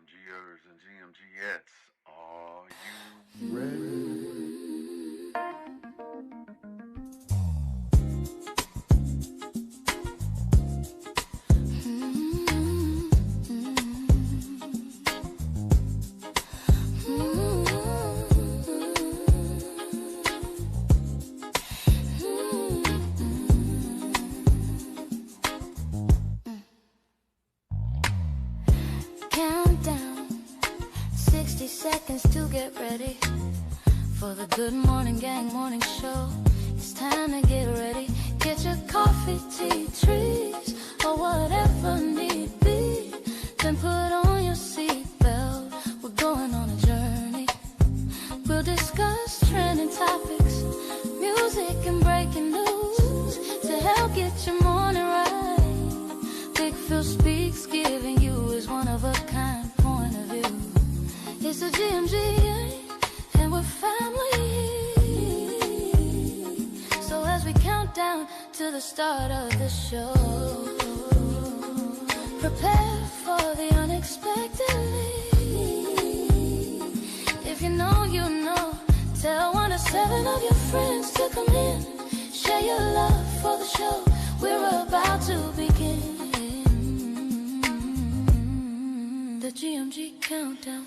GMGers and GMGettes, are you ready? Countdown, 60 seconds to get ready for the Good Morning Gang morning show. It's time to get ready. Get your coffee, tea, trees, or whatever need be. Then put on your seatbelt. We're going on a journey. We'll discuss trending topics, music and breaking news to help get your morning right. Big Phil speaks, giving you his one-of-a-kind point of view. It's the GMG, and we're family. So as we count down to the start of the show, prepare for the unexpectedly. If you know, you know. Tell 1 to 7 of your friends to come in. Share your love for the show. We're about to begin. The GMG countdown.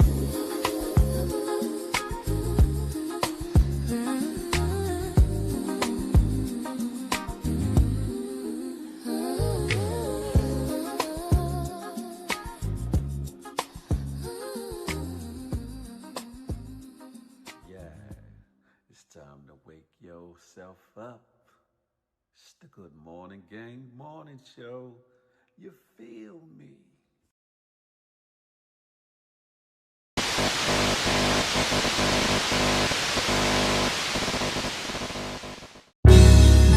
It's time to wake yourself up. It's the Good Morning Gang morning show. You feel me?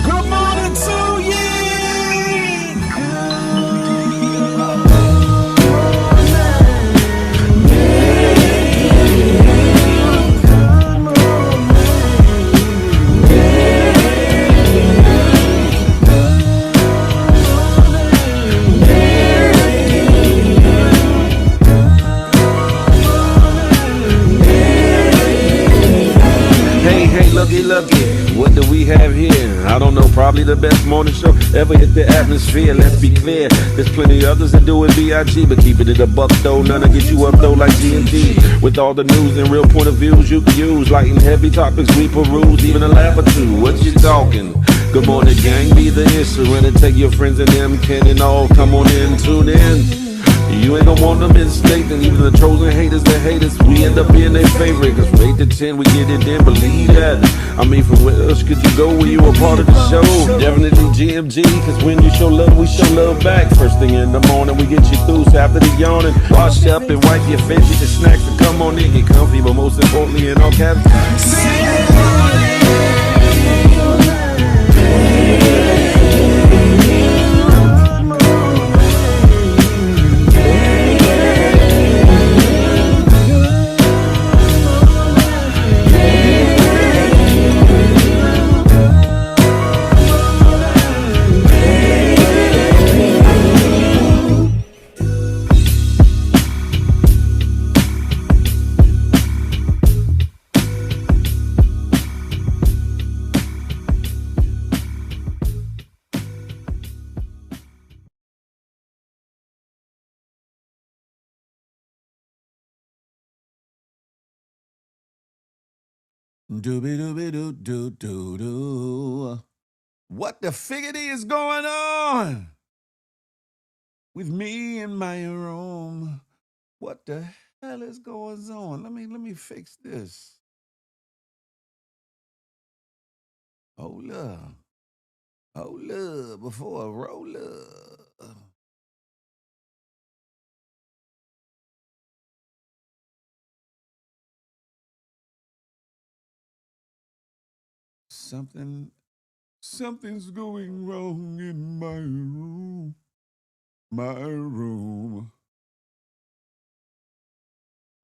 Good morning to you. Hey, looky, what do we have here? I don't know, probably the best morning show ever hit the atmosphere. Let's be clear, there's plenty others that do it B.I.G., but keep it at a buck though, none to get you up though like G&G. With all the news and real point of views you can use, light and heavy topics we peruse, even a laugh or two. What you talking? Good morning, gang, be the instrument, take your friends and them, Ken and all, come on in, tune in. You ain't gonna want them in state, and even the trolls and haters that hate us, we end up being their favorite. Cause from 8 to 10, we get it in, believe that. I mean, from where else could you go when you a part of the show? Definitely GMG, cause when you show love, we show love back. First thing in the morning, we get you through, so after the yawning, wash up and wipe your face, get your snacks and come on in, get comfy, but most importantly, in all caps, Dooby dooby doo doo doo doo. What the figgity is going on with me in my room? What the hell is going on? Let me fix this. Hold up before I roll up. Something's going wrong in my room. My room.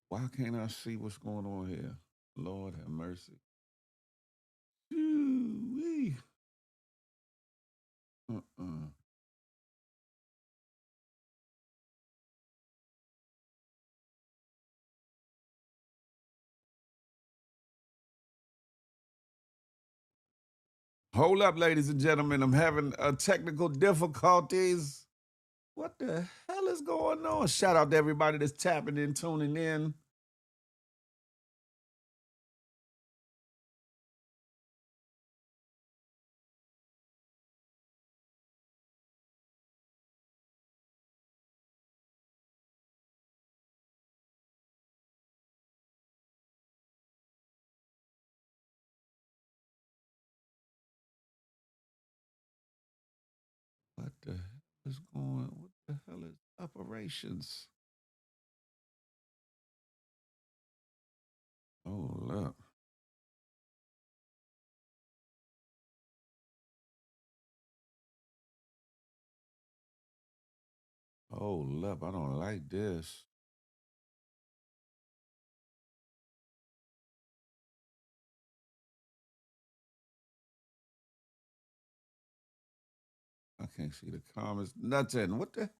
Why can't I see what's going on here? Lord have mercy. Ooh-wee. Hold up, ladies and gentlemen. I'm having technical difficulties. What the hell is going on? Shout out to everybody that's tapping in, tuning in. What the hell is going? What the hell is operations? Hold up. Hold up. I don't like this. I can't see the comments. Nothing. What the?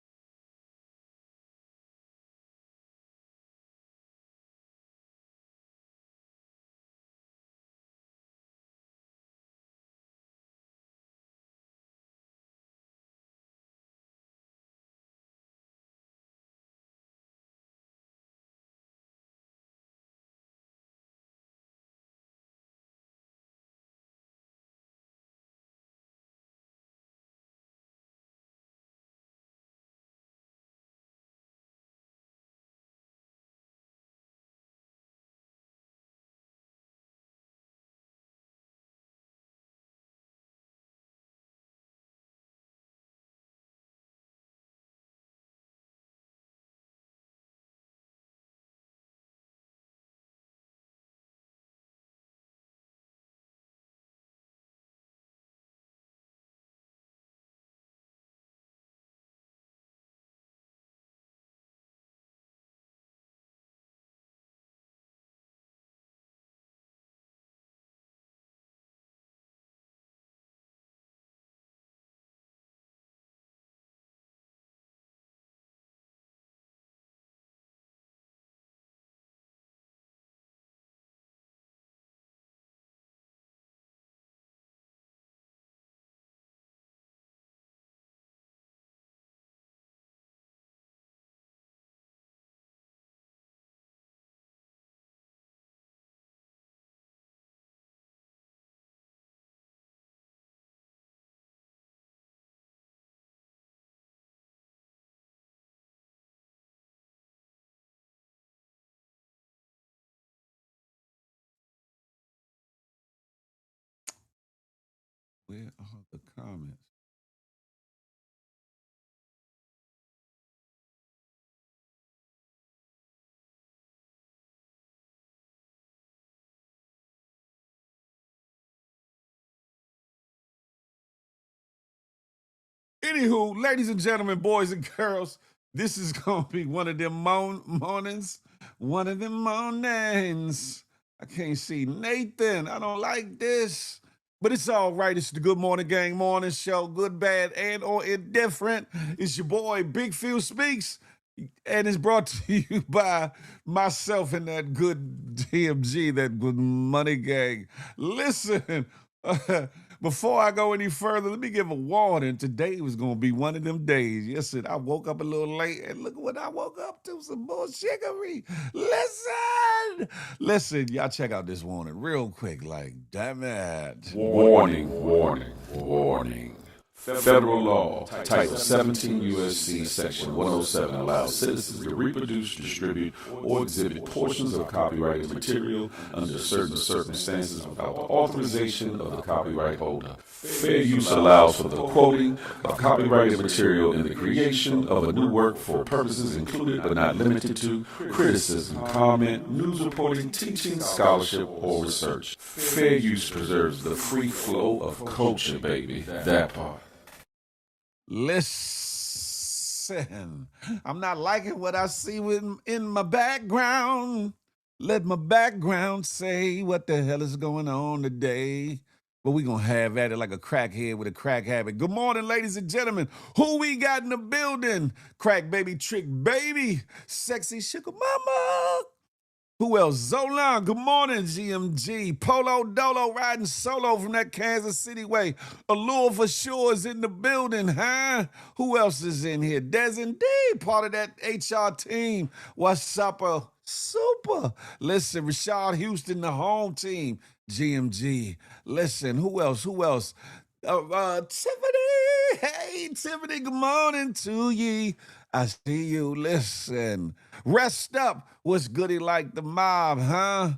Where are the comments? Anywho, ladies and gentlemen, boys and girls, this is gonna be one of them mornings. One of them mornings. I can't see Nathan. I don't like this. But it's all right. It's the Good Morning Gang Morning Show. Good, bad, and or indifferent. It's your boy, Big Phil Speaks. And it's brought to you by myself and that good DMG, that Good Money Gang. Listen, before I go any further, let me give a warning. Today was going to be one of them days. Yes, I woke up a little late, and look what I woke up to, some bullshittery. Listen, y'all check out this warning real quick. Like, damn it. Warning. Federal law, Title 17 U.S.C. Section 107 allows citizens to reproduce, distribute, or exhibit portions of copyrighted material under certain circumstances without the authorization of the copyright holder. Fair use allows for the quoting of copyrighted material in the creation of a new work for purposes included but not limited to criticism, comment, news reporting, teaching, scholarship, or research. Fair use preserves the free flow of culture, baby. That part. Listen, I'm not liking what I see in my background. Let my background say what the hell is going on today. But we going to have at it like a crackhead with a crack habit. Good morning, ladies and gentlemen. Who we got in the building? Crack baby, trick baby, sexy sugar mama. Who else? Zolan, good morning, GMG. Polo Dolo riding solo from that Kansas City way. Allure for sure is in the building, huh? Who else is in here? Des indeed, part of that HR team. What's up? Super. Listen, Rashad Houston, the home team. GMG. Listen, who else? Who else? Tiffany. Hey, Tiffany, good morning to ye. I see you. Listen. Rest up. What's goody like the mob, huh?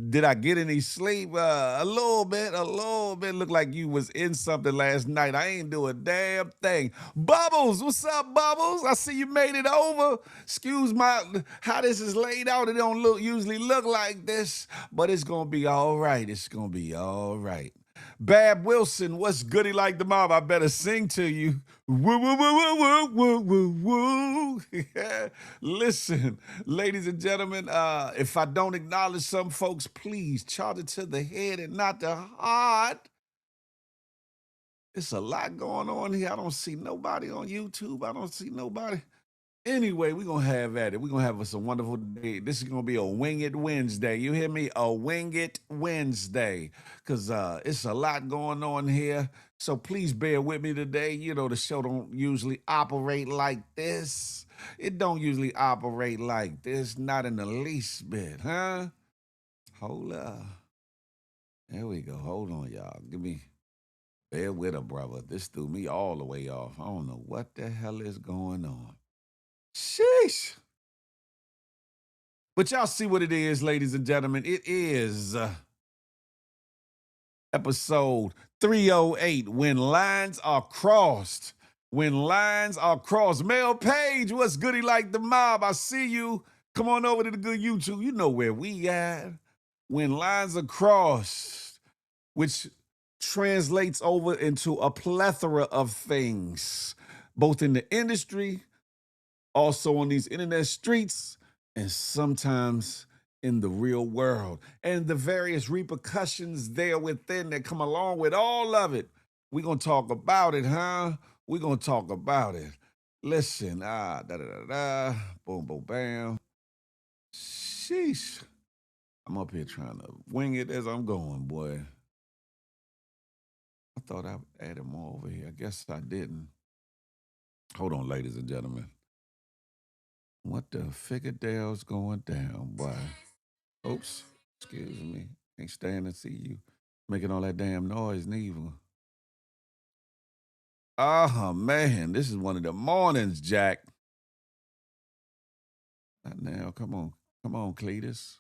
Did I get any sleep? A little bit, a little bit. Looked like you was in something last night. I ain't do a damn thing. Bubbles, what's up, Bubbles? I see you made it over. Excuse my how this is laid out. It don't usually look like this, but it's gonna be all right. It's gonna be all right. Bab Wilson, what's goody like the mob? I better sing to you. Woo, woo, woo, woo, woo, woo, woo, woo. Listen, ladies and gentlemen, if I don't acknowledge some folks, please charge it to the head and not the heart. It's a lot going on here. I don't see nobody on YouTube. I don't see nobody. Anyway, we're going to have at it. We're going to have us a wonderful day. This is going to be a Wing It Wednesday. You hear me? A Wing It Wednesday. Because it's a lot going on here. So please bear with me today. You know, the show don't usually operate like this. It don't usually operate like this. Not in the least bit, huh? Hold up. There we go. Hold on, y'all. Bear with her, brother. This threw me all the way off. I don't know what the hell is going on. Sheesh. But y'all see what it is, ladies and gentlemen. It is episode 308, When Lines Are Crossed. When Lines Are Crossed. Mel Page, what's goody like the mob? I see you. Come on over to the good YouTube. You know where we at. When Lines Are Crossed, which translates over into a plethora of things, both in the industry, also on these internet streets, and sometimes in the real world, and the various repercussions there within that come along with all of it. We're going to talk about it, huh? We're going to talk about it. Listen, boom, boom, bam. Sheesh. I'm up here trying to wing it as I'm going, boy. I thought I added more over here. I guess I didn't. Hold on, ladies and gentlemen. What the figure-dale's going down, boy? Oops, excuse me. Can't stand to see you making all that damn noise, neither. Oh, man, this is one of the mornings, Jack. Not now, come on. Come on, Cletus.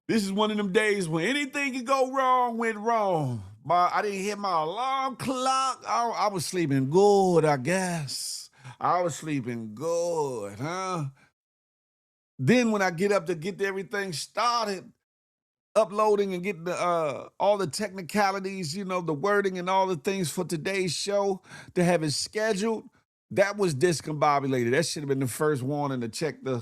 This is one of them days when anything could go wrong went wrong. But I didn't hit my alarm clock. I was sleeping good, I guess. I was sleeping good, huh? Then when I get up to get everything started, uploading and getting all the technicalities, you know, the wording and all the things for today's show to have it scheduled, that was discombobulated. That should have been the first warning to check the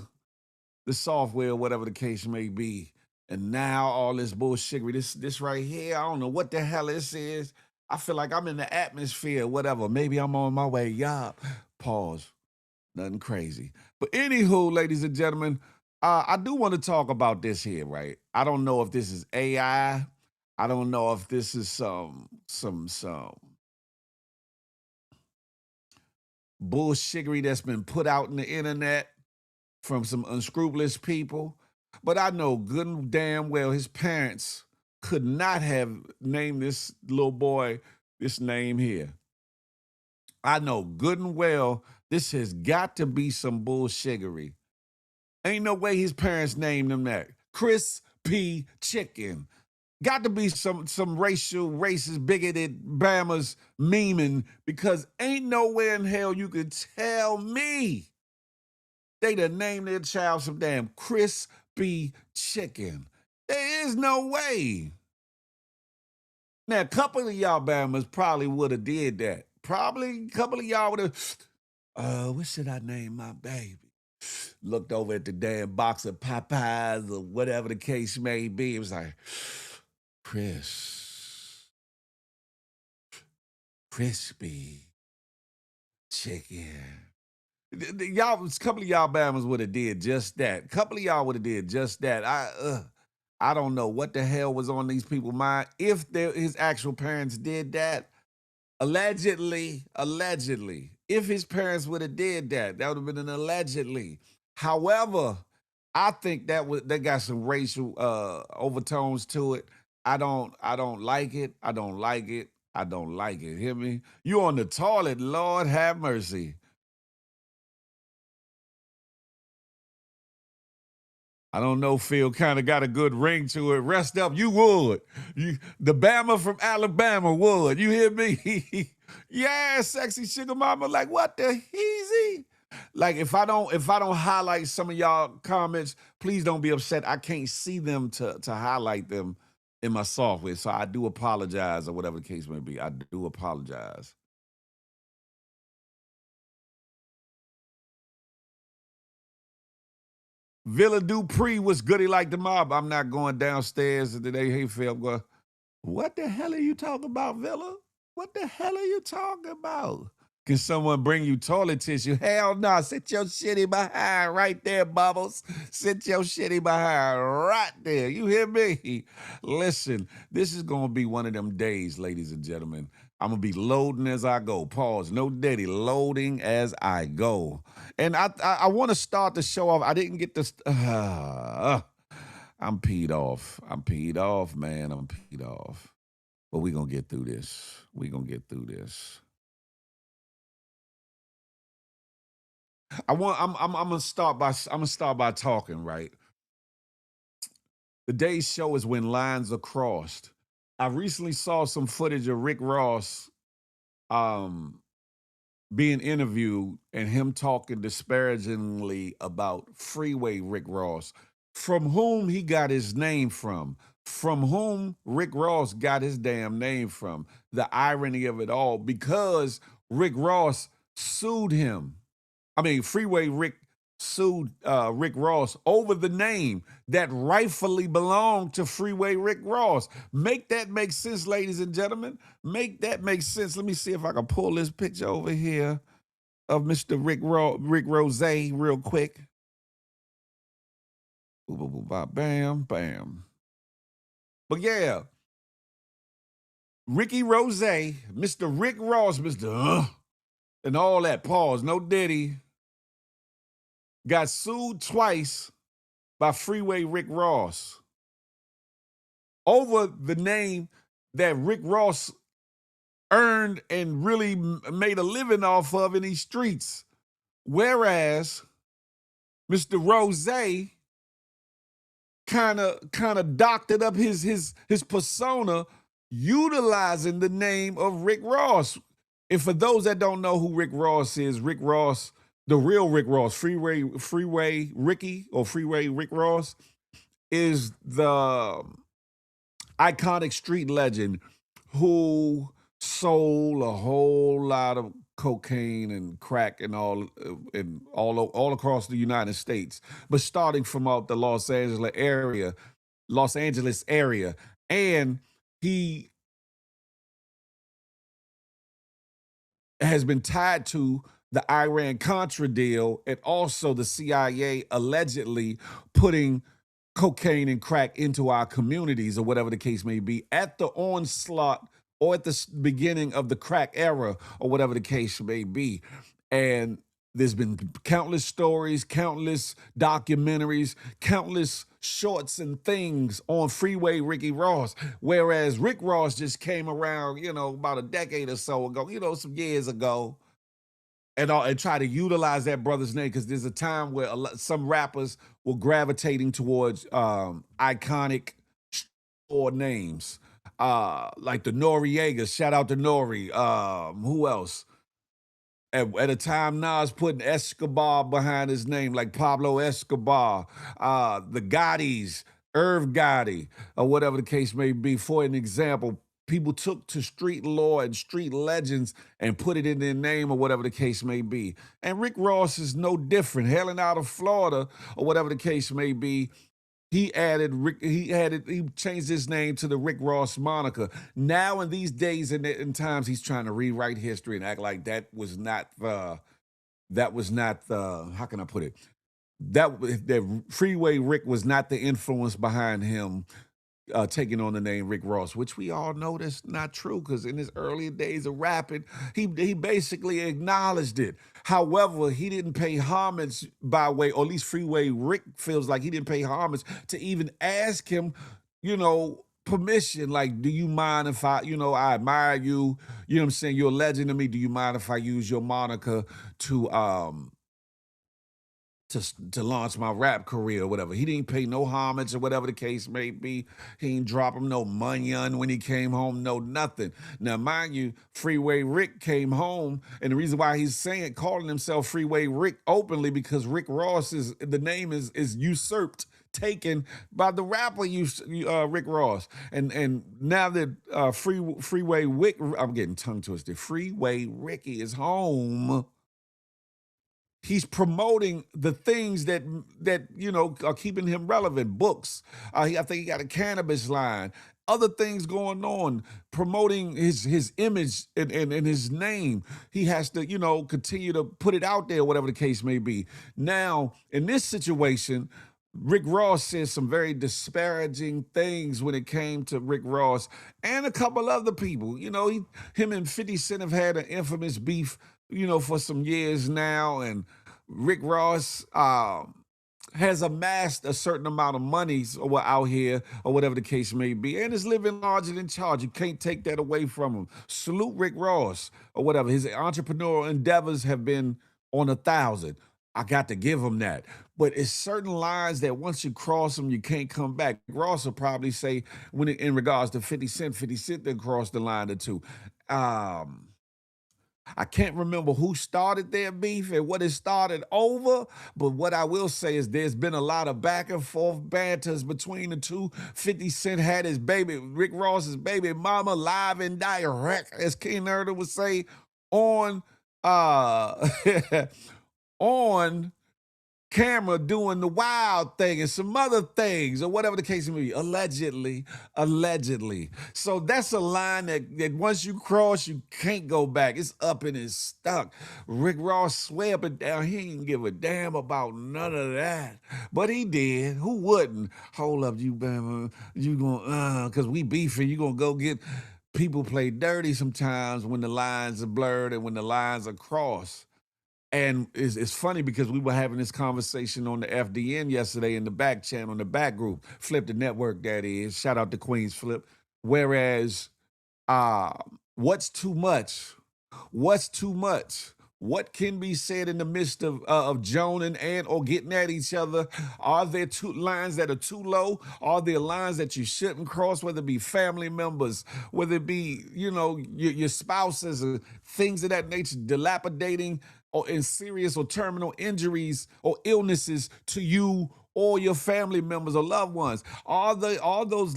software or whatever the case may be. And now all this bullshit, this right here, I don't know what the hell this is. I feel like I'm in the atmosphere, whatever. Maybe I'm on my way. Yeah. Pause. Nothing crazy. But anywho, ladies and gentlemen, I do want to talk about this here, right? I don't know if this is AI. I don't know if this is some bullshittery that's been put out in the internet from some unscrupulous people. But I know good and damn well his parents could not have named this little boy this name here. I know good and well this has got to be some bullshittery. Ain't no way his parents named him that. Chris P. Chicken. Got to be some racial, racist, bigoted Bammers memeing, because ain't nowhere in hell you could tell me they done named their child some damn crispy chicken. There is no way. Now, a couple of y'all Bammers probably would have did that. Probably a couple of y'all would have, what should I name my baby? Looked over at the damn box of Popeyes or whatever the case may be. It was like, crispy chicken. Y'all, a couple of y'all Bama's would have did just that. A couple of y'all would have did just that. I don't know what the hell was on these people's mind. If his actual parents did that, allegedly, if his parents would have did that, that would have been an allegedly. However, I think that got some racial overtones to it. I don't like it. I don't like it. I don't like it. Hear me? You on the toilet, Lord have mercy. I don't know, Phil kind of got a good ring to it. Rest up, you would. The Bama from Alabama would. You hear me? Yeah, sexy sugar mama. Like, what the heezy? Like, if I don't highlight some of y'all comments, please don't be upset. I can't see them to highlight them in my software. So I do apologize, or whatever the case may be. I do apologize. Villa Dupree was goody like the mob. I'm not going downstairs today. Hey, Phil, I'm going, what the hell are you talking about, Villa? What the hell are you talking about? Can someone bring you toilet tissue? Hell no. Sit your shitty behind right there, Bubbles. Sit your shitty behind right there. You hear me? Listen, this is going to be one of them days, ladies and gentlemen. I'm going to be loading as I go. Pause. No daddy. Loading as I go. And I want to start the show off. I didn't get this. I'm peed off. I'm peed off, man. I'm peed off. But we're going to get through this. We're going to get through this. I'm gonna start by talking, right? The day's show is when lines are crossed. I recently saw some footage of Rick Ross being interviewed and him talking disparagingly about Freeway Rick Ross, from whom he got his name from whom Rick Ross got his damn name from. The irony of it all, because Rick Ross sued him. Freeway Rick sued Rick Ross over the name that rightfully belonged to Freeway Rick Ross. Make that make sense, ladies and gentlemen. Make that make sense. Let me see if I can pull this picture over here of Mr. Rick Rose real quick. Bam, bam. But yeah, Ricky Rose, Mr. Rick Ross, and all that. Pause. No Diddy. Got sued twice by Freeway Rick Ross over the name that Rick Ross earned and really made a living off of in these streets. Whereas Mr. Rose kind of doctored up his persona utilizing the name of Rick Ross. And for those that don't know who Rick Ross is, Rick Ross, the real Rick Ross, Freeway Ricky or Freeway Rick Ross, is the iconic street legend who sold a whole lot of cocaine and crack and all across the United States, but starting from out the Los Angeles area, and he has been tied to the Iran-Contra deal, and also the CIA allegedly putting cocaine and crack into our communities, or whatever the case may be, at the onslaught or at the beginning of the crack era, or whatever the case may be. And there's been countless stories, countless documentaries, countless shorts and things on Freeway Ricky Ross, whereas Rick Ross just came around, about a decade or so ago, some years ago, and try to utilize that brother's name, because there's a time where some rappers were gravitating towards iconic store names, like the Noriegas. Shout out to Nori. Who else? At a time, Nas putting Escobar behind his name, like Pablo Escobar, the Gottis, Irv Gotti, or whatever the case may be. For an example, people took to street lore and street legends and put it in their name, or whatever the case may be. And Rick Ross is no different. Hailing out of Florida, or whatever the case may be, he changed his name to the Rick Ross moniker. Now, in these days and times, he's trying to rewrite history and act like that was not that was not the, how can I put it? That Freeway Rick was not the influence behind him taking on the name Rick Ross, which we all know that's not true because in his earlier days of rapping, he basically acknowledged it. However, he didn't pay homage by way, or at least Freeway Rick feels like he didn't pay homage to even ask him, permission. Like, do you mind if I admire you? You know what I'm saying? You're a legend to me. Do you mind if I use your moniker to launch my rap career or whatever? He didn't pay no homage or whatever the case may be. He didn't drop him no money on when he came home, no nothing. Now, mind you, Freeway Rick came home, and the reason why he's calling himself Freeway Rick openly, because Rick Ross the name is usurped, taken by the rapper Rick Ross. And now that Freeway Rick, I'm getting tongue twisted, Freeway Ricky is home, he's promoting the things that are keeping him relevant. Books. I think he got a cannabis line. Other things going on, promoting his image and his name. He has to, continue to put it out there, whatever the case may be. Now, in this situation, Rick Ross said some very disparaging things when it came to Rick Ross and a couple other people. Him and 50 Cent have had an infamous beef, for some years now. And Rick Ross has amassed a certain amount of money out here, or whatever the case may be, and is living larger than charge. You can't take that away from him. Salute Rick Ross, or whatever. His entrepreneurial endeavors have been on 1,000. I got to give him that. But it's certain lines that once you cross them, you can't come back. Ross will probably say, in regards to 50 Cent then crossed the line or two. I can't remember who started their beef and what it started over, but what I will say is there's been a lot of back and forth banters between the two. 50 Cent had his baby, Rick Ross's baby mama, live and direct, as King Erda would say, on on camera doing the wild thing and some other things, or whatever the case may be, allegedly. So that's a line that once you cross, you can't go back. It's up and it's stuck. Rick Ross swear up and down he didn't give a damn about none of that, but he did. Who wouldn't? Hold up, you gonna because we beefing, you gonna go get. People play dirty sometimes when the lines are blurred and when the lines are crossed. And it's funny because we were having this conversation on the FDN yesterday in the back channel, in the back group, Flip the Network, that is. Shout out to Queens Flip. Whereas, what's too much? What's too much? What can be said in the midst of joning and or getting at each other? Are there two lines that are too low? Are there lines that you shouldn't cross, whether it be family members, whether it be, your spouses, or things of that nature, dilapidating or in serious or terminal injuries or illnesses to you or your family members or loved ones? Are those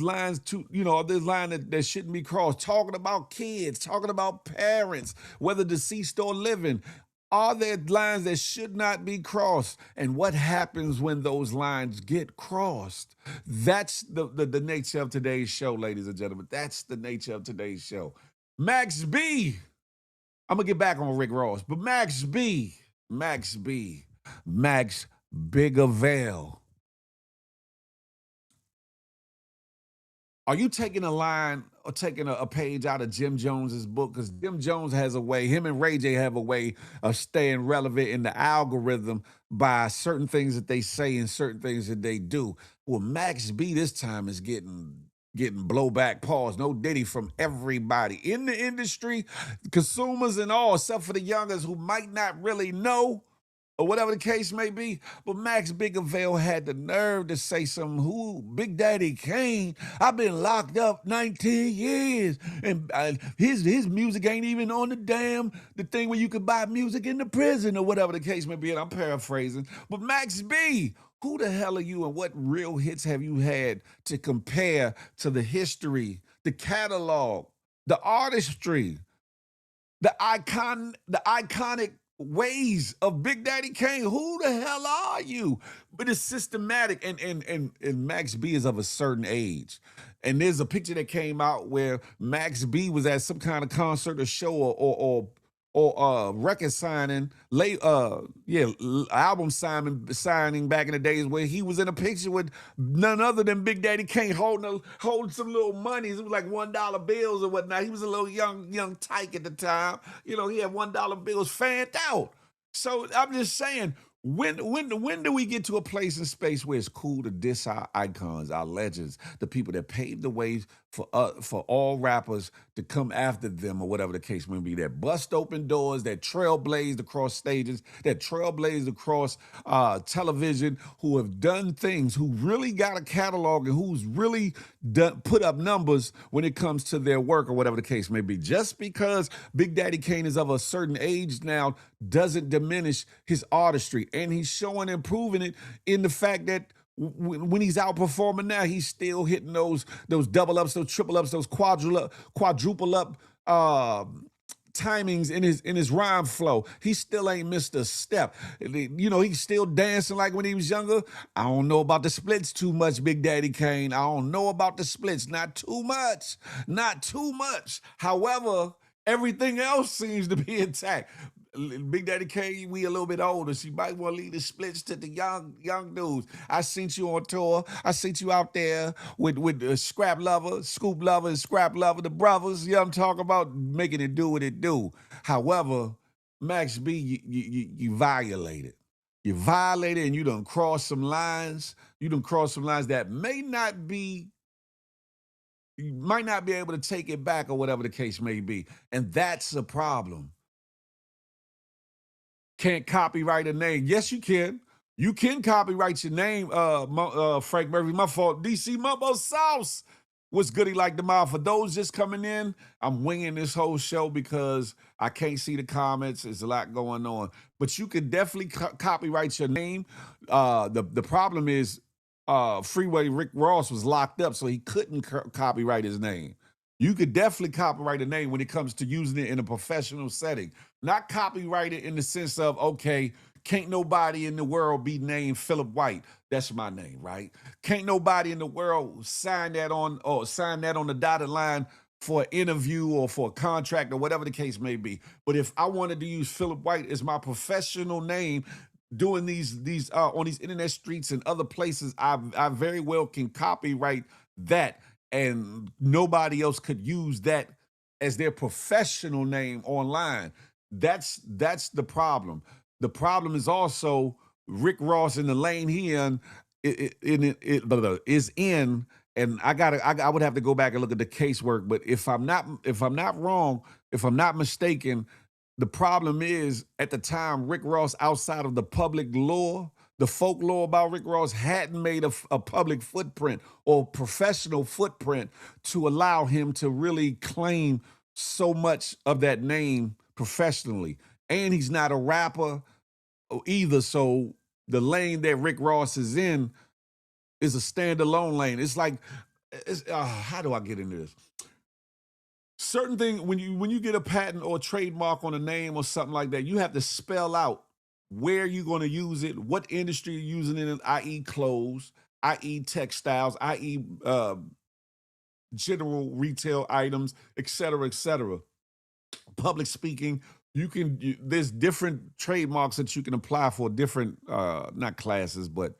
lines are those lines that shouldn't be crossed? Talking about kids, talking about parents, whether deceased or living. Are there lines that should not be crossed? And what happens when those lines get crossed? That's the nature of today's show, ladies and gentlemen. That's the nature of today's show. Max B. I'm going to get back on Rick Ross, but Max Bigavale. Are you taking a line or taking a page out of Jim Jones's book? Because Jim Jones has a way, him and Ray J have a way of staying relevant in the algorithm by certain things that they say and certain things that they do. Well, Max B this time is getting blowback pause, no Diddy, from everybody in the industry, consumers and all, except for the youngers who might not really know, or whatever the case may be. But Max Bigavale had the nerve to say something. Who? Big Daddy Kane. I've been locked up 19 years, and his music ain't even on the thing where you could buy music in the prison, or whatever the case may be. And I'm paraphrasing. But Max B, who the hell are you, and what real hits have you had to compare to the history, the catalog, the artistry, the iconic ways of Big Daddy Kane? Who the hell are you? But it's systematic, and Max B is of a certain age. And there's a picture that came out where Max B was at some kind of concert or show or record signing, album signing back in the days where he was in a picture with none other than Big Daddy Kane holding some little monies. It was like $1 bills or whatnot. He was a little young tyke at the time. You know, he had $1 bills fanned out. So I'm just saying, when do we get to a place and space where it's cool to diss our icons, our legends, the people that paved the way for all rappers to come after them, or whatever the case may be, that bust open doors, that trailblazed across stages, that trailblazed across television, who have done things, who really got a catalog, and who's really put up numbers when it comes to their work, or whatever the case may be. Just because Big Daddy Kane is of a certain age now doesn't diminish his artistry, and he's showing and proving it in the fact that when he's out performing now, he's still hitting those double ups, those triple ups, those quadruple up timings in his rhyme flow. He still ain't missed a step. You know, he's still dancing like when he was younger. I don't know about the splits too much, Big Daddy Kane. I don't know about the splits. Not too much. Not too much. However, everything else seems to be intact. Big Daddy Kane, we a little bit older, so you might want to leave the splits to the young dudes. I seen you on tour. I seen you out there with Scrap Lover, Scoop Lover, and Scrap Lover, the brothers. You know what I'm talking about? Making it do what it do. However, Max B, you violated. You violated, and you done crossed some lines. You done crossed some lines that you might not be able to take it back, or whatever the case may be. And that's a problem. Can't copyright a name. Yes, you can. You can copyright your name, Frank Murphy. My fault. DC Mumbo Sauce. What's goody like the mouth? For those just coming in, I'm winging this whole show because I can't see the comments. There's a lot going on. But you can definitely copyright your name. The problem is Freeway Rick Ross was locked up, so he couldn't copyright his name. You could definitely copyright a name when it comes to using it in a professional setting. Not copyright it in the sense of, okay, can't nobody in the world be named Philip White. That's my name, right? Can't nobody in the world sign that on the dotted line for an interview or for a contract or whatever the case may be. But if I wanted to use Philip White as my professional name, doing these on these internet streets and other places, I very well can copyright that, and nobody else could use that as their professional name online. That's the problem. The problem is also Rick Ross in the lane he is in, and I would have to go back and look at the casework. But if I'm not wrong, if I'm not mistaken, the problem is at the time Rick Ross, outside of the public lore, the folklore about Rick Ross, hadn't made a public footprint or professional footprint to allow him to really claim so much of that name professionally. And he's not a rapper either, so the lane that Rick Ross is in is a standalone lane. It's like, how do I get into this? Certain thing, when you get a patent or a trademark on a name or something like that, you have to spell out where you're going to use it, what industry you're using it in, i.e. clothes, i.e. textiles, i.e. General retail items, et cetera, et cetera. Public speaking, there's different trademarks that you can apply for different, not classes, but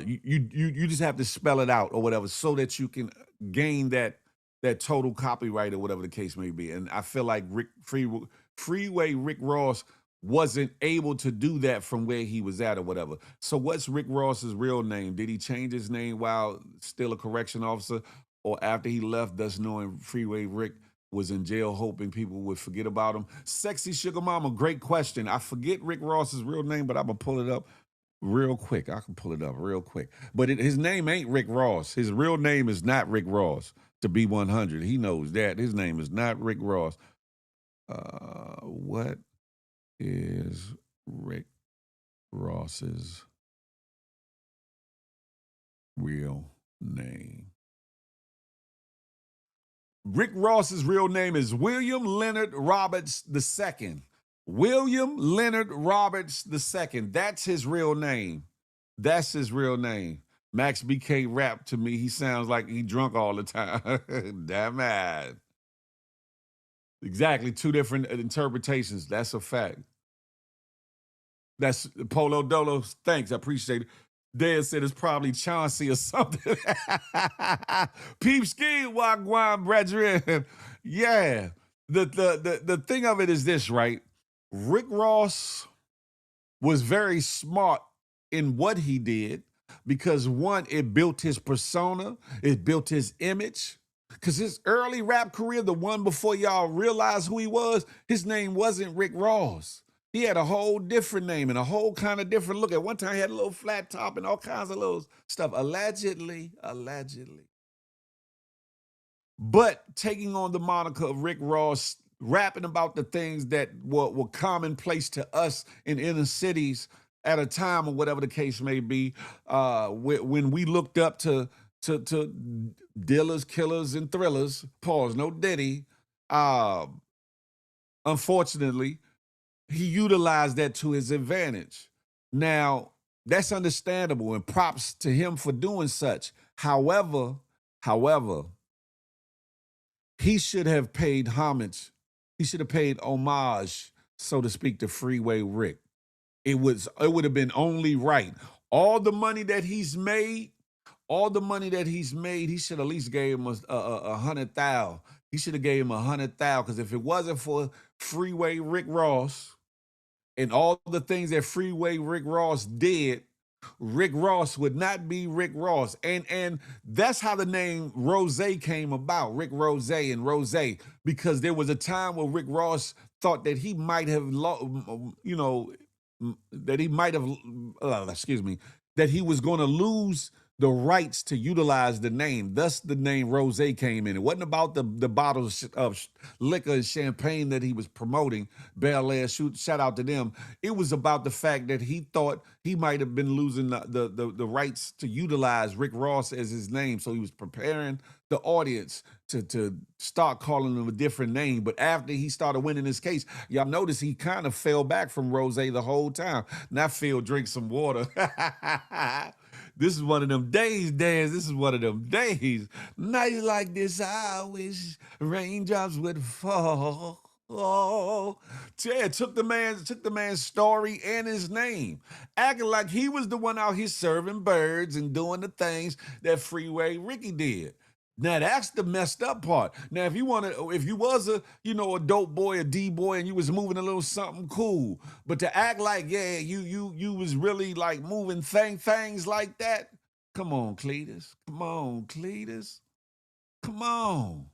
you just have to spell it out or whatever so that you can gain that total copyright or whatever the case may be. And I feel like Freeway Rick Ross wasn't able to do that from where he was at or whatever. So what's Rick Ross's real name? Did he change his name while still a correction officer, or after he left, thus knowing Freeway Rick was in jail, hoping people would forget about him? Sexy Sugar Mama, great question. I forget Rick Ross's real name, but I'm going to pull it up real quick. I can pull it up real quick. But his name ain't Rick Ross. His real name is not Rick Ross. To be 100, he knows that. His name is not Rick Ross. What is Rick Ross's real name? Rick Ross's real name is William Leonard Roberts II. William Leonard Roberts II. That's his real name. That's his real name. Max BK rap to me. He sounds like he drunk all the time. Damn it. Exactly, two different interpretations. That's a fact. That's Polo Dolo. Thanks, I appreciate it. Dan said it's probably Chauncey or something. Peep ski, Wagwan, brethren. Yeah. The thing of it is this, right? Rick Ross was very smart in what he did because one, it built his persona, it built his image. Because his early rap career, the one before y'all realized who he was, his name wasn't Rick Ross. He had a whole different name and a whole kind of different look. At one time, he had a little flat top and all kinds of little stuff. Allegedly. But taking on the moniker of Rick Ross, rapping about the things that were commonplace to us in inner cities at a time or whatever the case may be, when we looked up to dealers, killers, and thrillers, pause, no Diddy, unfortunately, he utilized that to his advantage. Now, that's understandable and props to him for doing such. However, he should have paid homage. He should have paid homage, so to speak, to Freeway Rick. It would have been only right. All the money that he's made, he should at least gave him a 100,000. He should have gave him 100,000 because if it wasn't for Freeway Rick Ross and all the things that Freeway Rick Ross did, Rick Ross would not be Rick Ross. And that's how the name Rose came about, Rick Rose and Rose, because there was a time where Rick Ross thought that he might have, that he was going to lose the rights to utilize the name. Thus, the name Rose came in. It wasn't about the bottles of liquor and champagne that he was promoting. Bel Air, shout out to them. It was about the fact that he thought he might have been losing the rights to utilize Rick Ross as his name. So he was preparing the audience to start calling him a different name. But after he started winning his case, y'all notice he kind of fell back from Rose the whole time. Now Phil, drink some water. This is one of them days, Dan. This is one of them days. Nights like this, I wish raindrops would fall. Oh, yeah, took the man's story and his name, acting like he was the one out here serving birds and doing the things that Freeway Ricky did. Now that's the messed up part. Now, if you was a dope boy, a D boy, and you was moving a little something cool, but to act like you was really like moving things like that. Come on, Cletus. Come on.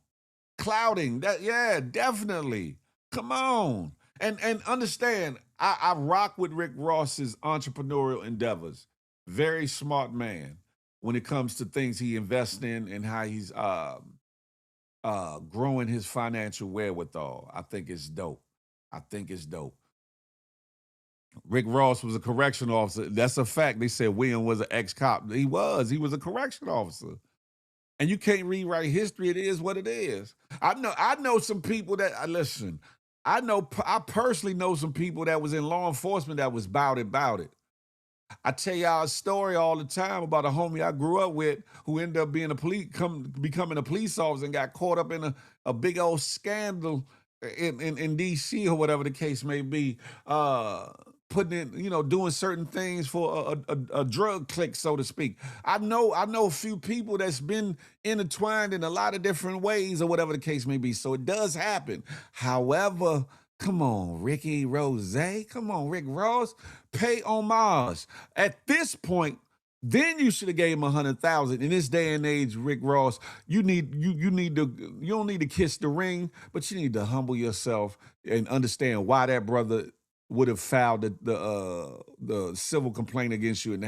Clouding that, yeah, definitely. Come on. And understand, I rock with Rick Ross's entrepreneurial endeavors. Very smart man when it comes to things he invests in and how he's growing his financial wherewithal. I think it's dope. Rick Ross was a correction officer. That's a fact. They said William was an ex-cop. He was a correction officer. And you can't rewrite history. It is what it is. I know some people that listen. I personally know some people that was in law enforcement that was about it. I tell y'all a story all the time about a homie I grew up with who ended up being becoming a police officer and got caught up in a big old scandal in DC or whatever the case may be. Putting in, doing certain things for a drug clique, so to speak. I know a few people that's been intertwined in a lot of different ways or whatever the case may be. So it does happen. However, come on, Ricky Rose. Come on, Rick Ross. Pay homage. At this point, then you should have gave him 100,000. In this day and age, Rick Ross, you don't need to kiss the ring, but you need to humble yourself and understand why that brother would have filed the civil complaint against you and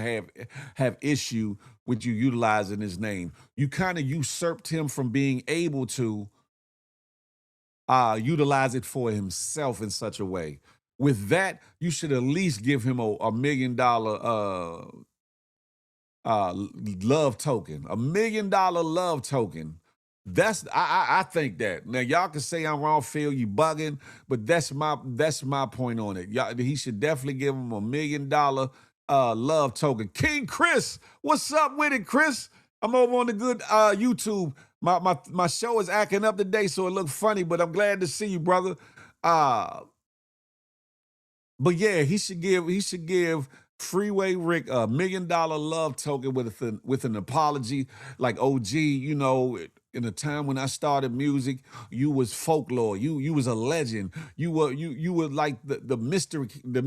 have issue with you utilizing his name. You kind of usurped him from being able to utilize it for himself in such a way. With that, you should at least give him a $1 million love token. $1 million love token. I think that. Now y'all can say I'm wrong, Phil, you bugging, but that's my point on it. He should definitely give him $1 million love token. King Chris, what's up with it, Chris? I'm over on the good YouTube. My show is acting up today, so it looked funny, but I'm glad to see you, brother. But yeah, he should give Freeway Rick $1 million love token with an apology. Like, OG, in a time when I started music, you was folklore. You was a legend. You were like the mystery, the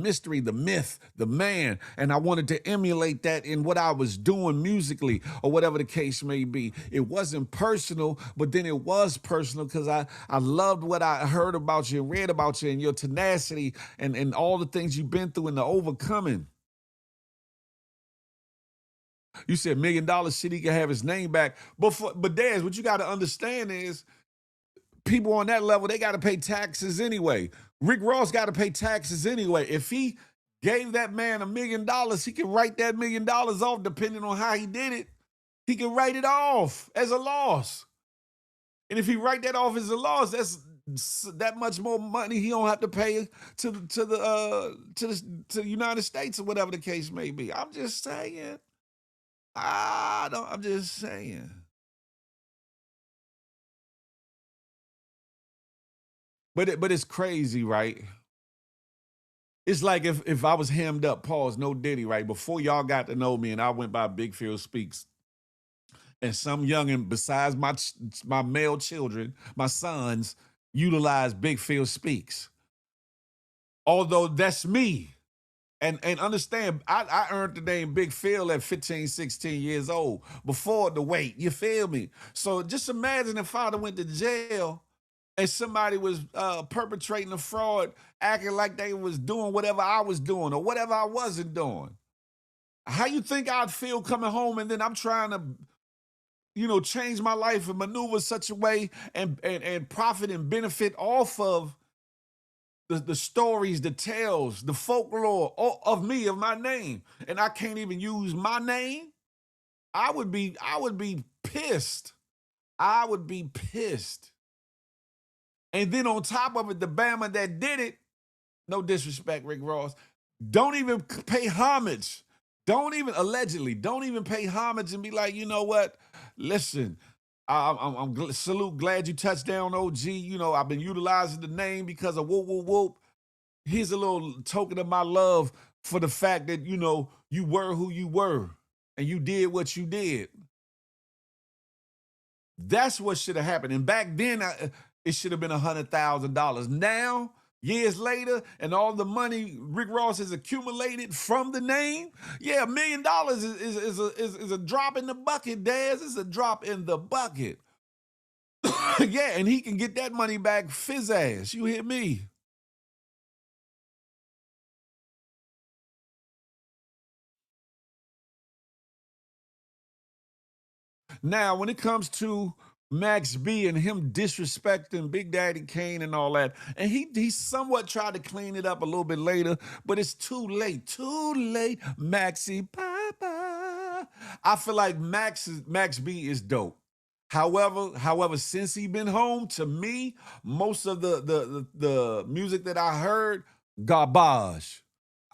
myth, the man. And I wanted to emulate that in what I was doing musically, or whatever the case may be. It wasn't personal, but then it was personal because I loved what I heard about you and read about you and your tenacity and all the things you've been through and the overcoming. You said $1 million shit, he can have his name back. But Daz, what you got to understand is people on that level, they got to pay taxes anyway. Rick Ross got to pay taxes anyway. If he gave that man $1 million, he can write that $1 million off depending on how he did it. He can write it off as a loss. And if he write that off as a loss, that's that much more money he don't have to pay to the United States or whatever the case may be. I'm just saying. I'm just saying. But it's crazy, right? It's like if I was hammed up, pause, no Diddy, right? Before y'all got to know me and I went by Big Phil Speaks, and some youngin' besides my male children, my sons, utilize Big Phil Speaks. Although that's me. And understand, I earned the name Big Phil at 15, 16 years old, before the wait, you feel me? So just imagine if I'd went to jail and somebody was perpetrating a fraud, acting like they was doing whatever I was doing or whatever I wasn't doing. How you think I'd feel coming home and then I'm trying to, change my life and maneuver such a way and profit and benefit off of the stories, the tales, the folklore of me, of my name, and I can't even use my name? I would be pissed. I would be pissed. And then on top of it, the Bama that did it, no disrespect, Rick Ross, don't even pay homage. Don't even pay homage and be like, you know what? Listen, I'm glad you touched down, OG. I've been utilizing the name because of whoop, whoop, whoop. Here's a little token of my love for the fact that, you were who you were and you did what you did. That's what should have happened. And back then, it should have been $100,000. Now, years later, and all the money Rick Ross has accumulated from the name, yeah, $1 million is a drop in the bucket, Daz. It's a drop in the bucket. Yeah, and he can get that money back fizz ass. You hear me? Now, when it comes to Max B and him disrespecting Big Daddy Kane and all that, and he somewhat tried to clean it up a little bit later, but it's too late. Too late, Maxie Papa. I feel like Max B is dope. However, since he been home, to me, most of the music that I heard, garbage.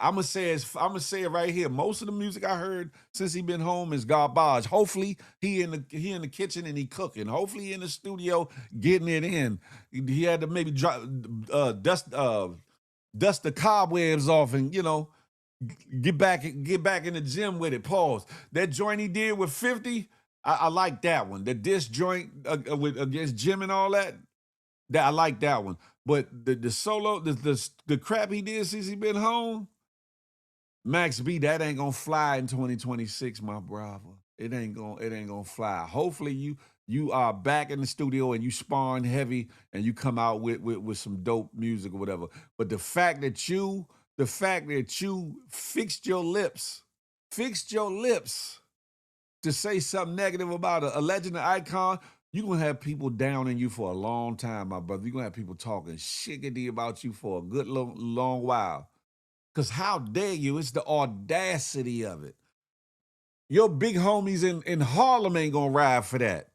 I'm gonna say it right here. Most of the music I heard since he been home is garbage. Hopefully he in the kitchen and he cooking. Hopefully he in the studio getting it in. He had to maybe dust the cobwebs off and get back in the gym with it. Pause. That joint he did with 50, I like that one. The disc joint against Jim and all that. That I like that one. But the solo, the crap he did since he been home. Max B, that ain't gonna fly in 2026, my brother. It ain't gonna fly. Hopefully you are back in the studio and you sparring heavy and you come out with some dope music or whatever. But the fact that you fixed your lips to say something negative about a legend, an icon, you're gonna have people downing you for a long time, my brother. You're gonna have people talking shiggity about you for a good long while. Because how dare you? It's the audacity of it. Your big homies in Harlem ain't gonna ride for that.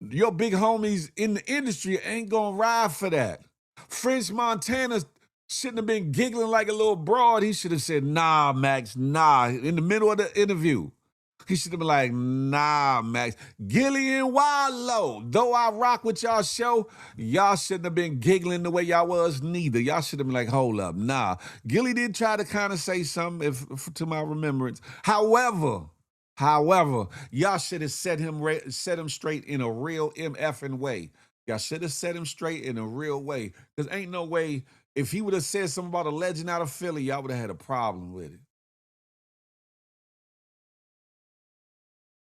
Your big homies in the industry ain't gonna ride for that. French Montana shouldn't have been giggling like a little broad. He should have said, nah, Max, nah, in the middle of the interview. He should have been like, nah, Max. Gilly and Wallow. Though I rock with y'all show, y'all shouldn't have been giggling the way y'all was neither. Y'all should have been like, hold up, nah. Gilly did try to kind of say something to my remembrance. However, y'all should have set him straight in a real MFing way. Y'all should have set him straight in a real way. Because ain't no way, if he would have said something about a legend out of Philly, y'all would have had a problem with it.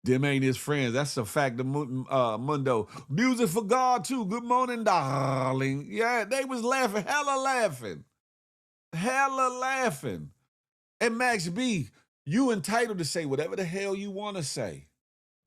Them ain't his friends. That's a fact. Mundo. Music for God, too. Good morning, darling. Yeah, they was laughing. Hella laughing. And Max B, you entitled to say whatever the hell you want to say.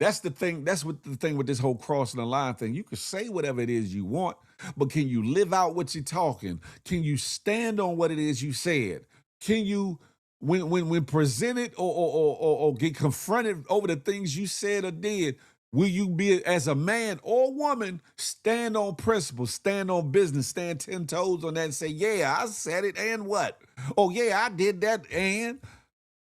That's the thing. That's what the thing with this whole crossing the line thing. You can say whatever it is you want, but can you live out what you're talking? Can you stand on what it is you said? Can you, when presented or get confronted over the things you said or did, will you be, as a man or woman, stand on principle, stand on business, stand 10 toes on that and say, yeah, I said it, and what? Oh, yeah, I did that, and...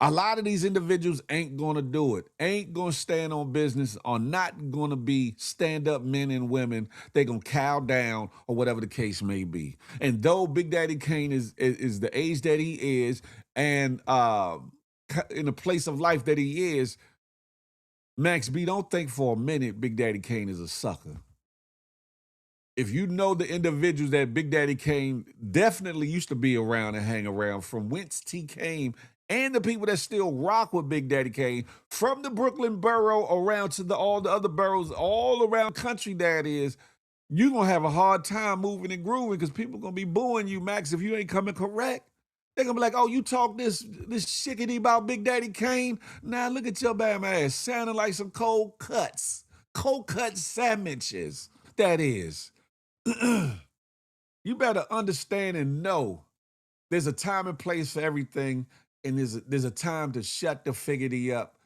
A lot of these individuals ain't going to do it, ain't going to stand on business, are not going to be stand-up men and women. They're going to cow down or whatever the case may be. And though Big Daddy Kane is the age that he is and in the place of life that he is, Max B, don't think for a minute Big Daddy Kane is a sucker. If you know the individuals that Big Daddy Kane definitely used to be around and hang around, from whence he came, and the people that still rock with Big Daddy Kane, from the Brooklyn borough around to all the other boroughs all around country that is, you're going to have a hard time moving and grooving because people going to be booing you, Max, if you ain't coming correct. They're going to be like, oh, you talk this shickety about Big Daddy Kane? Now look at your bam ass, sounding like some cold cut sandwiches, that is. You better understand and know there's a time and place for everything, and there's a time to shut the figgity up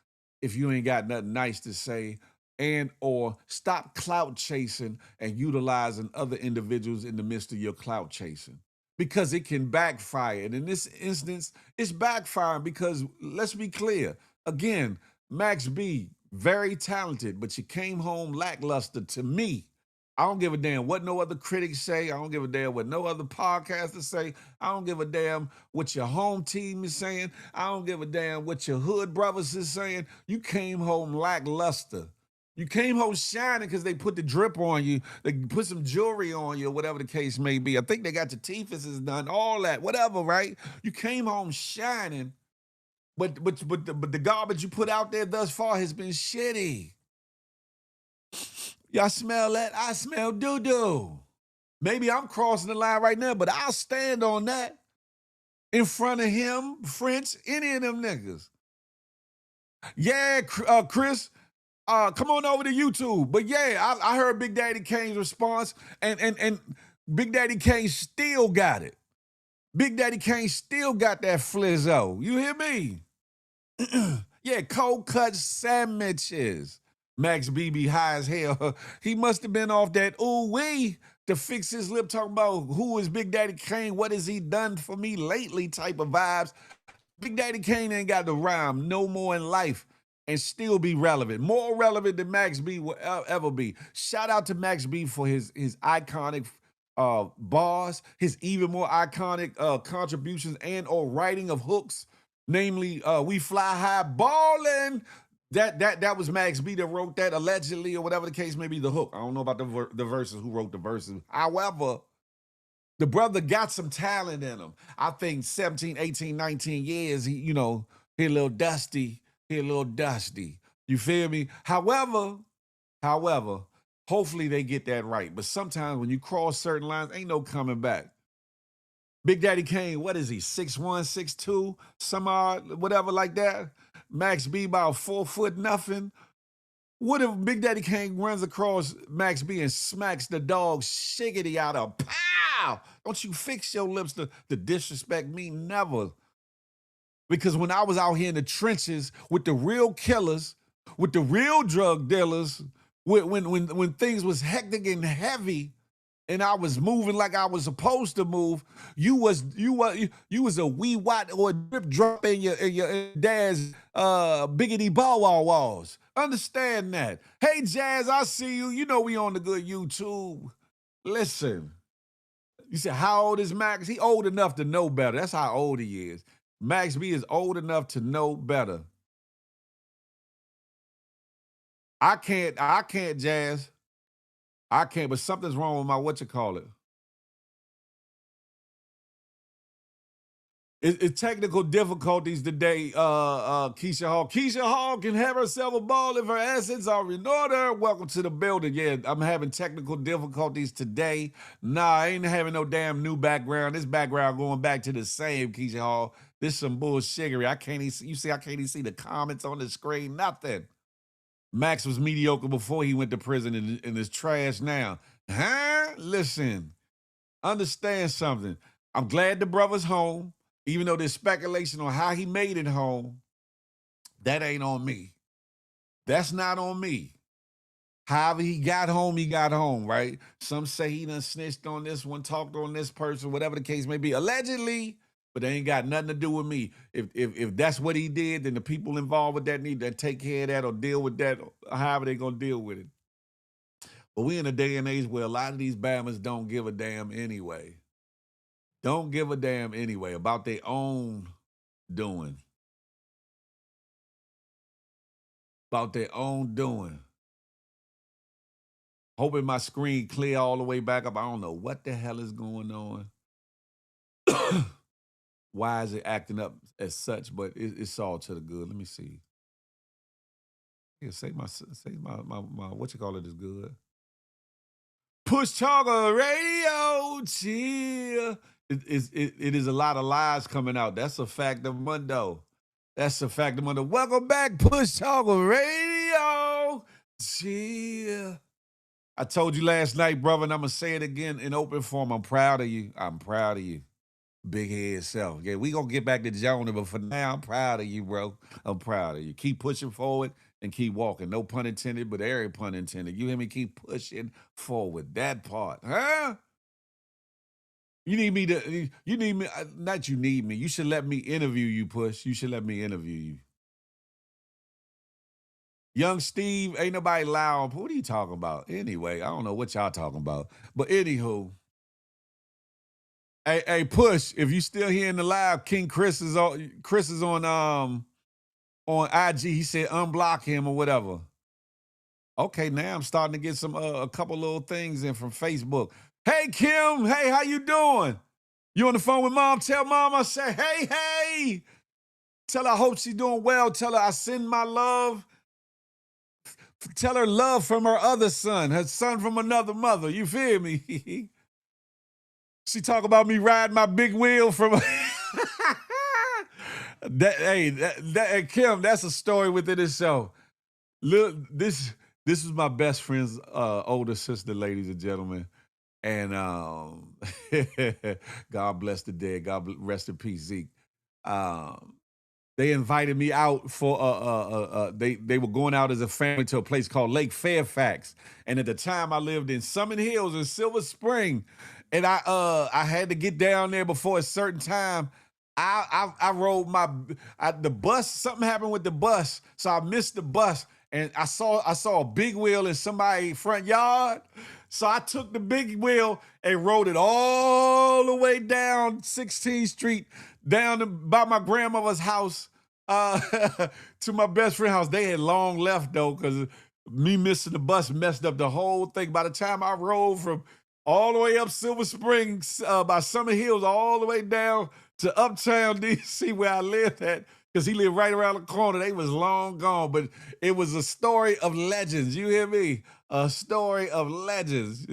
if you ain't got nothing nice to say, and or stop clout chasing and utilizing other individuals in the midst of your clout chasing, because it can backfire. And in this instance, it's backfiring because, let's be clear, again, Max B, very talented, but you came home lackluster to me. I don't give a damn what no other critics say. I don't give a damn what no other podcasters say. I don't give a damn what your home team is saying. I don't give a damn what your hood brothers is saying. You came home lackluster. You came home shining because they put the drip on you. They put some jewelry on you, whatever the case may be. I think they got your teeth done, all that, whatever, right? You came home shining, but the garbage you put out there thus far has been shitty. Y'all smell that? I smell doo-doo. Maybe I'm crossing the line right now, but I'll stand on that in front of him, French, any of them niggas. Yeah, Chris, come on over to YouTube. But yeah, I heard Big Daddy Kane's response, and Big Daddy Kane still got it. Big Daddy Kane still got that flizzo. You hear me? Yeah, cold cut sandwiches. Max BB high as hell. He must have been off that ooh-wee to fix his lip, talking about who is Big Daddy Kane, what has he done for me lately type of vibes. Big Daddy Kane ain't got the rhyme no more in life and still be relevant. More relevant than Max B will ever be. Shout out to Max B for his iconic bars, his even more iconic contributions and or writing of hooks, namely We Fly High Ballin'. That was Max B that wrote that, allegedly, or whatever the case may be, the hook. I don't know about the verses, who wrote the verses. However, the brother got some talent in him. I think 17, 18, 19 years, he a little dusty. You feel me? However, hopefully they get that right. But sometimes when you cross certain lines, ain't no coming back. Big Daddy Kane, what is he, 6'1", 6'2", some odd, whatever like that? Max B about 4 foot nothing. What if Big Daddy Kane runs across Max B and smacks the dog shiggity out of pow? Don't you fix your lips to disrespect me? Never. Because when I was out here in the trenches with the real killers, with the real drug dealers, when things was hectic and heavy, and I was moving like I was supposed to move, you was a wee wat or a drip drop in your dad's biggity bow wow walls. Understand that. Hey Jazz, I see you. You know we on the good YouTube. Listen. You said, how old is Max? He old enough to know better. That's how old he is. Max B is old enough to know better. I can't, Jazz. I can't, but something's wrong with my whatchamacallit. It's technical difficulties today, Keisha Hall. Keisha Hall can have herself a ball if her assets are in order. Welcome to the building. Yeah, I'm having technical difficulties today. Nah, I ain't having no damn new background. This background going back to the same, Keisha Hall. This some bullshiggery. I can't even see, you see, I can't even see the comments on the screen, nothing. Max was mediocre before he went to prison and is trash now. Huh? Listen, understand something. I'm glad the brother's home. Even though there's speculation on how he made it home, that ain't on me. That's not on me. However he got home, right? Some say he done snitched on this one, talked on this person, whatever the case may be, allegedly, but they ain't got nothing to do with me. If that's what he did, then the people involved with that need to take care of that or deal with that, however they gonna deal with it. But we in a day and age where a lot of these Bammers don't give a damn anyway. Don't give a damn anyway about their own doing. About their own doing. Hoping my screen clear all the way back up. I don't know what the hell is going on. Why is it acting up as such? But it's all to the good. Let me see. Yeah, say my what you call it is good. Push Talker Radio, chill. It is a lot of lies coming out. That's a fact of Mundo. That's a fact of Mundo. Welcome back, Push Talker Radio, chill. I told you last night, brother, and I'm going to say it again in open form. I'm proud of you. I'm proud of you. Big head self. Yeah, we going to get back to Jonah, but for now, I'm proud of you, bro. I'm proud of you. Keep pushing forward and keep walking. No pun intended, but every pun intended. You hear me? Keep pushing forward. That part, huh? You need me to, you need me, not you need me. You should let me interview you, Push. You should let me interview you. Young Steve, ain't nobody loud. What are you talking about? Anyway, I don't know what y'all talking about. But anywho, hey, Push, if you still here in the live, King Chris is on IG. He said unblock him or whatever. Okay, now I'm starting to get some a couple little things in from Facebook. Hey Kim, hey, how you doing? You on the phone with mom? Tell mom I say, hey. Tell her I hope she's doing well. Tell her I send my love. Tell her love from her other son, her son from another mother. You feel me? She talk about me riding my big wheel from that Kim, that's a story within itself. Look, this is my best friend's older sister, ladies and gentlemen. And God bless the dead. God rest in peace, Zeke. They invited me out for they were going out as a family to a place called Lake Fairfax, and at the time I lived in Summit Hills in Silver Spring, and I had to get down there before a certain time. I rode the bus. Something happened with the bus, so I missed the bus, and I saw a big wheel in somebody's front yard. So I took the big wheel and rode it all the way down 16th Street, down by my grandmother's house to my best friend's house. They had long left, though, because me missing the bus messed up the whole thing. By the time I rode from all the way up Silver Springs by Summer Hills all the way down to Uptown, D.C., where I lived at, because he lived right around the corner. They was long gone, but it was a story of legends. You hear me? A story of legends.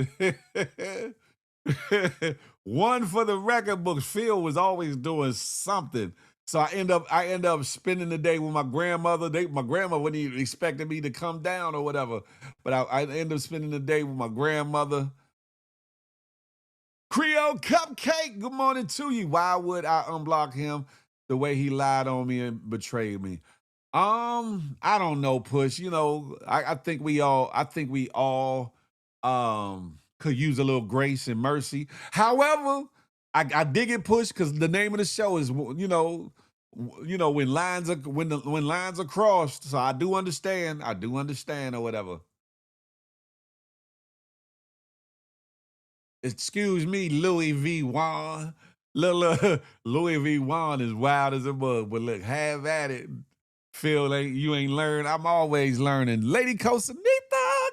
One for the record books. Phil was always doing something. So I end up spending the day with my grandmother. My grandma wasn't even expecting me to come down or whatever. But I end up spending the day with my grandmother. Creole Cupcake, good morning to you. Why would I unblock him the way he lied on me and betrayed me? I don't know, Push. You know, I think we all could use a little grace and mercy. However, I dig it push because the name of the show is when lines are when lines are crossed. So I do understand or whatever. Excuse me, Louis V. Wan. Louis V. Wan is wild as a bug, but look, have at it. Phil, you ain't learned. I'm always learning. Lady Costanita,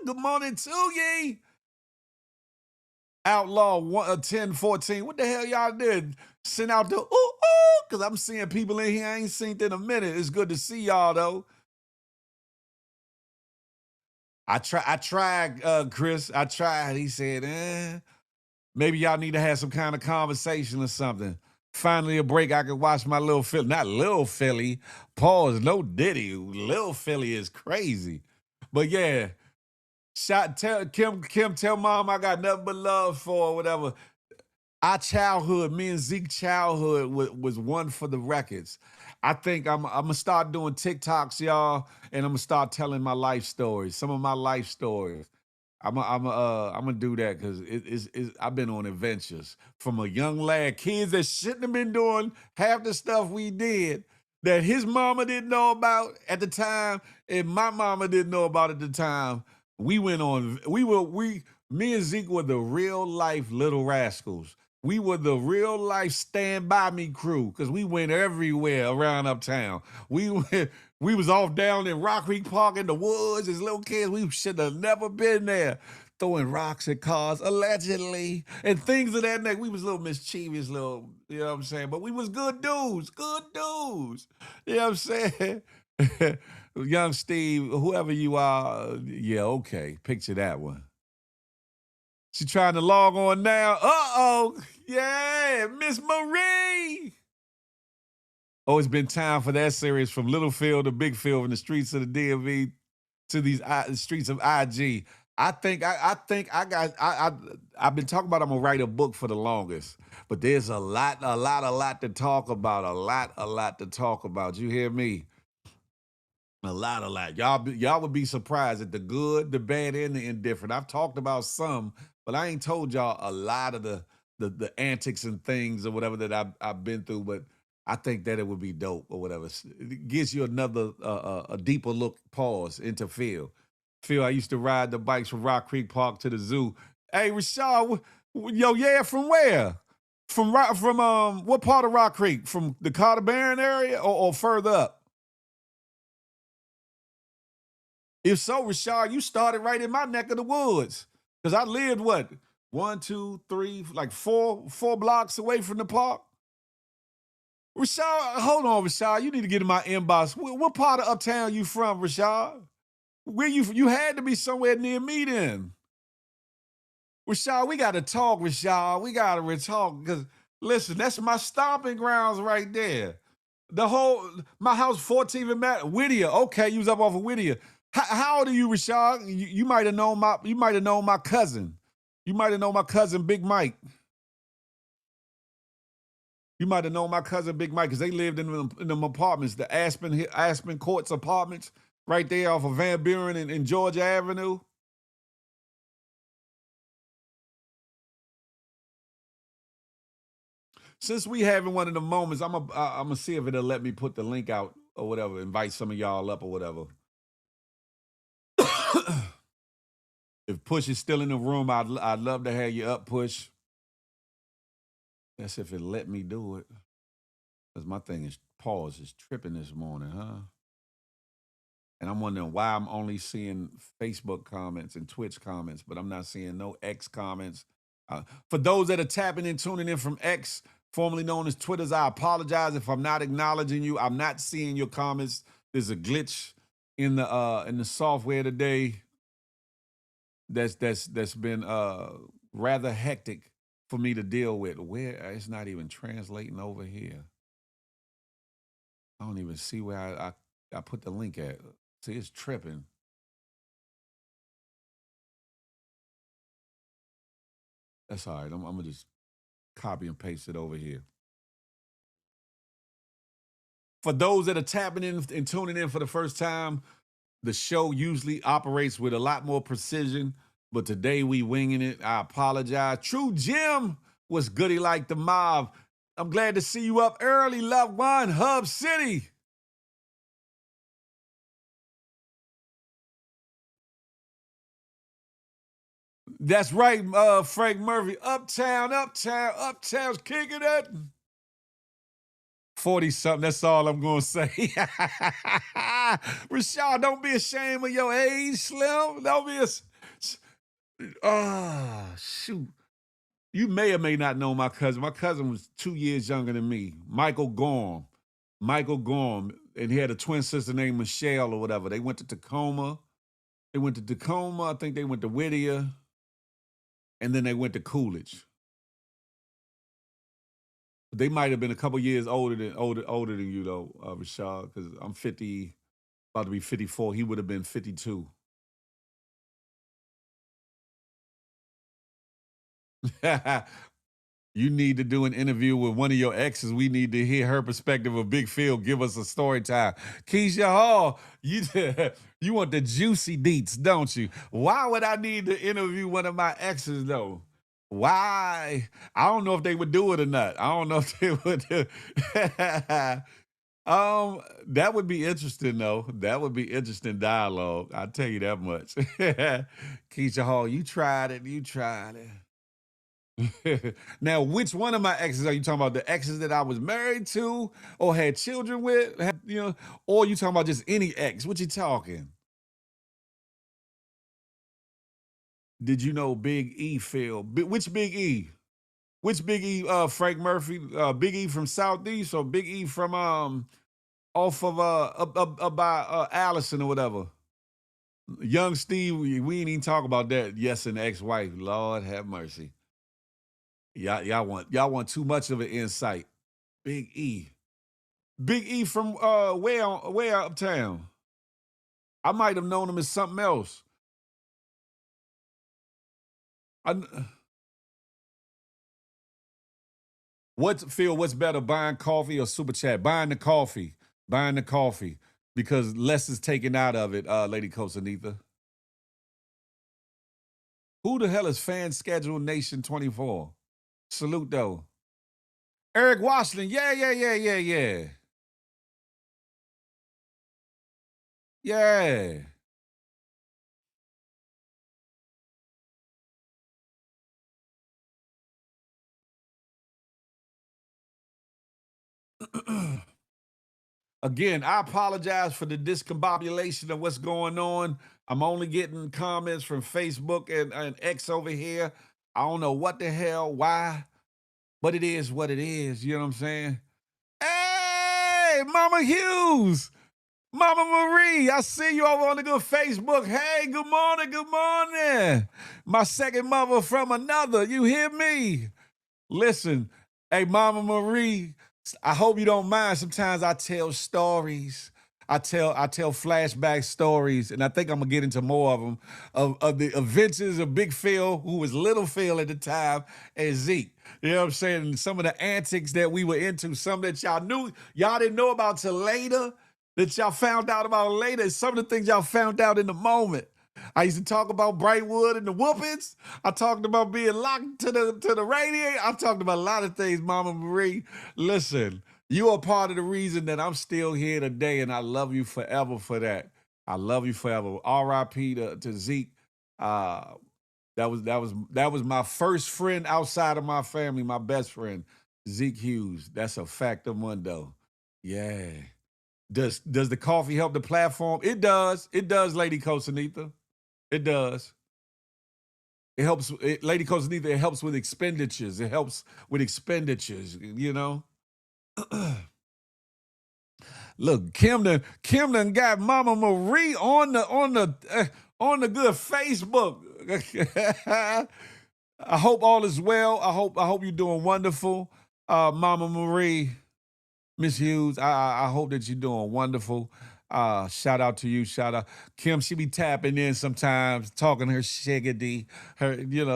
good morning to ye. Outlaw 1014. What the hell y'all did? Send out the ooh, because I'm seeing people in here I ain't seen in a minute. It's good to see y'all, though. I tried, Chris. I tried. He said, maybe y'all need to have some kind of conversation or something. Finally, a break. I could watch my little Philly. Not Lil Philly. Pause. No Diddy. Lil Philly is crazy. But yeah, tell Kim, tell mom I got nothing but love for or whatever. Our childhood, me and Zeke childhood was one for the records. I think I'm gonna start doing TikToks, y'all, and I'm gonna start telling my life stories, some of my life stories. I'm gonna do that because I've been on adventures from a young lad, kids that shouldn't have been doing half the stuff we did that his mama didn't know about at the time and my mama didn't know about at the time. Me and Zeke were the real life Little Rascals. We were the real life Stand By Me crew because we went everywhere around uptown. We was off down in Rock Creek Park in the woods as little kids. We should have never been there. Throwing rocks at cars, allegedly, and things of that nature. We was little mischievous, little, you know what I'm saying? But we was good dudes. You know what I'm saying? Young Steve, whoever you are, yeah, okay. Picture that one. She trying to log on now. Uh-oh. Yeah, Miss Marie. Oh, it's been time for that series from Little Field to Big Field in the streets of the DMV to these streets of IG. I've been talking about I'm gonna write a book for the longest, but there's a lot to talk about. A lot to talk about. You hear me? A lot. Y'all would be surprised at the good, the bad, and the indifferent. I've talked about some, but I ain't told y'all a lot of the antics and things or whatever that I've been through. But I think that it would be dope or whatever. It gives you another a deeper look, pause into Phil. Phil, I used to ride the bikes from Rock Creek Park to the zoo. Hey, Rashad, from where? From what part of Rock Creek? From the Carter Barron area or further up? If so, Rashad, you started right in my neck of the woods. Because I lived, what, 1, 2, 3, like four blocks away from the park? Rashad, hold on, Rashad. You need to get in my inbox. What part of uptown you from, Rashad? Where you had to be somewhere near me then. Rashad, we got to talk, Rashad. We got to talk. Because, listen, that's my stomping grounds right there. My house, 14th and Whittier. Okay, you was up off of Whittier. How old are you, Rashad? You might have known my cousin. You might have known my cousin Big Mike. You might have known my cousin Big Mike because they lived in them apartments, the Aspen Courts apartments, right there off of Van Buren and Georgia Avenue. Since we having one of the moments, I'm gonna see if it'll let me put the link out or whatever, invite some of y'all up or whatever. If Push is still in the room, I'd love to have you up, Push. That's if it let me do it. Because my thing is tripping this morning, huh? And I'm wondering why I'm only seeing Facebook comments and Twitch comments, but I'm not seeing no X comments. For those that are tapping in, tuning in from X, formerly known as Twitter, I apologize if I'm not acknowledging you. I'm not seeing your comments. There's a glitch in the software today that's been rather hectic for me to deal with. Where it's not even translating over here. I don't even see where I put the link at. See, it's tripping. That's all right. I'm gonna just copy and paste it over here. For those that are tapping in and tuning in for the first time, the show usually operates with a lot more precision but today we winging it. I apologize. True Jim was goody like the mob. I'm glad to see you up early, loved one. Hub City. That's right, Frank Murphy. Uptown's kicking it. 40-something, that's all I'm going to say. Rashad, don't be ashamed of your age, Slim. Don't be shoot. You may or may not know my cousin. My cousin was 2 years younger than me, Michael Gorm. And he had a twin sister named Michelle or whatever. They went to Tacoma. I think they went to Whittier. And then they went to Coolidge. They might have been a couple years older than you though, Rashad, because I'm 50, about to be 54. He would have been 52. You need to do an interview with one of your exes. We need to hear her perspective of Big Phil. Give us a story time. Keisha Hall, you want the juicy deets, don't you? Why would I need to interview one of my exes though? Why? I don't know if they would do it or not. I don't know if they would do that would be interesting though. That would be interesting dialogue. I'll tell you that much. Keisha Hall, you tried it. Now, which one of my exes are you talking about? The exes that I was married to or had children with? Or you talking about just any ex? What you talking? Did you know Big E, Phil? Which Big E? Which Big E, Frank Murphy? Big E from Southeast or Big E from off of up by Allison or whatever? Young Steve, we ain't even talk about that. Yes, and ex-wife. Lord have mercy. Y'all want too much of an insight. Big E. Big E from where uptown? I might have known him as something else. What's better, buying coffee or super chat? Buying the coffee. Because less is taken out of it, Lady Kosanitha. Who the hell is Fan Schedule Nation 24? Salute though. Eric Washington, yeah. Yeah. Again, I apologize for the discombobulation of what's going on. I'm only getting comments from Facebook and X over here. I don't know what the hell, why, but it is what it is. You know what I'm saying? Hey, Mama Hughes, Mama Marie, I see you over on the good Facebook. Hey, good morning. My second mother from another. You hear me? Listen, hey, Mama Marie, I hope you don't mind. Sometimes I tell stories. I tell flashback stories, and I think I'm gonna get into more of them of the adventures of Big Phil, who was Little Phil at the time, and Zeke. You know what I'm saying? And some of the antics that we were into, some that y'all didn't know about till later, that y'all found out about later. Some of the things y'all found out in the moment. I used to talk about Brightwood and the whoopings. I talked about being locked to the radiator. I talked about a lot of things, Mama Marie. Listen, you are part of the reason that I'm still here today, and I love you forever for that. I love you forever. R.I.P. to Zeke. That was my first friend outside of my family, my best friend, Zeke Hughes. That's a fact of mundo. Yeah. Does the coffee help the platform? It does. It does, Lady Kosanitha. It does. It helps, Lady Kosanitha, it helps with expenditures. You know? Look, Kim done got Mama Marie on the good Facebook. I hope all is well. I hope you're doing wonderful, Mama Marie. Miss Hughes, I hope that you're doing wonderful. Shout out to you. Shout out. Kim, she be tapping in sometimes, talking her shiggity.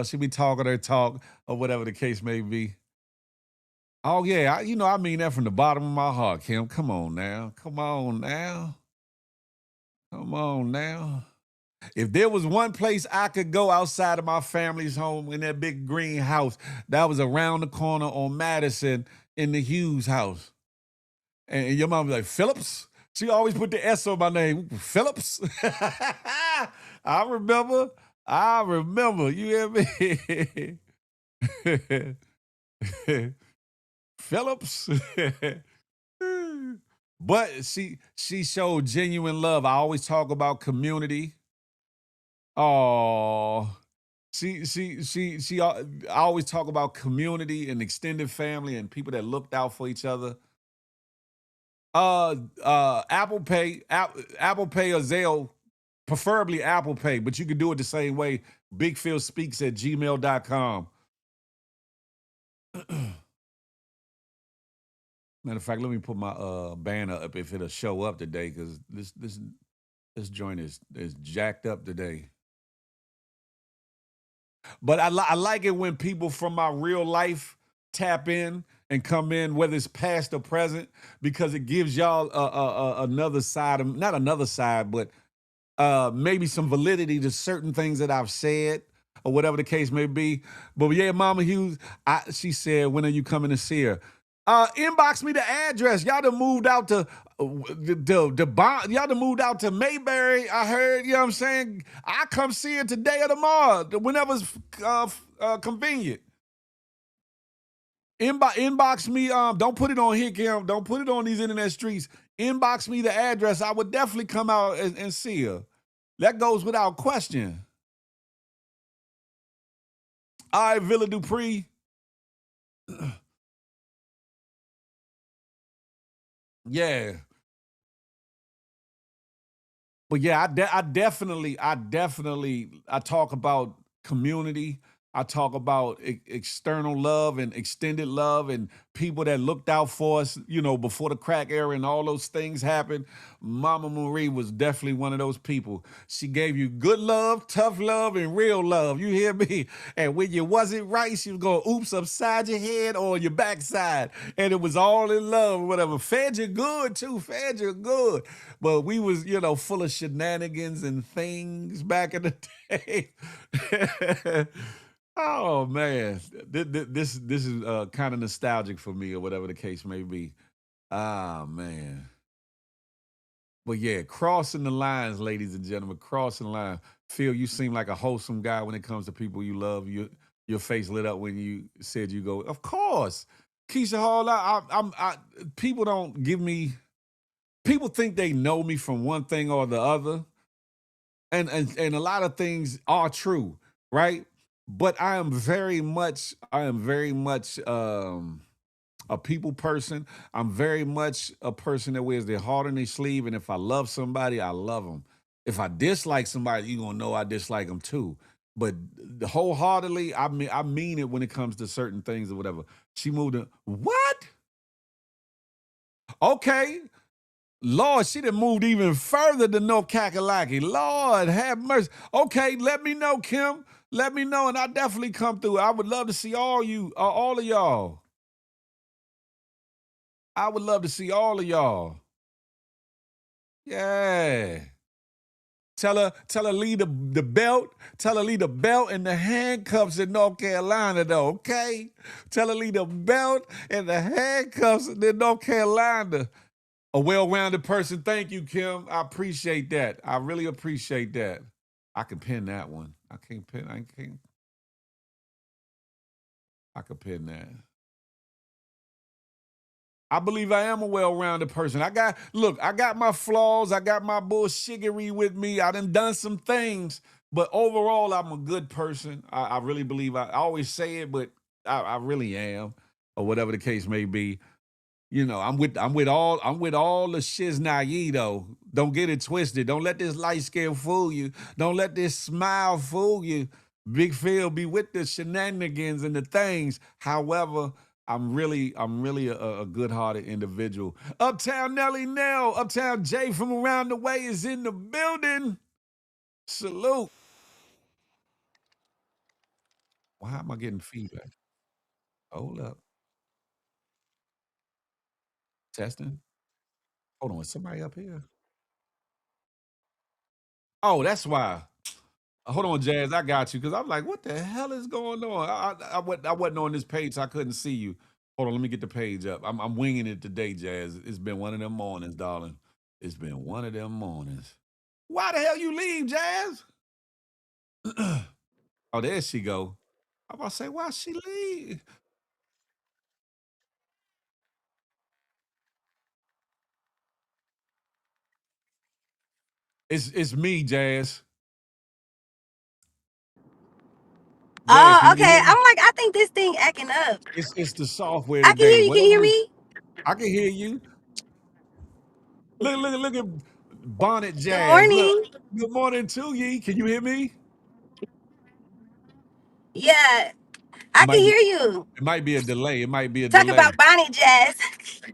She be talking her talk or whatever the case may be. Oh, yeah. I mean that from the bottom of my heart, Kim. Come on now. If there was one place I could go outside of my family's home in that big green house, that was around the corner on Madison in the Hughes house. And your mom was like, Phillips? She always put the S on my name. Phillips? I remember. I remember. You hear me? Phillips. But she showed genuine love. I always talk about community. Oh, I always talk about community and extended family and people that looked out for each other. Apple Pay, Apple Pay or Zelle, preferably Apple Pay, but you can do it the same way. BigPhilSpeaks at gmail.com. Matter of fact, let me put my banner up if it'll show up today, because this joint is jacked up today. But I like it when people from my real life tap in and come in, whether it's past or present, because it gives y'all another side, not another side, but maybe some validity to certain things that I've said or whatever the case may be. But yeah, Mama Hughes, she said, when are you coming to see her? Inbox me the address. Y'all done moved out to y'all done moved out to Mayberry. I heard, you know what I'm saying? I come see her today or tomorrow, whenever's convenient. Inbox me. Don't put it on here, Kim. Don't put it on these internet streets. Inbox me the address. I would definitely come out and see her. That goes without question. All right, Villa Dupree. Yeah. But yeah, I talk about community. I talk about external love and extended love and people that looked out for us, before the crack era and all those things happened. Mama Marie was definitely one of those people. She gave you good love, tough love, and real love. You hear me? And when you wasn't right, she was going oops upside your head or your backside. And it was all in love or whatever. Fed you good too, fed you good. But we was, full of shenanigans and things back in the day. Oh man, this is kind of nostalgic for me, or whatever the case may be. Ah man, but yeah, crossing the lines, ladies and gentlemen, crossing the line. Phil, you seem like a wholesome guy when it comes to people you love. Your face lit up when you said you go. Of course, Keisha Hall. People don't give me. People think they know me from one thing or the other, and a lot of things are true, right? But I am very much a people person. I'm very much a person that wears their heart on their sleeve, and if I love somebody, I love them. If I dislike somebody, you're gonna know I dislike them too. But wholeheartedly, I mean it when it comes to certain things or whatever. She moved in. What? Okay. Lord, she done moved even further to North Kakalaki. Lord, have mercy. Okay, let me know, Kim. Let me know, and I definitely come through. I would love to see all of y'all. I would love to see all of y'all. Yeah. Tell her leave the belt. Tell her leave the belt and the handcuffs in North Carolina, though, okay? Tell her leave the belt and the handcuffs in North Carolina. A well-rounded person. Thank you, Kim. I appreciate that. I really appreciate that. I can pin that one. I can pin that. I believe I am a well-rounded person. I got my flaws. I got my bullshiggery with me. I done some things, but overall, I'm a good person. I really believe I always say it, but I really am, or whatever the case may be. I'm with all the shiznai though. Don't get it twisted. Don't let this light skin fool you. Don't let this smile fool you. Big Phil be with the shenanigans and the things. However, I'm really a good-hearted individual. Uptown Nelly Nell, Uptown Jay from around the way is in the building. Salute. Why am I getting feedback? Hold up. Testing. Hold on. Is somebody up here? Oh, that's why. Hold on, Jazz. I got you because I'm like, what the hell is going on? I wasn't on this page, so I couldn't see you. Hold on, let me get the page up. I'm winging it today, Jazz. It's been one of them mornings, darling. It's been one of them mornings. Why the hell you leave, Jazz? Oh, there she go. I'm about to say, why she leave? It's me, Jazz. Jazz, can Oh, you okay. hear me? I'm like, I think this thing acting up. It's the software I can hear today. you. Can you Whatever hear this, me? I can hear you. Look at Bonnet Good Jazz. Look. morning. Good morning to ye. Can you hear me? Yeah, It I can might be hear you. it might be a delay. It might be a Talk about delay. Bonnie Jazz.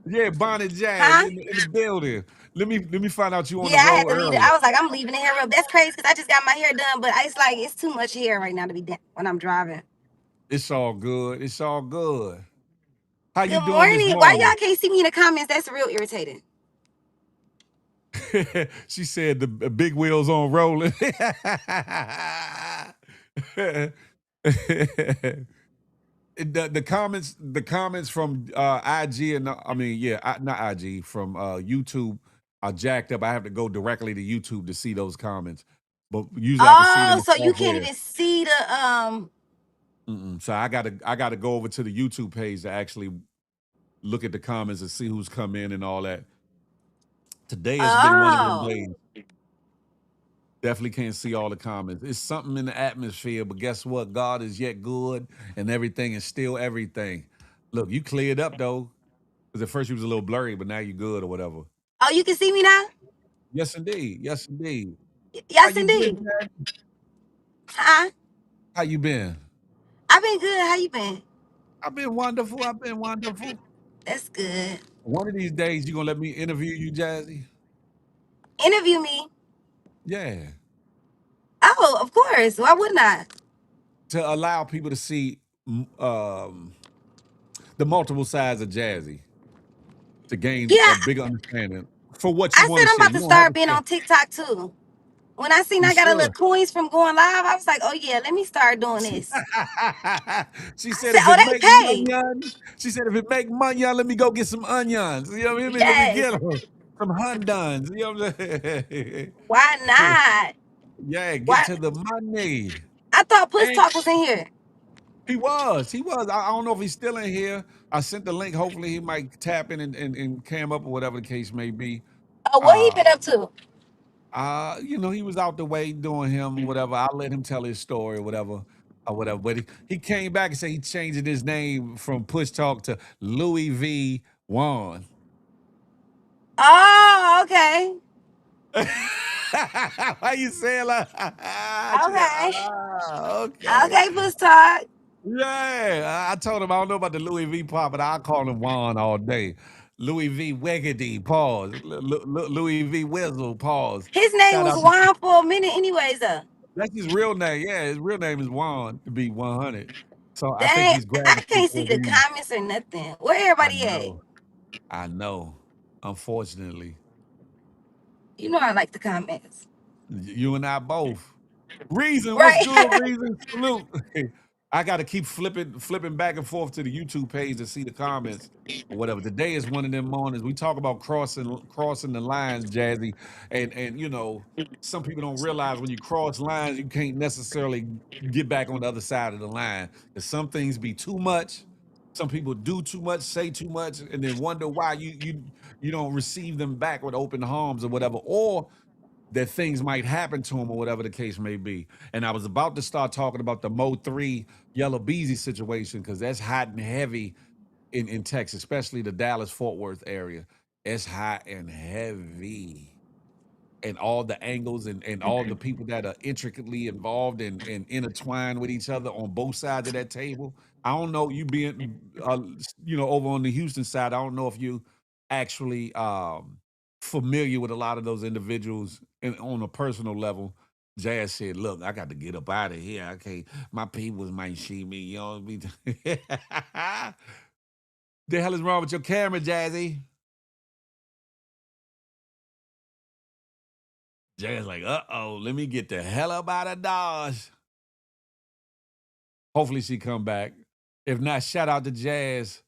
Yeah, Bonnet Jazz Huh? in the building. Let me find out you on the Yeah, I road had to leave it. early. I was like, I'm leaving the hair up. That's crazy because I just got my hair done, but it's like it's too much hair right now to be done when I'm driving. It's all good. It's all good. How you Good doing this morning. Why morning? y'all can't see me in the comments? That's real irritating. She said the big wheels on rolling. The comments from IG and I mean yeah not IG from YouTube are jacked up. I have to go directly to YouTube to see those comments, but usually I can see it in Oh, the so you can't software. even see the So I gotta go over to the YouTube page to actually look at the comments and see who's come in and all that. Today has been one of them oh. days. Definitely can't see all the comments. It's something in the atmosphere, but guess what? God is yet good, and everything is still everything. Look, you cleared up though. Because at first you was a little blurry, but now you good or whatever. Oh, you can see me now? Yes, indeed. Yes, indeed. How Yes you been, indeed. Dad? Huh? How you been? I've been good. How you been? I've been wonderful. I've been wonderful. That's good. One of these days you gonna let me interview you, Jazzy? Interview me. Yeah. Oh, of course. Why wouldn't I? To allow people to see the multiple sides of Jazzy to gain Yeah, a bigger understanding for what you I want said to I'm share. about You to don't have start to being share. on TikTok too. When I seen You I got a little should. coins from going live, I was like, oh yeah, let me start doing this. She I said, said, if oh, it they make pay. money, she said, if it make money, let me go get some onions. You know what I mean? Let me Yes. get them. Some Hundons. You know what I'm saying? Why not? Yeah, get Why? to the money. I thought Puss And Talk was in here. he was. He was. I don't know if he's still in here. I sent the link. Hopefully he might tap in and cam up or whatever the case may be. Oh, what he Uh been up to? he was out the way doing him, whatever. I'll let him tell his story or whatever. But he came back and said he changing his name from Push Talk to Louis V. Juan. Oh, okay. Why you saying like she said, Okay. okay. Okay, Puss Talk. Yeah. I told him I don't know about the Louis V part, but I'll call him Juan all day. Louis V. Wiggity, pause. Louis V. Wizzle, pause. His name Shout was out to Juan for a minute anyways, though. That's his real name. Yeah, his real name is Juan to be 100. So I think Dang, he's I gravitating can't see towards the the. comments or nothing. Where I everybody at? know. I know. Unfortunately, You know I like the comments. you and I both. Reason, what's Right. good, Reason? Salute. I got to keep flipping back and forth to the YouTube page to see the comments or whatever. Today is one of them mornings. We talk about crossing the lines, Jazzy, and some people don't realize when you cross lines, you can't necessarily get back on the other side of the line. Because some things be too much. Some people do too much, say too much, and then wonder why you don't receive them back with open arms or whatever, or that things might happen to him or whatever the case may be. And I was about to start talking about the Mo 3 Yellow Beezy situation because that's hot and heavy in Texas, especially the Dallas Fort Worth area. It's hot and heavy. And all the angles and all the people that are intricately involved and intertwined with each other on both sides of that table. I don't know you being over on the Houston side. I don't know if you actually familiar with a lot of those individuals on a personal level. Jazz said, "Look, I got to get up out of here. I can't. My peoples might see me. You know what I mean? The hell is wrong with your camera, Jazzy? Jazz like, uh-oh, let me get the hell up out of Dodge. Hopefully she come back. If not, shout out to Jazz.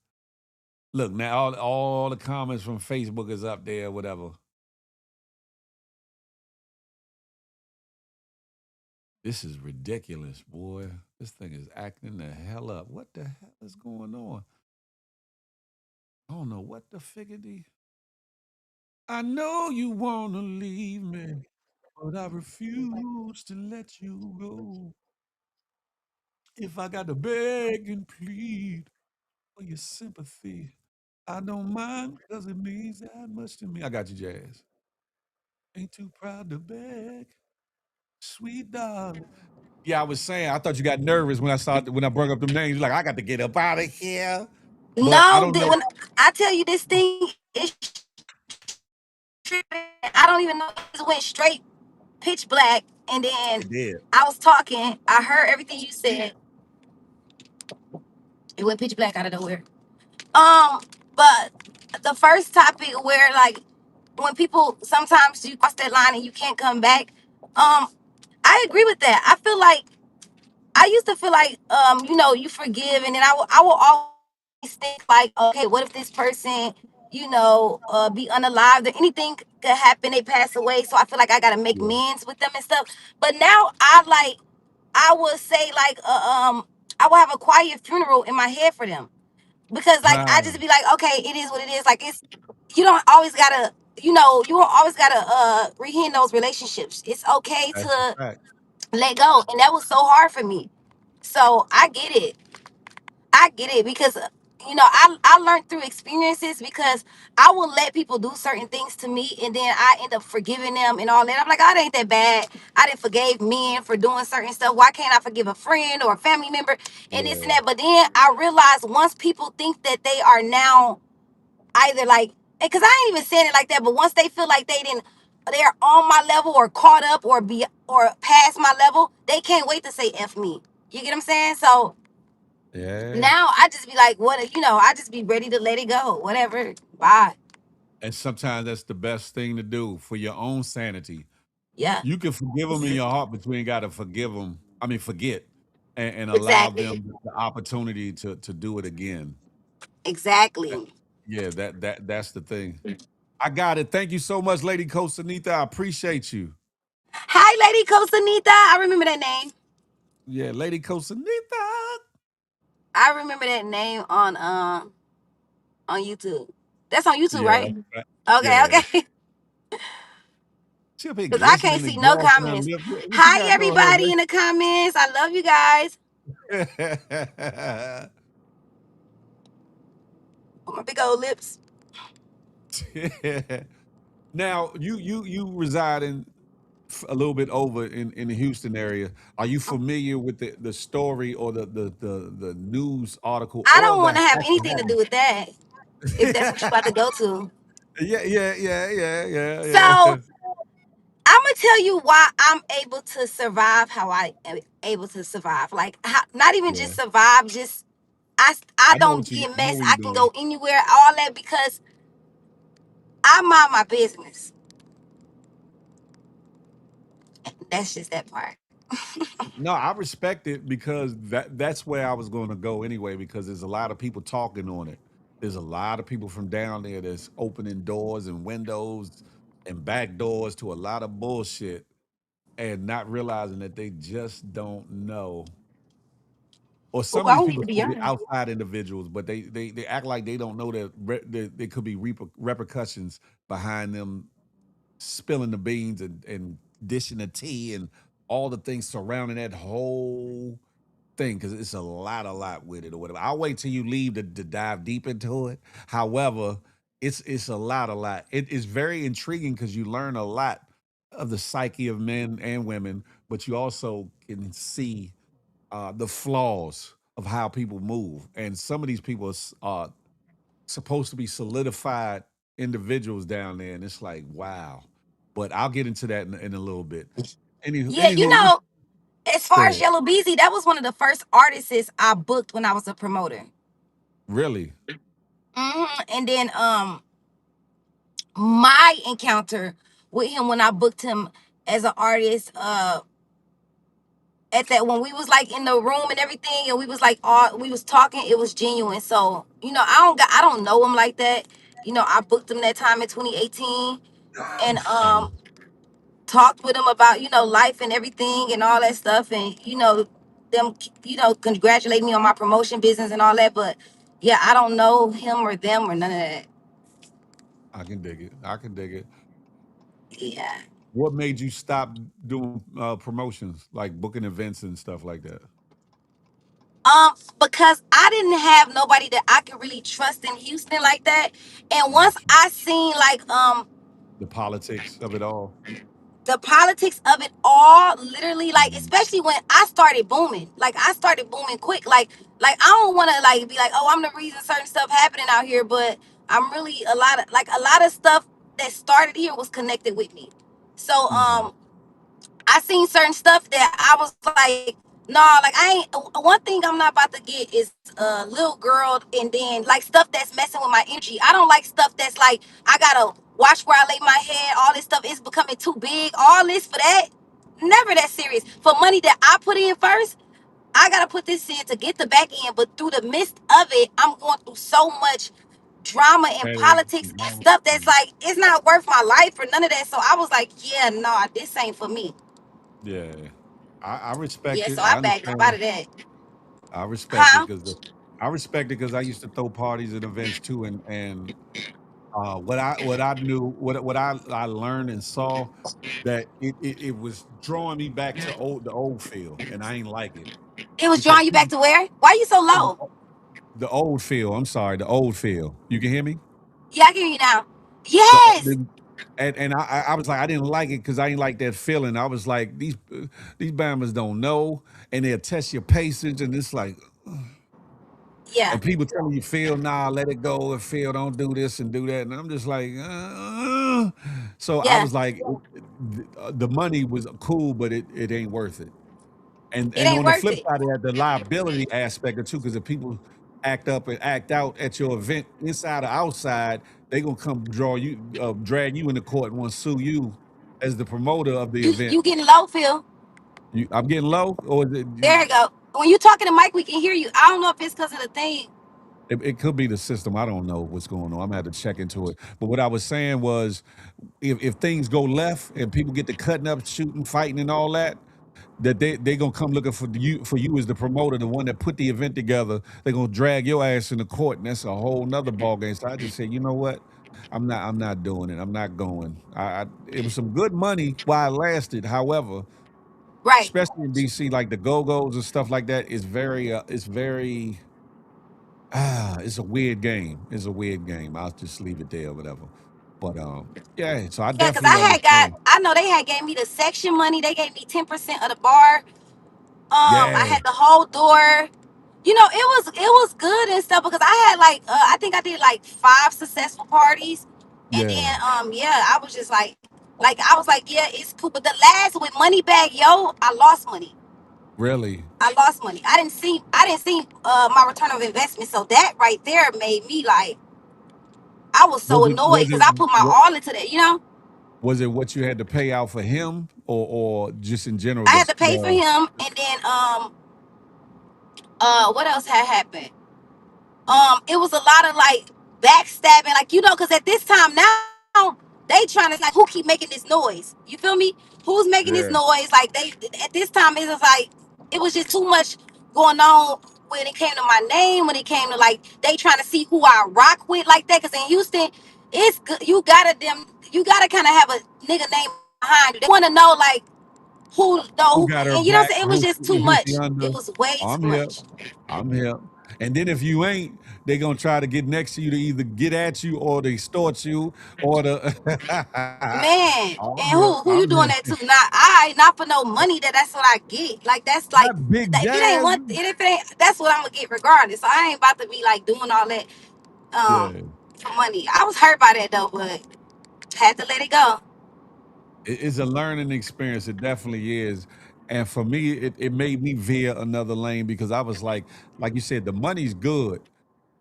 Look, now all the comments from Facebook is up there, whatever. This is ridiculous, boy. This thing is acting the hell up. What the hell is going on? I don't know what the figgity. I know you wanna leave me, but I refuse to let you go. If I got to beg and plead for your sympathy, I don't mind because it means that much to me. I got you, Jazz. Ain't too proud to beg, sweet darling. Yeah, I was saying, I thought you got nervous when I brought up them names. You're like, I got to get up out of here. But I No, don't know. when I tell you this thing is tripping, I don't even know. It went straight pitch black, and then It did. I was talking. I heard everything you said. It went pitch black out of nowhere. But the first topic where like when people sometimes you cross that line and you can't come back, I agree with that. I feel like I used to feel like you forgive, and then I will always think like, okay, what if this person be unalive, or anything could happen, they pass away, so I feel like I gotta make Yeah. amends with them and stuff. But now I would say like I will have a quiet funeral in my head for them, because like I Ah, just be like, okay, it is what it is. Like it's you don't always gotta you don't always gotta rehin those relationships. It's okay that's a to fact. let go, and that was so hard for me. So I get it, because I learned through experiences, because I will let people do certain things to me, and then I end up forgiving them and all that. I'm like, oh, it ain't that bad. I didn't forgave men for doing certain stuff. Why can't I forgive a friend or a family member and this and Yeah. that? But then I realized, once people think that they are now either like, because I ain't even saying it like that, but once they feel like they're on my level or caught up or past my level, they can't wait to say F me. You get what I'm saying? So Yeah. now I just be like, what, I just be ready to let it go. Whatever. Bye. And sometimes that's the best thing to do for your own sanity. Yeah. You can forgive them in your heart, but you ain't got to forgive them. I mean, forget and allow Exactly. them the opportunity to do it again. That- Exactly. Yeah, that's the thing. I got it. Thank you so much, Lady Costanita. I appreciate you. Hi, Lady Costanita. I remember that name. Yeah, Lady Costanita. I remember that name on YouTube. That's on YouTube, Yeah, right? that's right. Okay, Yeah. okay. She up here Because I can't glistening see and no glossing her comments. lip. What you Hi, got everybody going in the comments. I love you guys. on, man? With my big old lips. Now, you reside in a little bit over in the Houston area. Are you familiar with the story or the news article I or don't the want to have actual anything to do with that, if that's what you about to go to. Yeah, yeah, yeah, yeah, yeah, So yeah. I'm gonna tell you why I'm able to survive how I am able to survive. Like not even just Yeah. survive, just I don't I get know messed. what you're I can doing. go anywhere, all that, because I mind my business. That's just that part. No, I respect it because that's where I was going to go anyway. Because there's a lot of people talking on it. There's a lot of people from down there that's opening doors and windows and back doors to a lot of bullshit and not realizing that they just don't know. Or Oh, some of I these want you people to be could be honest. outside individuals, but they act like they don't know that there could be repercussions behind them spilling the beans and dishing the tea and all the things surrounding that whole thing because it's a lot with it or whatever. I'll wait till you leave to dive deep into it. However, it's a lot. It is very intriguing because you learn a lot of the psyche of men and women, but you also can see the flaws of how people move. And some of these people are supposed to be solidified individuals down there, and it's like wow. But I'll get into that in a little bit. Yeah, Anywho, as go far as ahead. Yellow Beezy, that was one of the first artists I booked when I was a promoter. Really? And then my encounter with him when I booked him. as an artist. At that when we was like in the room and everything, and we was like all we was talking, it was genuine. So I don't know him like that. I booked him that time in 2018, and Uh, talked with him about life and everything and all that stuff, and them congratulating me on my promotion business and all that. But yeah, I don't know him or them or none of that. I can dig it. I can dig it. Yeah. What made you stop doing promotions, like booking events and stuff like that? Because I didn't have nobody that I could really trust in Houston like that. And once Gotcha. I seen like The politics of it all. the politics of it all, literally, like, Mhm. especially when I started booming, like I started booming quick, like I don't want to like be like, oh, I'm the reason certain stuff happening out here, but I'm really a lot of stuff that started here was connected with me. So Mhm. I seen certain stuff that I was like, nah, like I ain't. One thing I'm not about to get is a little girl, and then like stuff that's messing with my energy. I don't like stuff that's like I gotta watch where I lay my head. All this stuff is becoming too big. All this for that. Never that serious. For money that I put in first, I gotta put this in to get the back end. But through the midst of it, I'm going through so much drama and Headaches politics and and all. stuff that's like it's not worth my life or none of that. So I was like, yeah, nah, this ain't for me. Yeah, I respect Yeah, it. so I I backed up out understand. of that. I respect it Huh? because I respect it because I used to throw parties and events too, and what I knew what I learned and saw that it was drawing me back to the old feel, and I ain't like it It was because drawing you back people to where? Why you so the, low? the old feel. I'm sorry, the old feel. You can hear me? Yeah, I can hear you now. The, Yes. the and I was like I didn't like it because I ain't like that feeling. I was like these Bammers don't know, and they'll test your patience, and it's like Yeah. and people telling you, Phil, nah, let it go. And Phil, don't do this and do that. And I'm just like, so I Yeah. was like, the money was cool, but it ain't worth it. It And ain't on the worth flip it. side of that, the liability aspect of too, because if people act up and act out at your event, inside or outside, they gonna come drag you into court and want to sue you as the promoter of the event. You getting low, Phil. I'm getting low, or is it? There you go. When you talking to Mike, we can hear you. I don't know if it's because of the thing. It could be the system. I don't know what's going on. I'm gonna have to check into it. But what I was saying was, if things go left and people get to cutting up, shooting, fighting, and all that, that they gonna come looking for you as the promoter, the one that put the event together. They're gonna drag your ass into court, and that's a whole nother ball game. So I just said, you know what? I'm not doing it. I'm not going. It was some good money while it lasted. However, Right. especially in DC, like the Go Go's and stuff like that, it's very it's a weird game. It's a weird game. I'll just leave it there or whatever. But yeah, so I Yeah, because definitely understand. I know they had gave me the section money. They gave me 10% of the bar. I Yeah, had the whole door. It was good and stuff because I had like I think I did like 5 successful parties, and yeah, then yeah, I was just like I was like, yeah, it's cool. But the last with money bag, yo, I lost money. really. I lost money. I didn't see my return of investment. So that right there made me like I was so Was it annoyed was because it I put my what all into that. was it what you had to pay out for him, or just in general I had to pay for the him, and then what else had happened? It was a lot of like backstabbing, like because at this time now they trying to like who keep making this noise. You feel me? Who's making this yeah. noise? Like they at this time it was like it was just too much going on when it came to my name, when it came to like they trying to see who I rock with like that. Cause in Houston, it's good. You gotta kind of have a nigga name behind you. They want to know like who Who know, got her and you know what I'm back? saying? It was just too Who's she much. It under? was way I'm too here. much. I'm here. And then if you ain't, they gonna try to get next to you to either get at you or to extort you or to Man, I'm and here. who you I'm doing that here. to? Not for no money. That's what I get. Like that's like Not big if it ain't jazz. one, if it ain't, that's what I'm gonna get regardless. So I ain't about to be like doing all that um Yeah. for money. I was hurt by that though, but had to let it go. It's a learning experience. It definitely is. And for me, it made me veer another lane because I was like you said, the money's good,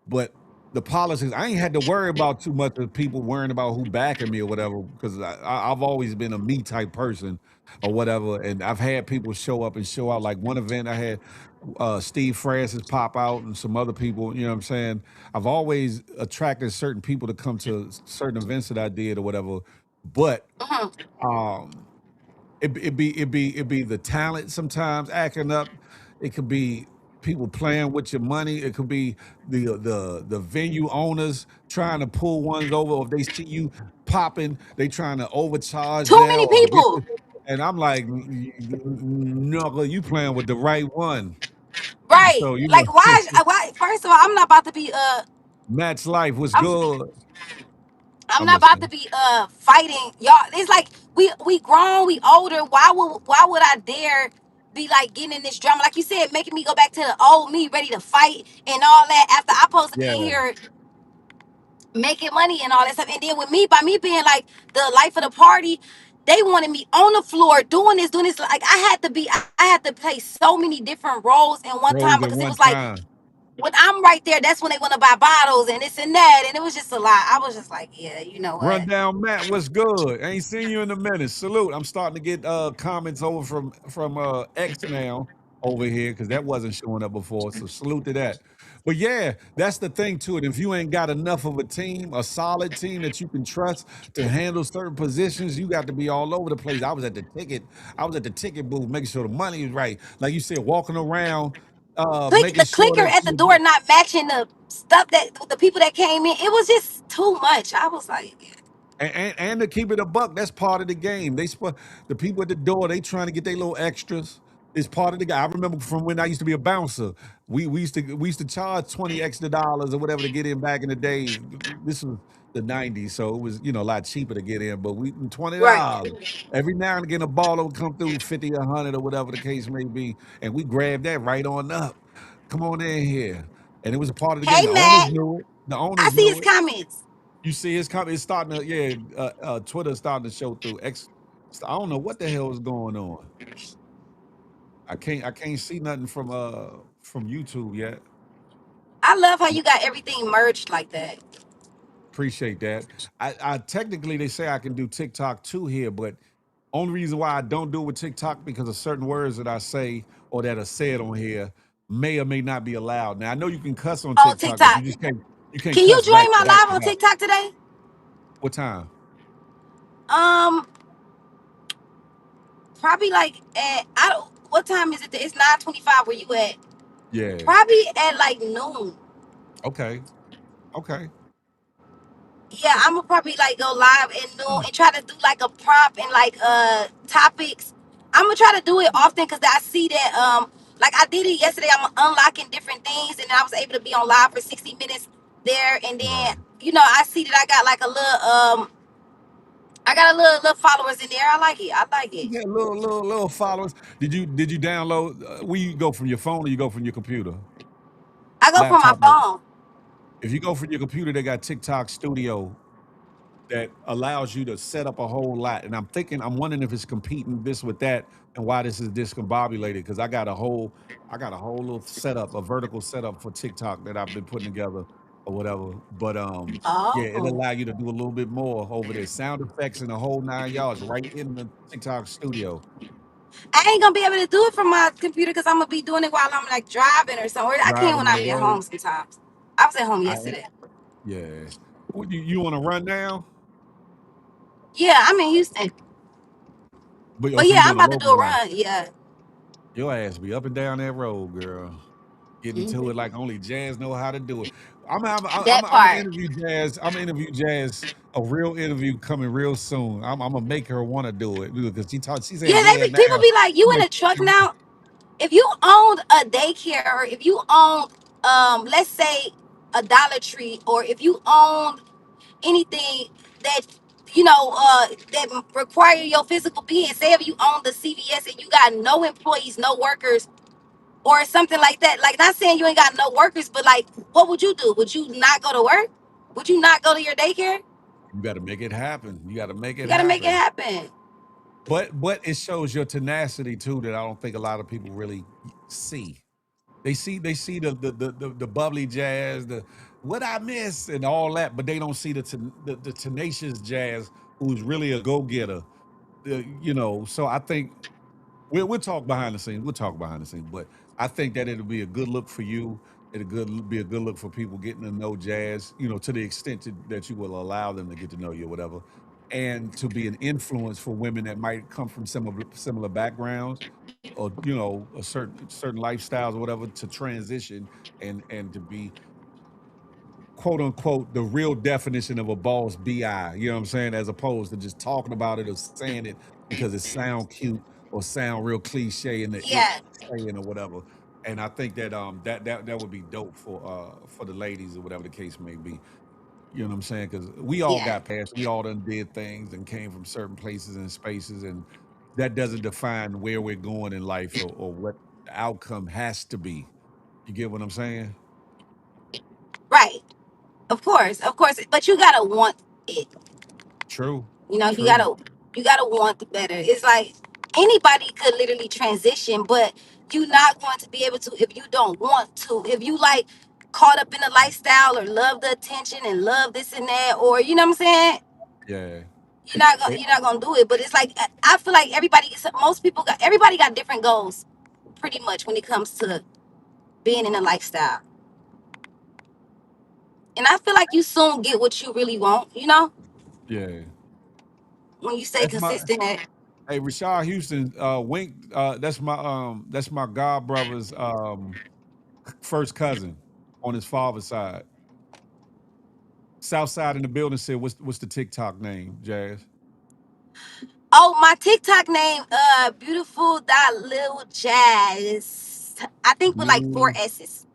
but the politics. I ain't had to worry about too much of people worrying about who backing me or whatever, because I've always been a me type person or whatever. And I've had people show up and show out. Like one event I had Steve Francis pop out and some other people, you know what I'm saying? I've always attracted certain people to come to certain events that I did or whatever. But Mhm. um it be the talent sometimes acting up. It could be people playing with your money. It could be the venue owners trying to pull ones over. Or if they see you popping, they trying to overcharge Too now many or get people. this. And I'm like, no, you playing with the right one. Right. So you Like know, why first of all, I'm not about to be Match Life was I'm good. I'm I'm not about to listening. be fighting y'all. It's like we grown, we older. Why would I dare be like getting in this drama? Like you said, making me go back to the old me, ready to fight and all that after I'm supposed to be in Yeah, here making money and all that stuff. And then with me, by me being like the life of the party, they wanted me on the floor doing this. Like I had to play so many different roles in one time rose because at it was one like time. when I'm right there, that's when they want to buy bottles and this and that. And it was just a lot. I was just like, yeah, you know what? Rundown Matt, what's good? Ain't seen you in a minute. Salute. I'm starting to get comments over from X now over here because that wasn't showing up before. So salute to that. But yeah, that's the thing to it. If you ain't got enough of a team, a solid team that you can trust to handle certain positions, you got to be all over the place. I was at the ticket booth making sure the money is right. Like you said, walking around, Click making the sure clicker that at the door not matching the stuff that the people that came in. It was just too much. I was like, and to keep it a buck, that's part of the game. The people at the door, they trying to get their little extras. It's part of the game. I remember from when I used to be a bouncer. We used to charge $20 extra or whatever to get in back in the day. This was the '90s, so it was a lot cheaper to get in. But we right. $20 every now and again a baller would come through 50 or 100 or whatever the case may be, and we grabbed that right on up. Come on in here, and it was a part of the game. Hey The owners Matt, knew it. The I owners see his knew it. comments. You see, it's starting to, yeah. Twitter's starting to show through. I don't know what the hell is going on. I can't see nothing from YouTube yet. I love how you got everything merged like that. Appreciate that. I technically they say I can do TikTok too here, but only reason why I don't do it with TikTok because of certain words that I say or that are said on here may or may not be allowed. Now I know you can cuss on Oh, TikTok, but TikTok. you can't Can you cuss back join to my that. live on TikTok today? What time? Um, Probably like at I don't. What time is it? It's 9:25. Where you at? Yeah. Probably at like noon. Okay. Okay. Yeah, I'm gonna probably like go live at noon and try to do like a prompt and like topics. I'm gonna try to do it often because I see that like I did it yesterday. I'm unlocking different things and I was able to be on live for 60 minutes there. And then Right. I see that I got like a little I got a little followers in there. I like it. I like it. Yeah, little followers. Did you download? Where you go from your phone or you go from your computer, I go from my laptop? phone. If you go from your computer, they got TikTok Studio that allows you to set up a whole lot. And I'm wondering if it's competing this with that, and why this is discombobulated. Because I got a whole little setup, a vertical setup for TikTok that I've been putting together or whatever. But yeah, it'll Oh. allow you to do a little bit more over there. Sound effects and the whole 9 yards right in the TikTok Studio. I ain't gonna be able to do it from my computer because I'm gonna be doing it while I'm like driving or somewhere. I can Driving when on I the be at road. home sometimes. I was at home I yesterday. Yeah. What, you want to run now? Yeah, I'm in Houston. But So yeah, you I'm doing a about to do local a run? run. Yeah. Your ass be up and down that road, girl. Getting to it Mhm. like only Jazz know how to do it. I'm That gonna part. interview Jazz. I'm gonna interview Jazz. A real interview coming real soon. I'm gonna make her want to do it because she said, Yeah, "Yeah, people now." be like, you I'm in like, a truck now? If you owned a daycare or if you owned let's say a Dollar Tree or if you owned anything that that require your physical being, say if you own the CVS and you got no employees, no workers or something like that. Like not saying you ain't got no workers, but like what would you do? Would you not go to work? Would you not go to your daycare? you got to make it happen. You got to make You it gotta make it happen. happen. But it shows your tenacity too that I don't think a lot of people really see. They see the bubbly jazz, the what I miss and all that, but they don't see the tenacious jazz who's really a go getter. So I think we'll talk behind the scenes. We'll talk behind the scenes, but I think that it'll be a good look for you. Be a good look for people getting to know jazz. To the extent that you will allow them to get to know you, or whatever, and to be an influence for women that might come from similar backgrounds, or a certain lifestyles or whatever, to transition and to be quote unquote the real definition of a boss bi, you know what I'm saying, as opposed to just talking about it or saying it because it sound cute or sound real cliche in the it Yeah, saying or whatever. And I think that that would be dope for the ladies or whatever the case may be. You know what I'm saying? Because we all yeah, got past, we all done did things and came from certain places and spaces, and that doesn't define where we're going in life, or what the outcome has to be. You get what I'm saying? right. Of course, but you gotta want it. True. You know, True. you gotta want the better. It's like anybody could literally transition, but you're not going to be able to if you don't want to. If you like caught up in the lifestyle or love the attention and love this and that, or you know what I'm saying, Yeah. Eh, you're not gonna do it. But it's like I feel like most people got everybody got different goals, pretty much when it comes to being in a lifestyle. And I feel like you soon get what you really want. You know, yeah. when you stay That's my consistent at. Hey, Rashad Houston, Wink, that's my god brother's first cousin on his father's side. Southside in the building said, what's the TikTok name, Jazz? Oh, my TikTok name, beautiful dot little jazz. I think with like four Blue. S's.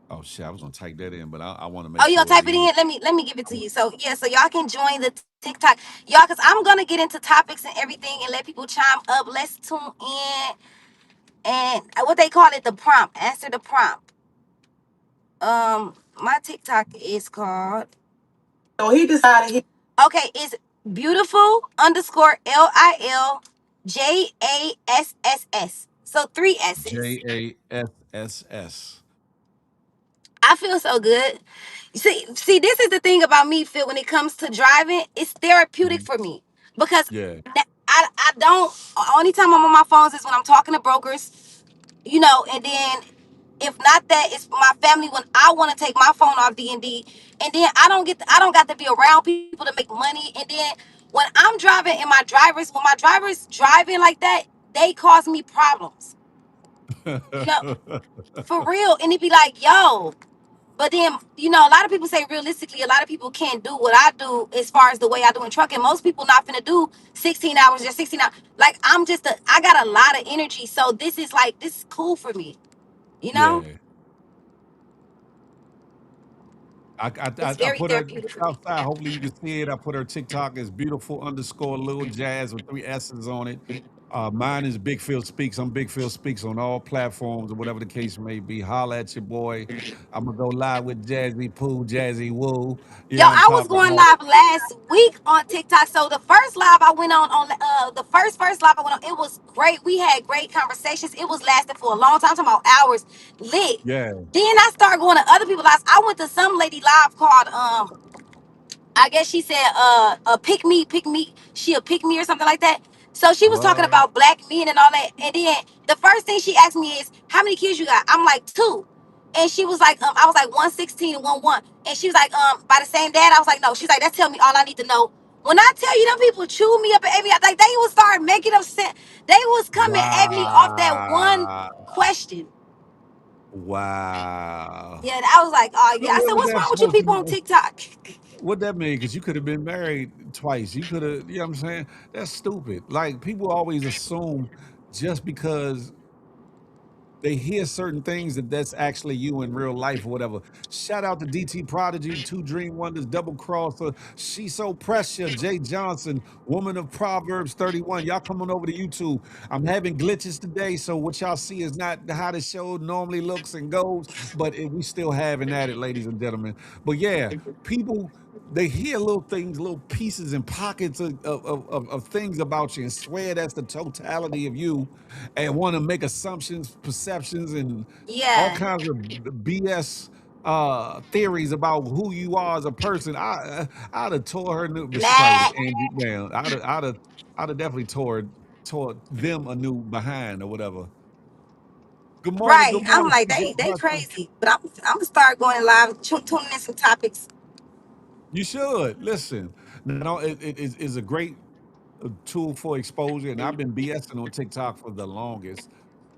Oh shit, I was gonna type that in, but I want to make Oh, you gonna sure it's type it in? easy. Let me give it to I'm- you. So yeah, so y'all can join the TikTok, y'all, cause I'm gonna get into topics and everything and let people chime up. Let's tune in and what they call it, the prompt. Answer the prompt. My TikTok is called. So he decided. Okay, it's beautiful underscore LILJASSS. So three S's. JASSS. I feel so good. See, this is the thing about me, Phil. When it comes to driving, it's therapeutic Mhm. for me because Yeah. I don't. Only time I'm on my phones is when I'm talking to brokers, and then if not that, it's my family when I want to take my phone off D&D, and then I don't got to be around people to make money, and then when I'm driving and when my drivers driving like that, they cause me problems, you know, for real, and it be like, yo. But then, a lot of people say realistically, a lot of people can't do what I do as far as the way I do in trucking. Most people not finna do 16 hours, just 16 hours. Like, I got a lot of energy. So this is cool for me, you know? Yeah. It's I very put her therapeutic for me. outside. Hopefully you can see it. I put her TikTok as beautiful underscore little jazz with three S's on it. Mine is Big Phil Speaks. I'm Big Phil Speaks on all platforms or whatever the case may be. Holla at your boy. I'm gonna go live with Jazzy Pooh, Jazzy Woo. You Yo, know what I'm I was talking going about? live last week on TikTok. So the first live I went on the first live I went on, it was great. We had great conversations. It was lasting for a long time, talking about hours, lit. Yeah. Then I started going to other people's lives. I went to some lady live called I guess she said pick me, she'll pick me or something like that. So she was talking What? about black men and all that. And then the first thing she asked me is, how many kids you got? I'm like, two. And she was like, I was like 116 and 1-1. And she was like, by the same dad? I was like, no. She's like, that's tell me all I need to know. When I tell you them people chew me up and ate me up, like they was start making them sense. They was coming at me off that one Wow. question. Wow. Yeah, I was like, oh So yeah. I said, what was what's that wrong with you supposed to people on mean? TikTok? What that mean? Because you could have been married twice. You could have, you know what I'm saying? That's stupid. Like, people always assume just because they hear certain things that's actually you in real life or whatever. Shout out to DT Prodigy, Two Dream Wonders, Double Crosser, She So Pressure, Jay Johnson, Woman of Proverbs 31. Y'all come on over to YouTube. I'm having glitches today, so what y'all see is not how the show normally looks and goes, but we still having at it, ladies and gentlemen. But yeah, people. they hear little things, little pieces and pockets of things about you and swear that's the totality of you and want to make assumptions, perceptions, and all Yeah. kinds of BS theories about who you are as a person. I'd have tore her new, but she probably was Nah. Angie down. I'd have definitely tore them a new behind or whatever. Right. Good I'm morning, like, CJ they Hustle. crazy. But I'm gonna start going live, tuning in some topics. You should listen. No, it is a great tool for exposure, and I've been BSing on TikTok for the longest,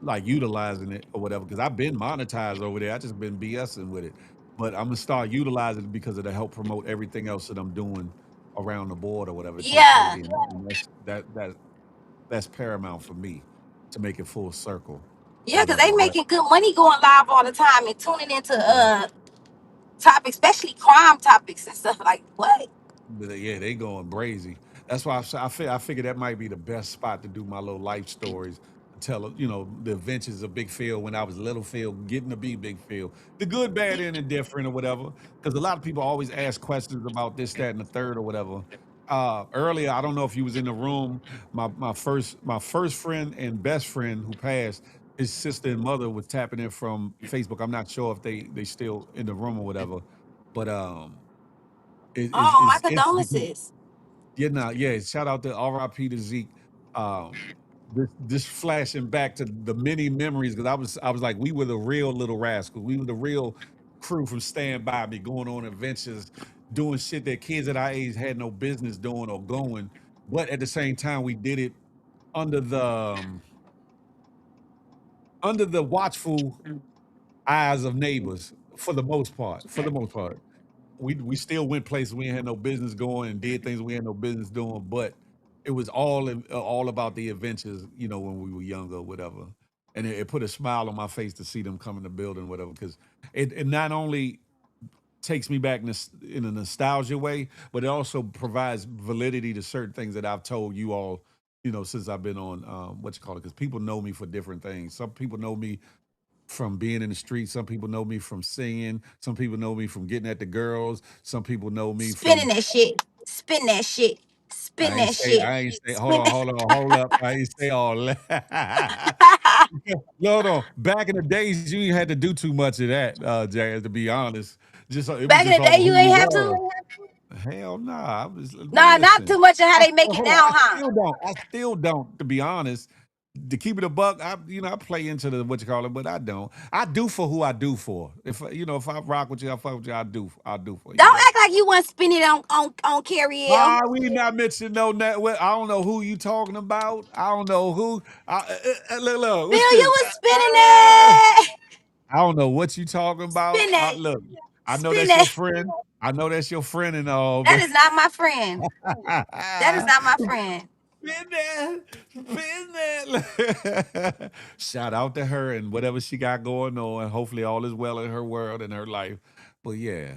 like utilizing it or whatever, because I've been monetized over there. I just been BSing with it, but I'm gonna start utilizing it because it'll help promote everything else that I'm doing around the board or whatever Yeah. totally, and that's paramount for me to make it full circle or Yeah, because whatever. they But making good money going live all the time and tuning into yeah. topics, especially crime topics and stuff like what? Yeah, they going crazy. That's why I figure that might be the best spot to do my little life stories. Tell the adventures of Big Phil when I was little Phil, getting to be Big Phil, the good, bad, and indifferent or whatever. Because a lot of people always ask questions about this, that, and the third or whatever. Earlier, I don't know if you was in the room. My first friend and best friend who passed, his sister and mother was tapping in from Facebook. I'm not sure if they still in the room or whatever, but Oh, my is interesting. condolences. Yeah, nah, yeah. Shout out to R.I.P. to Zeke. This flashing back to the many memories because I was like, we were the real little rascals. We were the real crew from Stand By Me, going on adventures, doing shit that kids at our age had no business doing or going. But at the same time, we did it under the under the watchful eyes of neighbors for the most part. For the most part, we still went places we had no business going and did things we had no business doing, but it was all about the adventures, when we were younger or whatever. And it put a smile on my face to see them come in the building, whatever, because it not only takes me back in a nostalgia way, but it also provides validity to certain things that I've told you all, since I've been on what you call it, because people know me for different things. Some people know me from being in the street. Some people know me from singing. Some people know me from getting at the girls. Some people know me Spinning from that shit. Spin that shit. Spin that shit. I ain't say hold Spin on, that. hold on, hold up. I ain't say all that. No, no. Back in the days, you ain't had to do too much of that, Jazz, to be honest. Just it was Back in just the off day, of you who you ain't have were. to. Hell nah. I was Nah, not listen. too much of how they make it Hold on. now, huh? I still don't, to be honest. To keep it a buck, I play into the what you call it, but I don't. I do for who I do for. If I rock with you, I fuck with you, I'll do for you. Don't But act like you want to spin it on Carrie L. we not mentioning no net. I don't know who you talking about. I don't know who. Look, Bill, what's you this? was spinning it. I don't know what you talking about. Spin that. Look, I know Spin that's your that. friend. I know that's your friend and all, That but is not my friend. That is not my friend. Been there, been there. Shout out to her and whatever she got going on. Hopefully, all is well in her world and her life. But yeah,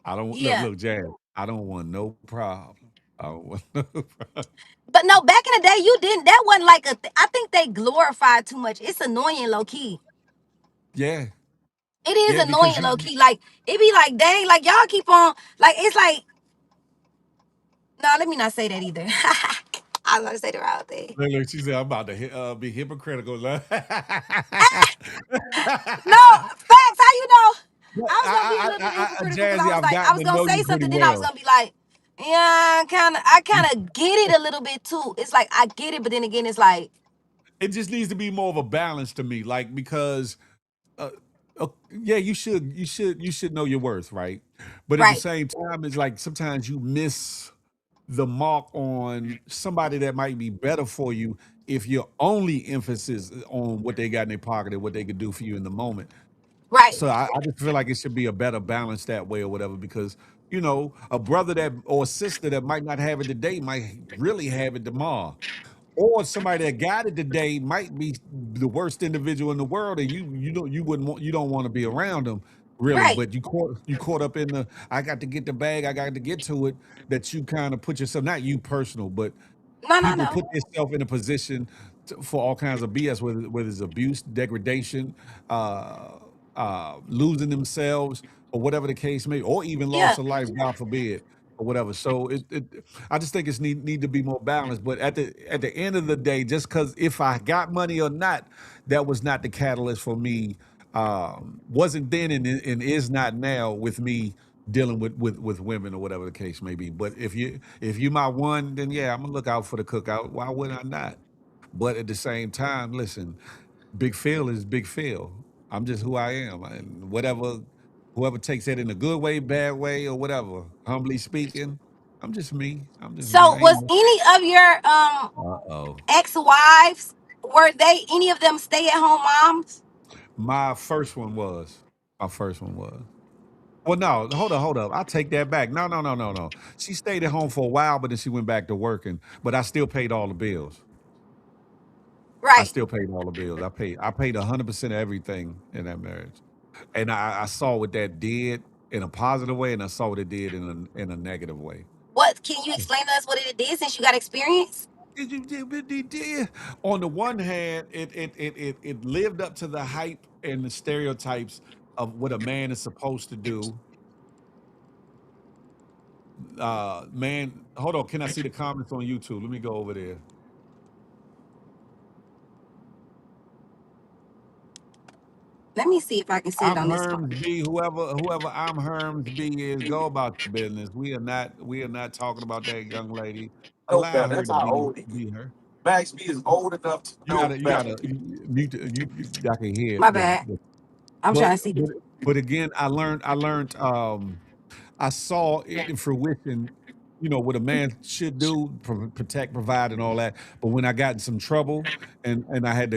I don't Yeah. look, Jazz. I don't want no problem. I don't want no problem. But no, back in the day, you didn't. That wasn't like I think they glorified too much. It's annoying, low key. Yeah, It is yeah, because annoying, low key. Like it be like, dang, like y'all keep on. Like it's like, no, let me not say that either. I was gonna say the wrong thing. look, she said I'm about to be hypocritical. No, facts. How you know? But I was gonna be a little bit hypocritical because Jazzy, I was I've like, I gotten was to gonna know say you pretty something, then I was well. gonna be like, yeah, I kind of get it a little bit too. It's like I get it, but then again, it's like, It just needs to be more of a balance to me, like because uh, yeah, you should know your worth, right? But at the right, same time, it's like sometimes you miss the mark on somebody that might be better for you if your only emphasis is on what they got in their pocket and what they could do for you in the moment. right, So I just feel like it should be a better balance that way or whatever, because a brother that or a sister that might not have it today might really have it tomorrow, or somebody that got it today might be the worst individual in the world, and you don't want to be around them really, right. but you caught up in the I got to get the bag, I got to get to it, that you kind of put yourself, not you personal, but No, no, people no. put themselves in a position for all kinds of BS, whether it's abuse, degradation, uh, losing themselves. or whatever the case may, or even Yeah. loss of life, God forbid, or whatever. So I just think it's need to be more balanced. But at the end of the day, just because if I got money or not, that was not the catalyst for me. Wasn't then and is not now with me dealing with women or whatever the case may be. But if you my one, then yeah, I'm gonna look out for the cookout. Why would I not? But at the same time, listen, Big Phil is Big Phil. I'm just who I am, and whoever takes that in a good way, bad way, or whatever. Humbly speaking, I'm just me. I'm just me. So I ain't was no. any of your Uh-oh. ex-wives, were they any of them stay-at-home moms? My first one was. My first one was. Well, no, hold up. I take that back. No, no, no, no, no. She stayed at home for a while, but then she went back to working. But I still paid all the bills. I Right. still paid all the bills. I paid 100% of everything in that marriage. And I saw what that did in a positive way, and I saw what it did in a negative way. What can you explain to us what it did since you got experience? On the one hand, it lived up to the hype and the stereotypes of what a man is supposed to do. Man, hold on. Can I see the comments on YouTube? Let me go over there. Let me see if I can see it I'm on this Herms phone. B. Whoever I'm Herms B is, go about your business. We are not talking about that young lady. No Allow better. her That's to how be old he is. be her. Max B is old enough to You know gotta you better. gotta mute. I can hear My the, bad. the I'm but trying to see. but again, I learned I saw it in fruition, what a man should do, protect, provide, and all that. But when I got in some trouble and I had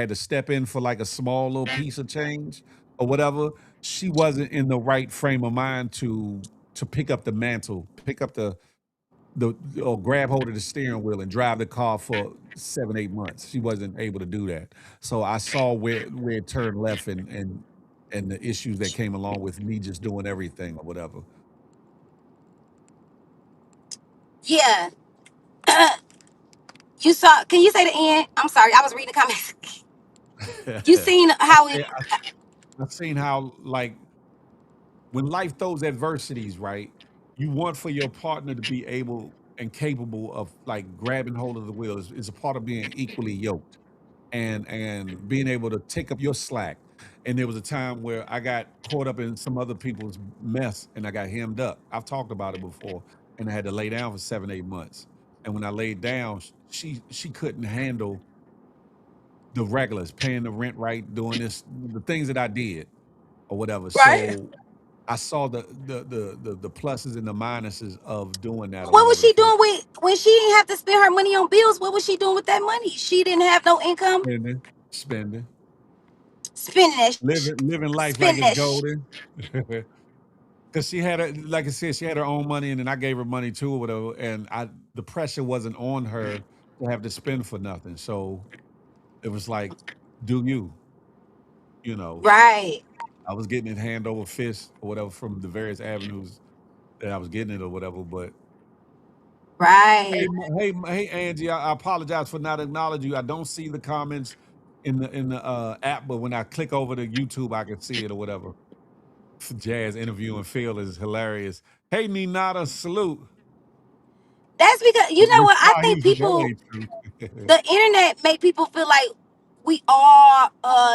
to step in for like a small little piece of change or whatever, she wasn't in the right frame of mind to pick up the mantle, pick up the or grab hold of the steering wheel and drive the car for 7, 8 months. She wasn't able to do that. So I saw where it turned left and the issues that came along with me just doing everything or whatever. Yeah. You saw, can you say the end? I'm sorry, I was reading the comments. You seen I how say it, I've seen how, like, when life throws adversities, right? You want for your partner to be able and capable of like grabbing hold of the wheel is a part of being equally yoked and being able to take up your slack. And there was a time where I got caught up in some other people's mess and I got hemmed up. I've talked about it before, and I had to lay down for 7, 8 months. And when I laid down, she couldn't handle the regulars, paying the rent right, doing the things that I did or whatever. right? So I saw the pluses and the minuses of doing that or What was whatever the she case. doing with when she didn't have to spend her money on bills? What was she doing with that money? She didn't have no income. Spending, spending, Spending that, living life like spending it's that. golden. Because she had, like I said, she had her own money, and then I gave her money too, or whatever. And the pressure wasn't on her to have to spend for nothing. So it was like, do you, you know? Right, I was getting it hand over fist or whatever from the various avenues that I was getting it or whatever. But hey, right. hey, Angie, I apologize for not acknowledging you. I don't see the comments in the app, but when I click over to YouTube, I can see it or whatever. Jazz interviewing Phil is hilarious. Hey, Ninata, salute. That's because you know what I Nah, he think was like, that people, ain't true. the internet make people feel like we all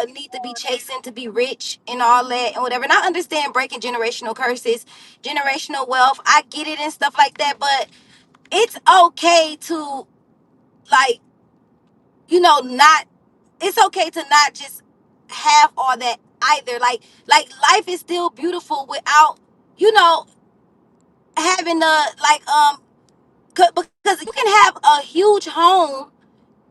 need to be chasing to be rich and all that and whatever. And I understand breaking generational curses, generational wealth. I get it and stuff like that, but it's okay to like, not it's okay to not just have all that either. Like life is still beautiful without, you know, having the like because you can have a huge home,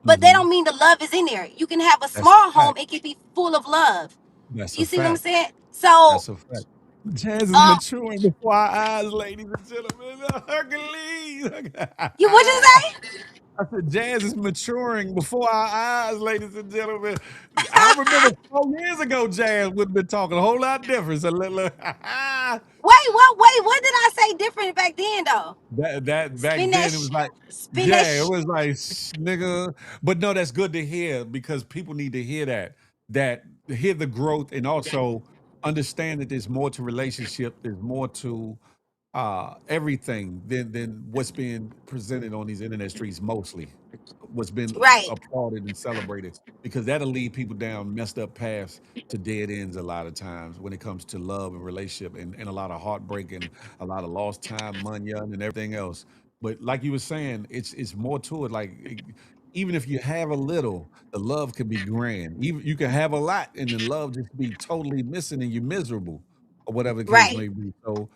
but that hmm don't mean the love is in there. You can have a That's a small home, fact. it can be full of love. That's a You see what I'm fact. saying? So, That's a fact. Jazz is um, maturing before our eyes, ladies and gentlemen. Hercules. you what you say? I said, Jazz is maturing before our eyes, ladies and gentlemen. I remember 4 years ago, Jazz would have been talking a whole lot different. So What did I say different back then though? that back Spin that, then it was like, spin that. yeah, it was like, nigga. But no, that's good to hear because people need to hear that hear the growth and also understand that there's more to relationship. There's more to everything than what's being presented on these internet streets. Mostly, what's been Right, applauded and celebrated, because that'll lead people down messed up paths to dead ends a lot of times when it comes to love and relationship, and a lot of heartbreak and a lot of lost time, money, and everything else. But like you were saying, it's more to it. Like even if you have a little, the love could be grand. Even you can have a lot and the love just be totally missing and you're miserable, or whatever the case right. may be. So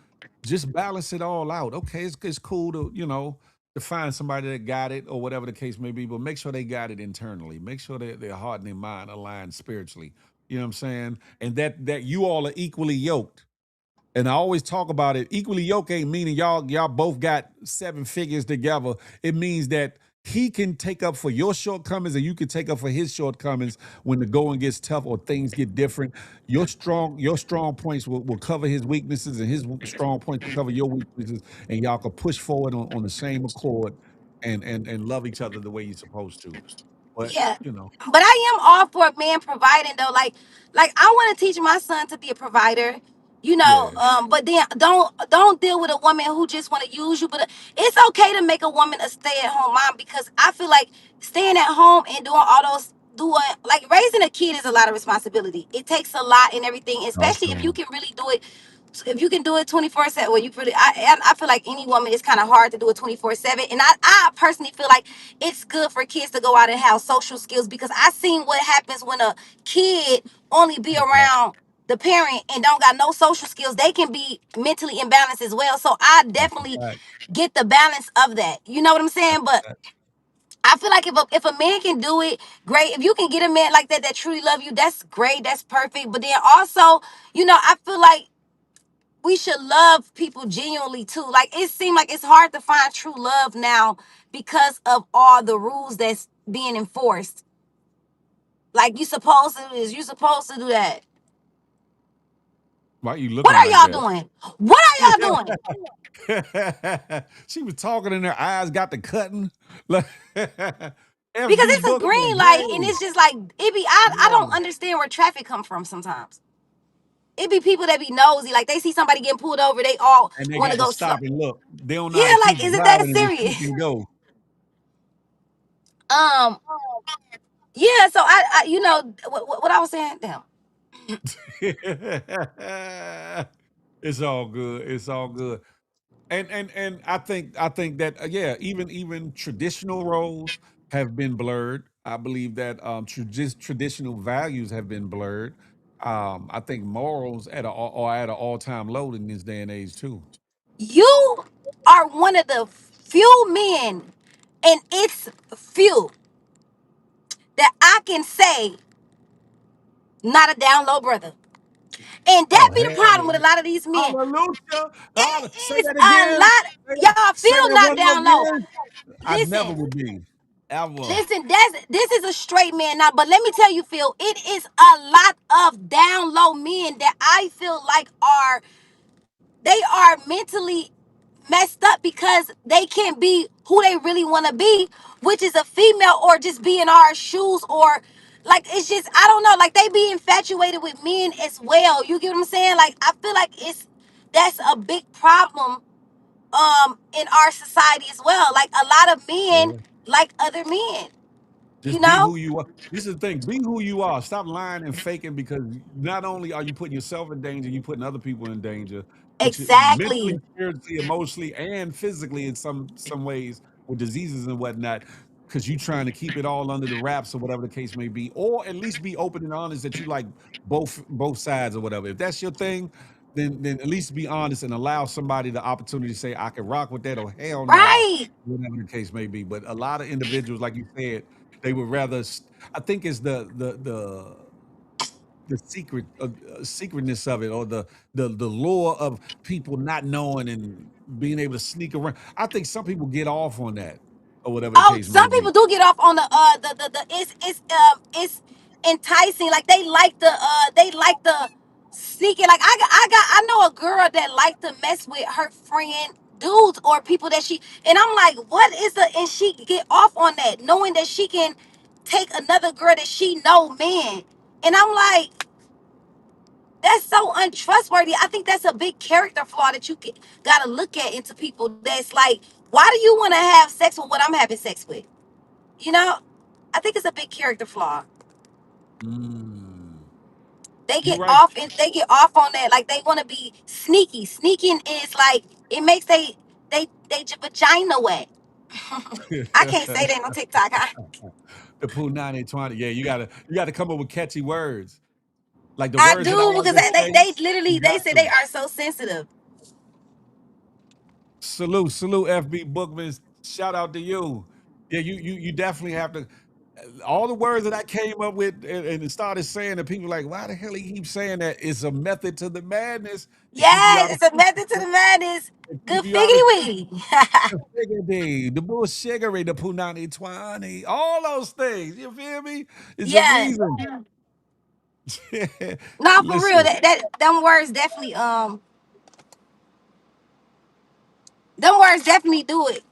just balance it all out. Okay, it's cool to, to find somebody that got it or whatever the case may be, but make sure they got it internally. Make sure that their heart and their mind aligned spiritually. You know what I'm saying? And that you all are equally yoked. And I always talk about it. Equally yoked ain't meaning y'all both got seven figures together. It means that he can take up for your shortcomings and you can take up for his shortcomings when the going gets tough or things get different. Your strong points will cover his weaknesses, and his strong points will cover your weaknesses, and y'all can push forward on the same accord and love each other the way you're supposed to. But Yeah. But I am all for a man providing though. Like I want to teach my son to be a provider. yeah, But then don't deal with a woman who just want to use you. But it's okay to make a woman a stay at home mom, because I feel like staying at home and doing all those doing like raising a kid is a lot of responsibility. It takes a lot and everything, no, especially if you sure. can really do it. If you can do it 24/7, well, you really, I feel like any woman is kind of hard to do it 24/7. And I personally feel like it's good for kids to go out and have social skills, because I seen what happens when a kid only be That's that. around the parent and don't got no social skills. They can be mentally imbalanced as well. So I That's a definitely fact. get the balance of that. You know what I'm saying? That's a But fact. I feel like if a man can do it, great. If you can get a man like that that truly love you, that's great. That's perfect. But then also, I feel like we should love people genuinely too. Like it seems like it's hard to find true love now because of all the rules that's being enforced. Like you supposed to do this, you supposed to do that. Why are you What looking are like y'all that? doing? What are y'all doing? She was talking and her eyes got the cutting. Like Because FB it's a Booker, green light and hey, it's just like it be. I don't yeah. understand where traffic come from sometimes. It be people that be nosy, like they see somebody getting pulled over, they all And they want to got to go slow. stop and look. They don't know how Yeah, to like keep is it that driving and just serious? keep and go. um, yeah. So I what I was saying. Damn. It's all good. It's all good. And I think that yeah, even traditional roles have been blurred. I believe that traditional values have been blurred. I think morals are at an all-time low in this day and age too. You are one of the few men, and it's few, that I can say not a down low brother. And that Oh be the problem with a hell, lot of these men. hallelujah! Say It is that a again. lot. Y'all Say feel that not one more down low. again. I never Listen, would be ever. listen, this is a straight man now, but let me tell you, Phil, it is a lot of down low men that I feel like they are mentally messed up because they can't be who they really want to be, which is a female, or just be in our shoes, or like it's just I don't know, like they be infatuated with men as well. You get what I'm saying? Like I feel like that's a big problem in our society as well. Like a lot of men Yeah. like other men, you Just be know? who you are. This is the thing. Be who you are. Stop lying and faking, because not only are you putting yourself in danger, you're putting other people in danger, but you mentally, Exactly. spiritually, emotionally, and physically in some ways with diseases and whatnot, because you trying to keep it all under the wraps or whatever the case may be, or at least be open and honest that you like both sides or whatever. If that's your thing, then at least be honest and allow somebody the opportunity to say, I can rock with that, or hell no, Right. whatever the case may be. But a lot of individuals, like you said, they would rather. I think it's the secretness of it, or the lure of people not knowing and being able to sneak around. I think some people get off on that, or whatever the Oh, case may some be. people do get off on the it's enticing. Like they like the sneaking. Like I know a girl that like to mess with her friend dudes or people that she, and I'm like, what is the, and she get off on that, knowing that she can take another girl that she know, man. And I'm like, That's so untrustworthy. I think that's a big character flaw that you gotta look at into people. That's like, why do you want to have sex with what I'm having sex with? You know, I think it's a big character flaw. Mm. They You get right. off and they get off on that. Like they want to be sneaky. Sneaking is like it makes vagina wet. I can't say that on TikTok. The Pooh 9020. Yeah, you gotta come up with catchy words. Like the I words that I do because always say, they literally you they got say they to. are so sensitive. Salute, FB Bookman. Shout out to you. Yeah, you definitely have to. All the words that I came up with and started saying that people like, why the hell he keeps saying that? It's a method to the madness and keep you out Yes, of it's a method to the madness. and keep Good you out of figgity wee. the figure the bullshiggery, the punani twani, all those things. You feel me? It's a Yeah. reason. No, for real. Listen. That them words definitely them words definitely do it.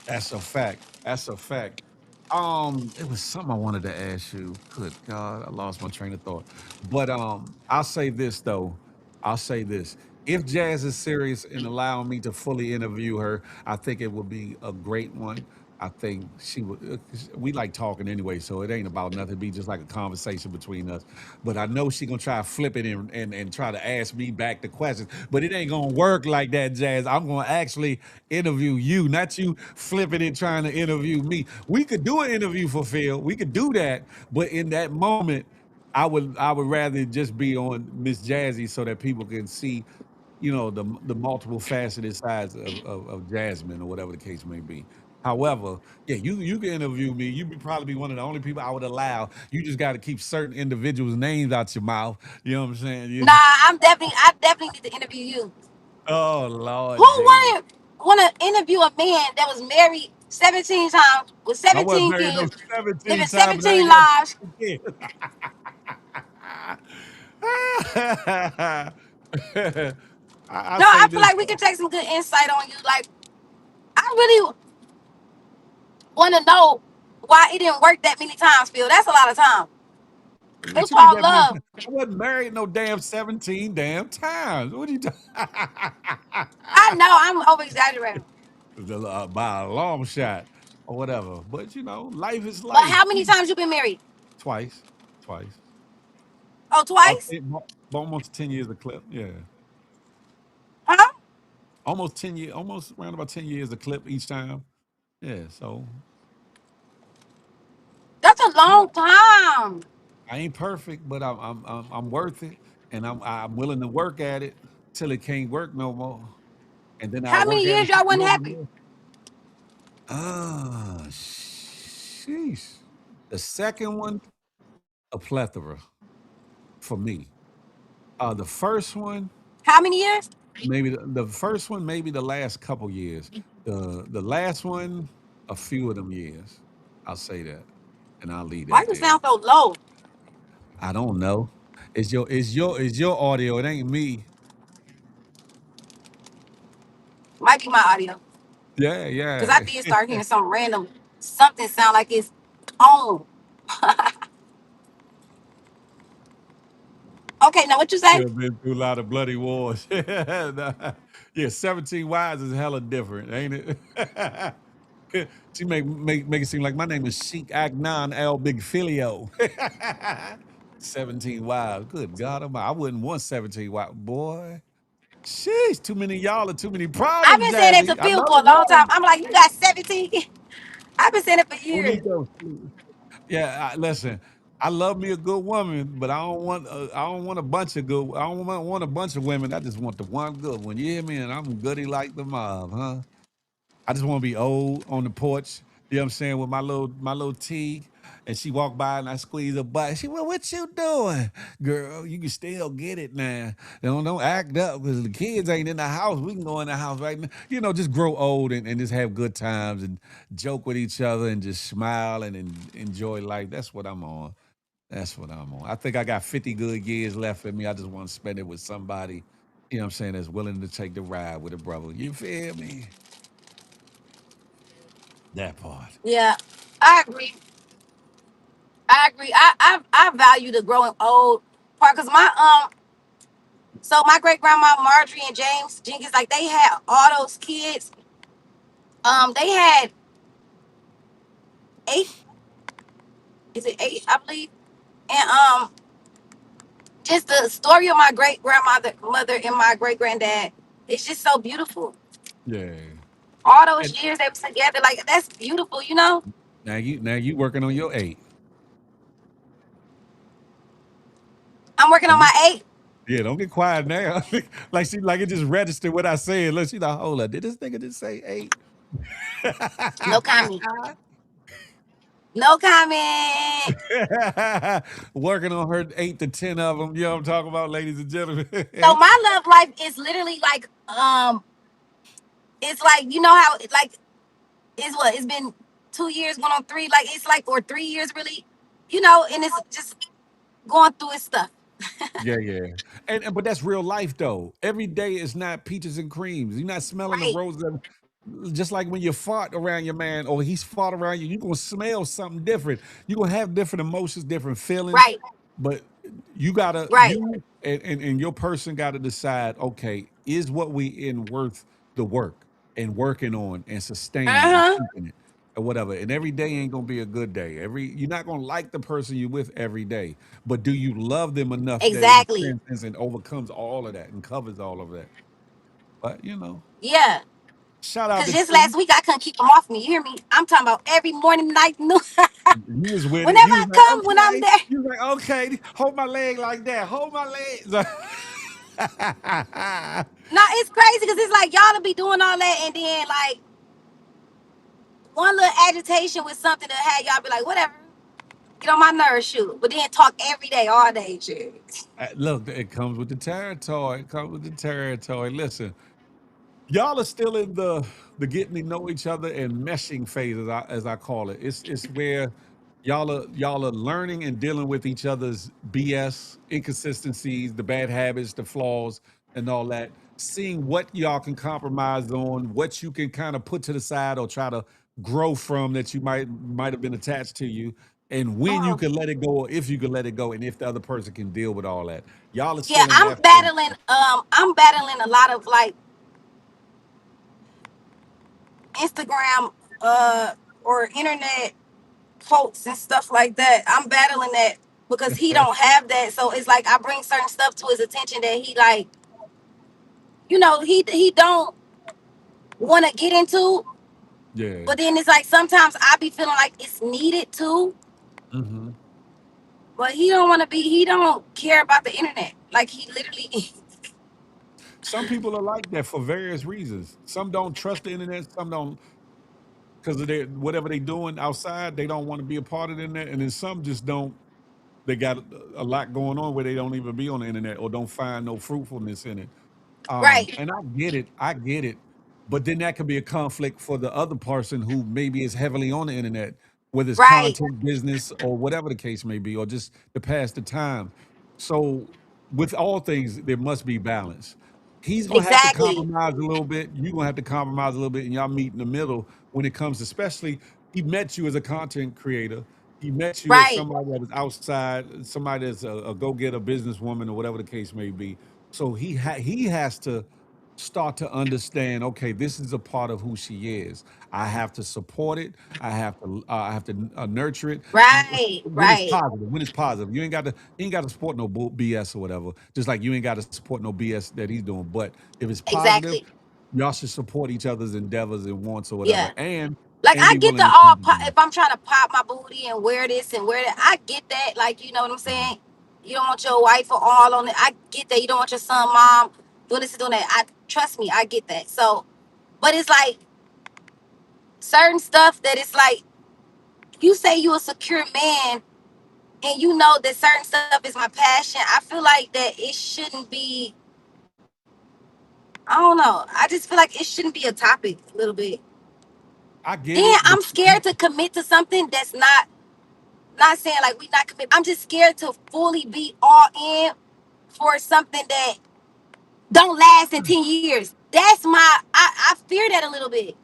That's a fact. That's a fact. It was something I wanted to ask you. Good God, I lost my train of thought. But I'll say this though. I'll say this. If Jazz is serious in allowing me to fully interview her, I think it would be a great one. I think she would. 'Cause we like talking anyway, so it ain't about nothing. It'd be just like a conversation between us. But I know she gonna try to flip it and try to ask me back the questions. But it ain't gonna work like that, Jazz. I'm gonna actually interview you, not you flipping it trying to interview me. We could do an interview for Phil. We could do that, but in that moment, I would rather just be on Miss Jazzy so that people can see, the multiple faceted sides of Jasmine or whatever the case may be. However, yeah, you can interview me. You would probably be one of the only people I would allow. You just got to keep certain individuals' names out your mouth. You know what I'm saying? Nah, I definitely need to interview you. Oh Who Lord Jesus. wanna interview a man that was married 17 times with I wasn't 17 married no kids, living 17 times, but I 17 ain't got lives? 17 kids. I No, say I feel this like we could though. take some good insight on you. Like, I really want to know why it didn't work that many times, Phil. That's a lot of time. It was What you mean called that many love. times? I wasn't married no damn 17 damn times. What are you talking? I know I'm over exaggerating. By a long shot or whatever. But life is But how life. many times you been married? Twice. Twice. Oh, About twice? 10, almost 10 years of clip. Yeah. Huh? Almost 10 years, almost around about 10 years of clip each time. Yeah. So That's a long time. I ain't perfect, but I'm worth it, and I'm willing to work at it till it can't work no more, and then I'll How work many at it years y'all wasn't even happy? more. Sheesh. The second one, a plethora for me. The first one, How many years? maybe the first one, maybe the last couple years. The last one, a few of them years. I'll say that, and I'll leave Why that you there. sound so low? I don't know. It's your audio. It ain't me. Might be my audio. Yeah, Because I yeah. did start hearing some random something sound like it's on. Okay, now what you say? Yeah, been through a lot of bloody wars. Nah. Yeah, 17 wives is hella different, ain't it? She make it seem like my name is Sheik Agnan El Big Filio. 17 wives. Good God I wouldn't want 17 wives. Boy. Sheesh, too many y'all and too many I've problems, been saying that to Jazzy. I Phil love for a long time. one. I'm like, you got 17 kids? I've been saying it for years. Bonito. Yeah, listen. I love me a good woman, but I don't want a bunch of good. I don't want a bunch of women. I just want the one good one. You hear me? And I'm goody like the mob, huh? I just want to be old on the porch. You know what I'm saying? With my little tea, and she walked by and I squeeze her butt. She went, "What you doing, girl? You can still get it now. Don't act up because the kids ain't in the house. We can go in the house right now. Just grow old and just have good times and joke with each other and just smile and enjoy life. That's what I'm on. That's what I'm on. I think I got 50 good years left in me. I just want to spend it with somebody. You know what I'm saying? That's willing to take the ride with a brother. You feel me? That part. Yeah, I agree. I agree. I value the growing old part because my So my great grandma Marjorie and James Jenkins, like they had all those kids. They had eight. Is it eight? I believe. And just the story of my great grandmother, mother, and my great granddad. It's just so beautiful. Yeah. All those And years they was together, like that's beautiful, you know. now you working on your 8. I'm working on Don't get, my eight. yeah, don't get quiet now. like it just registered what I said. Look, she like, hold up, did this nigga just say 8? No comment. No comment. Working on her 8 to 10 of them. You know what I'm talking about, ladies and gentlemen. So my love life is literally like it's like you know how like it's what it's been 2 years going on three, like it's like or 3 years really, you know, and it's just going through its stuff. Yeah, yeah. But that's real life though. Every day is not peaches and creams. You're not smelling the Right, roses. Just like when you fart around your man or he's fart around you, you're gonna smell something different. You're gonna have different emotions, different feelings. right, But you gotta right. and your person gotta decide, okay, is what we in worth the work and working on and sustaining and Uh-huh. keeping it or whatever. And every day ain't gonna be a good day. You're not gonna like the person you're with every day. But do you love them enough that it Exactly. transcends and overcomes all of that and covers all of that? But Yeah. shout out Cause to just T. last week I couldn't keep them off me. You hear me? I'm talking about every morning, night, noon. You was with it. Whenever You was I like, come, when I'm okay. there. You was like, okay, hold my leg like that. Hold my leg. No, it's crazy because it's like y'all to be doing all that and then like one little agitation with something that had y'all be like, whatever, get on my nerves, shoot. But then talk every day, all day, shit. Look, it comes with the territory. It comes with the territory. Listen, y'all are still in the getting to know each other and meshing phase, as I call it. It's where y'all are learning and dealing with each other's BS, inconsistencies, the bad habits, the flaws, and all that. Seeing what y'all can compromise on, what you can kind of put to the side or try to grow from that you might have been attached to you, and when you Mhm. can let it go, or if you can let it go, and if the other person can deal with all that. Y'all are Yeah, still in that phase. I'm battling a lot of like Instagram or internet quotes and stuff like that. I'm battling that because he don't have that. So it's like I bring certain stuff to his attention that he like, you know, he don't want to get into. Yeah. But then it's like sometimes I be feeling like it's needed too. Hmm. But he don't want to be. He don't care about the internet. Like he literally. Some people are like that for various reasons. Some don't trust the internet. Some don't because of their whatever they doing outside. They don't want to be a part of the internet, and then some just don't. They got a lot going on where they don't even be on the internet or don't find no fruitfulness in it. Right. And I get it, but then that could be a conflict for the other person who maybe is heavily on the internet, whether it's Right. content, business, or whatever the case may be, or just to pass the time. So, with all things, there must be balance. He's gonna have to Exactly. compromise a little bit. You're gonna have to compromise a little bit, and y'all meet in the middle when it comes, especially he met you as a content creator. He met you as Right. somebody that was outside, somebody that's a go-getter businesswoman or whatever the case may be. So he has to start to understand. Okay, this is a part of who she is. I have to support it. I have to nurture it Right. when it's Right. positive. When it's positive, you ain't got to support no BS or whatever. Just like you ain't got to support no BS that he's doing. But if it's positive, Exactly. y'all should support each other's endeavors and wants or whatever, Yeah. and Like and I be get the willing to all compromise. if I'm trying to pop my booty and wear this and wear that. I get that. Like you know what I'm Mhm. saying. You don't want your wife or all on it. I get that. You don't want your son, mom doing this and doing that. I trust me. I get that. So, but it's like certain stuff that it's like you say you a secure man and you know that certain stuff is my passion. I feel like that it shouldn't be. I don't know. I just feel like it shouldn't be a topic a little bit. I get Then it, but I'm scared to commit to something that's not saying like we not commit. I'm just scared to fully be all in for something that don't last in 10 years. That's my I fear that a little bit.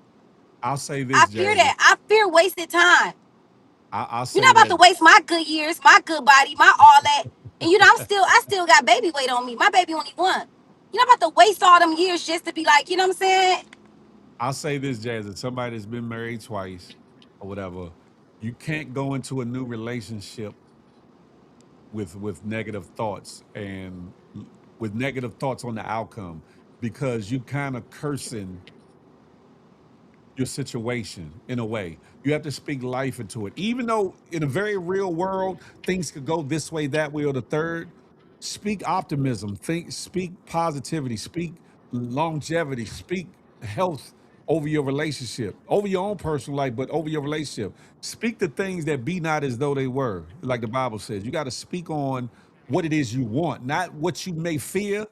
I'll say I this, fear Jazzy. that. I fear wasted time. I'll You're say not about that to waste my good years, my good body, my all that, And I still got baby weight on me. My baby only one. I'm about to waste all them years just to be like, you know what I'm saying? I'll say this, Jazz, as somebody that's been married twice or whatever, you can't go into a new relationship with negative thoughts and with negative thoughts on the outcome because you kind of cursing your situation in a way. You have to speak life into it. Even though in a very real world, things could go this way, that way, or the third, speak optimism, speak positivity, speak longevity, speak health over your relationship, over your own personal life, but over your relationship. Speak the things that be not as though they were, like the Bible says. You got to speak on what it is you want, not what you may fear.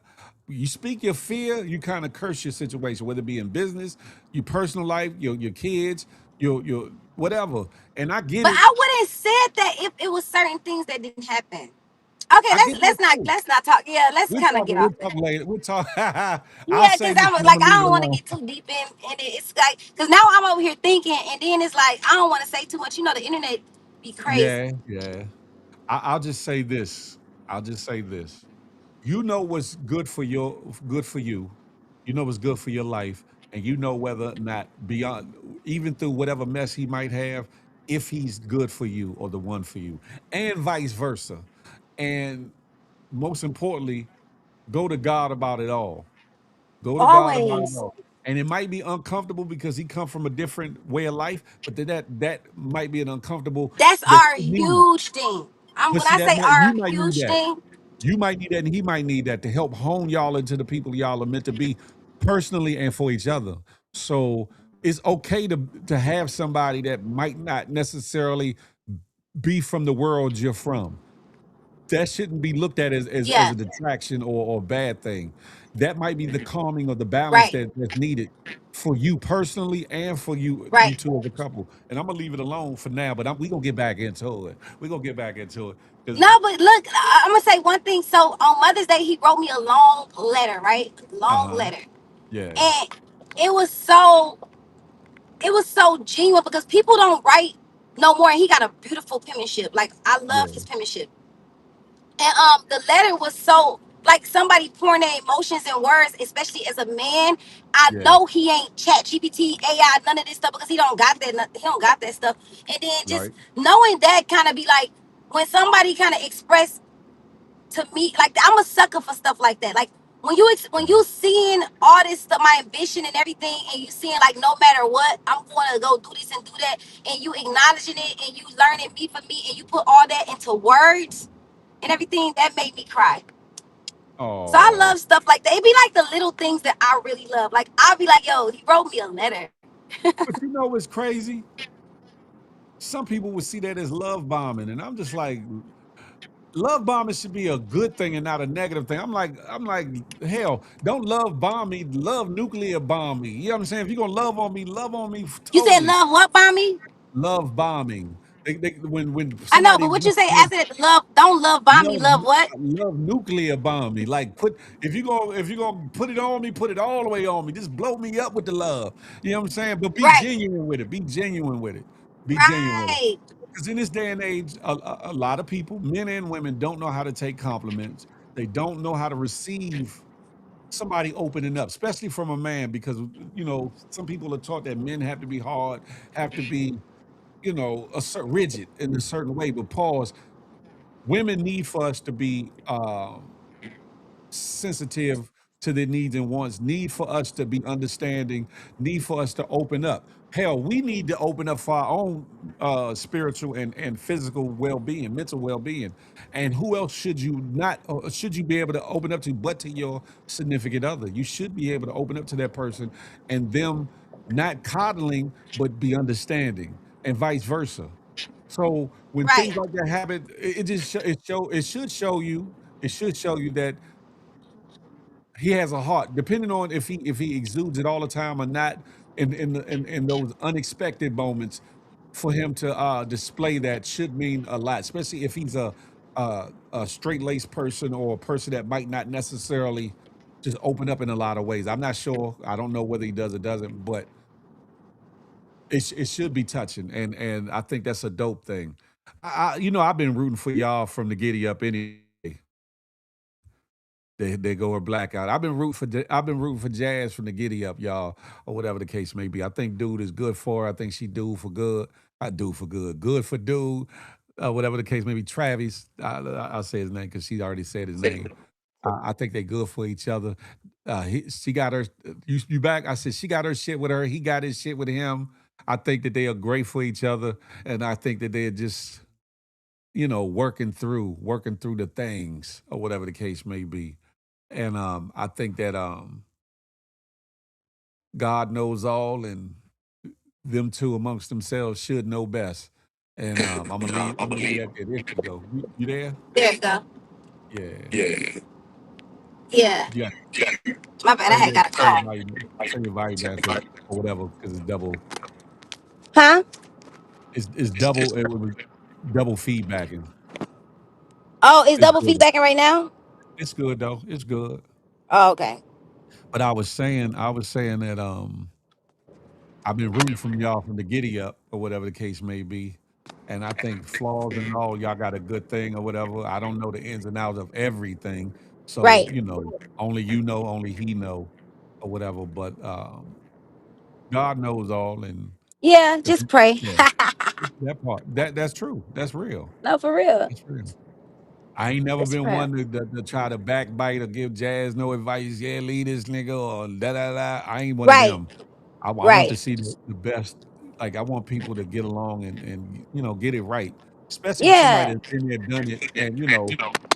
You speak your fear, you kind of curse your situation, whether it be in business, your personal life, your kids, your whatever. And I get But it. I wouldn't said that if it was certain things that didn't happen. Okay, I get that too. let's not talk. Yeah, let's kind of get We'll off talk that. later. We'll talk. I'll Yeah, say because this I'm and I'm like gonna I leave it don't want to alone. get too deep in it. It's like because now I'm over here thinking, and then it's like I don't want to say too much. The internet be crazy. Yeah, yeah. I'll just say this. I'll just say this. You know what's good for you. You know what's good for your life, and you know whether or not beyond, even through whatever mess he might have, if he's good for you or the one for you, and vice versa. And most importantly, go to God about it all. Go to God about it Always. all. And it might be uncomfortable because he come from a different way of life, but then that might be an uncomfortable That's that our you need. huge thing. But When see, I that say might you our might need huge that. thing, You might need that, and he might need that to help hone y'all into the people y'all are meant to be personally and for each other. So it's okay to have somebody that might not necessarily be from the world you're from. That shouldn't be looked at as yeah, a detraction or a bad thing. That might be the calming or the balance right, that's needed for you personally and for you right. two as a couple. And I'm gonna leave it alone for now, but we gonna get back into it. We gonna get back into it because No, but look, I'm gonna say one thing. So on Mother's Day, he wrote me a long letter, right? Long uh-huh. letter, Yeah, and it was so it was so genuine because people don't write no more. And he got a beautiful penmanship. Like I love yeah, his penmanship. And the letter was so like somebody pouring their emotions in words, especially as a man. I yeah, know he ain't chat GPT, AI, none of this stuff because he don't got that. He don't got that stuff. And then just right. knowing that kind of be like when somebody kind of express to me, like I'm a sucker for stuff like that. Like when Yeah. you seeing all this stuff, my ambition and everything, and you seeing like no matter what, I'm going to go do this and do that, and you acknowledging it and you learning me for me, and you put all that into words and everything, that made me cry. So I Oh, love stuff like that. It be like the little things that I really love. Like I'll be like, yo, he wrote me a letter. but you know what's crazy? Some people would see that as love bombing, and I'm just like, love bombing should be a good thing and not a negative thing. I'm like, hell, don't love bomb me, love nuclear bomb me. You know what I'm saying? If you're gonna love on me You said totally. love what by me? Love bombing. When I know, somebody but what you wants say to after that? Love, don't love by me. love Love what? love nuclear bomb me, like put if you're gonna put it on me, put it all the way on me. Just blow me up with the love. You know what I'm saying? But be Right, genuine with it. Be genuine with it. Be genuine with it. right. Because in this day and age, a lot of people, men and women, don't know how to take compliments. They don't know how to receive somebody opening up, especially from a man, because some people are taught that men have to be hard, have to be, rigid in a certain way. But pause. Women need for us to be sensitive to their needs and wants, need for us to be understanding, need for us to open up. Hell, we need to open up for our own spiritual and physical well-being, mental well-being. And who else should you be able to open up to but to your significant other? You should be able to open up to that person and them not coddling, but be understanding and vice versa. So when Right, things like that happen, it should show you that he has a heart, depending on if he exudes it all the time or not. In those unexpected moments, for him to display that should mean a lot, especially if he's a straight laced person or a person that might not necessarily just open up in a lot of ways. I'm not sure. I don't know whether he does or doesn't, but it should be touching, and I think that's a dope thing. I've been rooting for y'all from the giddy up anyway. they go her blackout. I've been rooting for Jazz from the Giddy Up, y'all, or whatever the case may be. I think dude is good for her. I think she do for good. I do for good. Good for dude. Whatever the case may be. Travis, I'll say his name because she already said his name. I think they good for each other. She got her. You back? I said she got her shit with her. He got his shit with him. I think that they are great for each other, and I think that they're just working through the things or whatever the case may be. And I think that God knows all, and them two amongst themselves should know best. And I'm gonna leave that there. There she go. You there? There you go. Yeah. Yeah. Yeah. My bad. I Turn had your got a turn your call. volume turn your volume down because or whatever because Huh? it's double it was double feedbacking. Oh, is It's double good. feedbacking right now? It's good though. It's good. Oh, okay. But I was saying that I've been rooting from y'all from the giddy up or whatever the case may be. And I think flaws and all, y'all got a good thing or whatever. I don't know the ins and outs of everything. So, Right. only you know, only he know or whatever. But God knows all and Yeah, if just pray. yeah, that part. That's true. That's real. No, for real. That's real. I ain't never Just been pray. one to try to backbite or give Jazz no advice. Yeah, leave this nigga or da da da. I ain't one of Right. them. I want to Right. see the best. Like I want people to get along and get it right, especially if somebody Yeah. that's been there, done it, and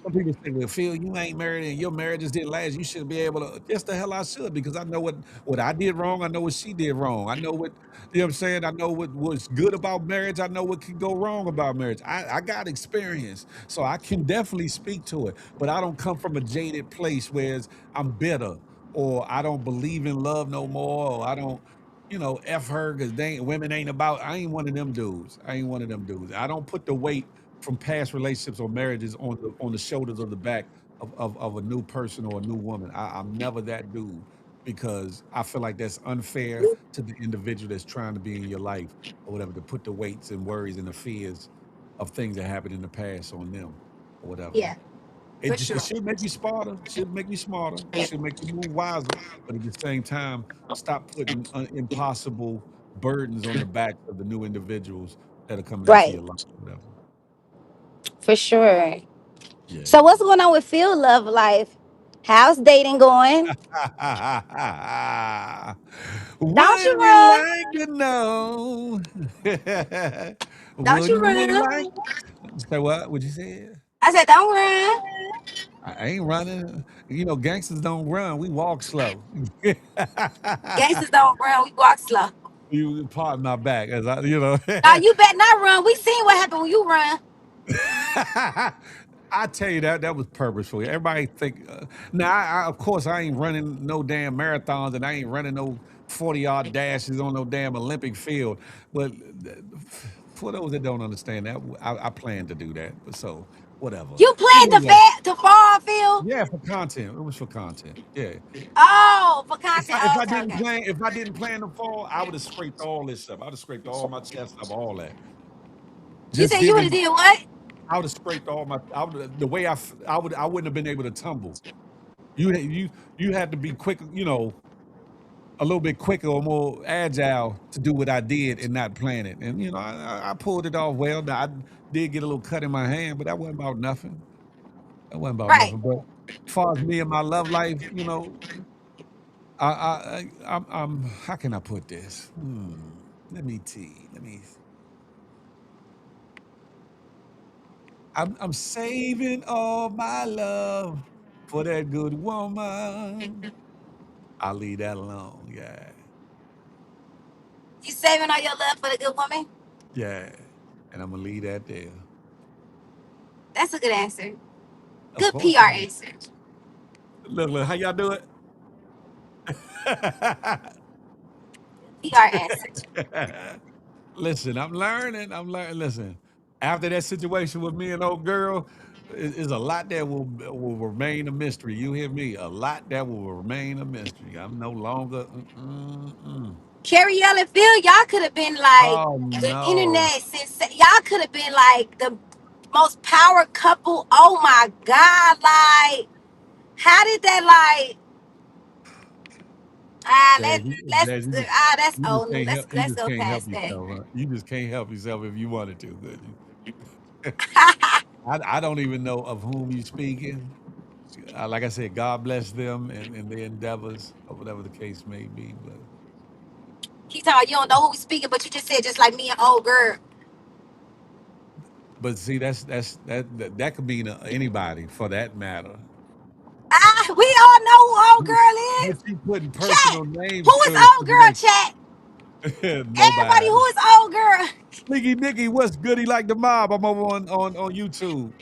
some people say, "Well, Phil, you ain't married and your marriages didn't last. You should be able to." Yes, the hell I should because I know what I did wrong. I know what she did wrong. I know what I'm saying. I know what's good about marriage. I know what can go wrong about marriage. I got experience, so I can definitely speak to it. But I don't come from a jaded place where I'm bitter or I don't believe in love no more or I don't F her because women ain't about. I ain't one of them dudes. I ain't one of them dudes. I don't put the weight from past relationships or marriages on the shoulders or the back of a new person or a new woman. I'm never that dude because I feel like that's unfair to the individual that's trying to be in your life or whatever to put the weights and worries and the fears of things that happened in the past on them or whatever. Yeah. For It sure. should make you smarter. Should make you smarter. Should make you move wiser. But at the same time, stop putting impossible burdens on the backs of the new individuals that are coming into Right. your life. Whatever. For sure. So Yeah. what's going on with Phil love life? How's dating going? Don't you Wouldn't we run. like to know? Don't you Wouldn't we run. like? Say what? Would you say it? I said, don't run. I ain't running. Gangsters don't run. We walk slow. Gangsters don't run. We walk slow. You pardon my back, as I. Now you better not run. We seen what happened when you run. I tell you that was purposeful. Everybody think now. Of course, I ain't running no damn marathons, and I ain't running no 40-yard dashes on no damn Olympic field. But for those that don't understand that, I plan to do that. But so whatever. You plan to Anyway, to fall, Phil? yeah, for content. It was for content. Yeah. Oh, for If content. I if Oh, I okay, didn't okay. plan if I didn't plan to fall, I would have scraped all this up. I'd have scraped all my chest up, all that. You Just said you would have giving did what? I would have scraped all my. The way I wouldn't have been able to tumble. You had to be quick, a little bit quicker or more agile to do what I did and not plan it. And I pulled it off well. Now, I did get a little cut in my hand, but that wasn't about nothing. That wasn't about Right. nothing. But as far as me and my love life, I'm how can I put this? Let me see. I'm saving all my love for that good woman. I'll leave that alone. Yeah. You saving all your love for the good woman? Yeah. And I'm gonna leave that there. That's a good answer. Of Good course it PR is. answer. Look, how y'all do it? PR answer. Listen, I'm learning. I'm learning. Listen, after that situation with me and old girl, is a lot that will remain a mystery. You hear me? A lot that will remain a mystery. I'm no longer. Carrie and Phil, y'all could have been like Oh the no. internet y'all could have been like the most power couple. Oh my God, like How did that like? Jazz, Let's Jazz, that's you just old news. can't help. You Let's just go can't help past that. yourself. Huh? You just can't help yourself if you wanted to, could you? I don't even know of whom you speaking. Like I said, God bless them and their endeavors or whatever the case may be. He talking about you don't know who we speaking, but you just said just like me and old girl. But see, that could mean anybody for that matter. We all know who old girl But is. you putting Chat. personal Who names is to it, old girl? Chat. Everybody, nobody. who is old girl? Sneaky Nicky, what's goody like the mob? I'm over on YouTube.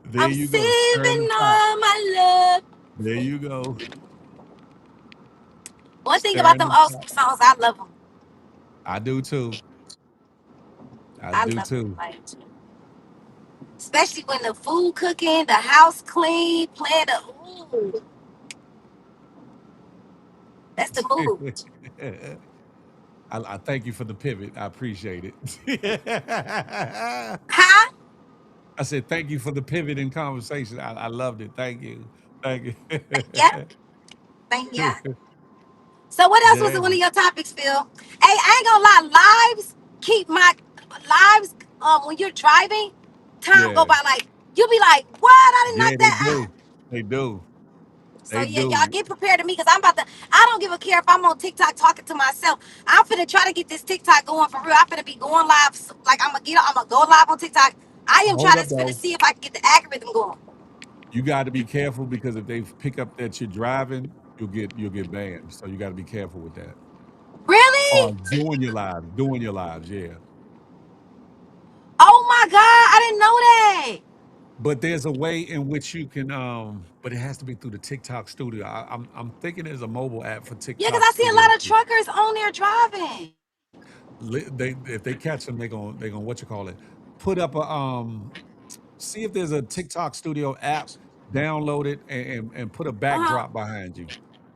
There I'm you go, stirring the saving pot. all my love. There you go, One thing about stirring them the old pot. school songs, I love them. I do too. I I do love them. too. Like, especially when the food cooking, the house clean, playing the ooh, that's the move. I thank you for the pivot. I appreciate it. Huh? I said thank you for the pivot in conversation. I loved it. Thank you. Thank you. Thank ya. Thank ya. So what else was Jazz. one of your topics, Phil? Hey, I ain't gonna lie, lives keep my lives when you're driving, time go Yeah. by like you be like, what? I didn't Yeah, knock they that out. do. They do. So They yeah, y'all do. get prepared to me because I'm about to. I don't give a care if I'm on TikTok talking to myself. I'm finna try to get this TikTok going for real. I'm finna be going live. Like I'm gonna go live on TikTok. I am Hold trying to up finna though. see if I can get the algorithm going. You got to be careful because if they pick up that you're driving, you'll get banned. So you got to be careful with that. Or Really? doing your lives, yeah. Oh my God! I didn't know that. But there's a way in which you can, but it has to be through the TikTok Studio. I'm thinking there's a mobile app for Yeah, because TikTok I see a Studio lot of too. truckers on there driving. They if they catch them, they gonna what you call it, put up a see if there's a TikTok Studio app, download it and put a Uh huh. backdrop behind you.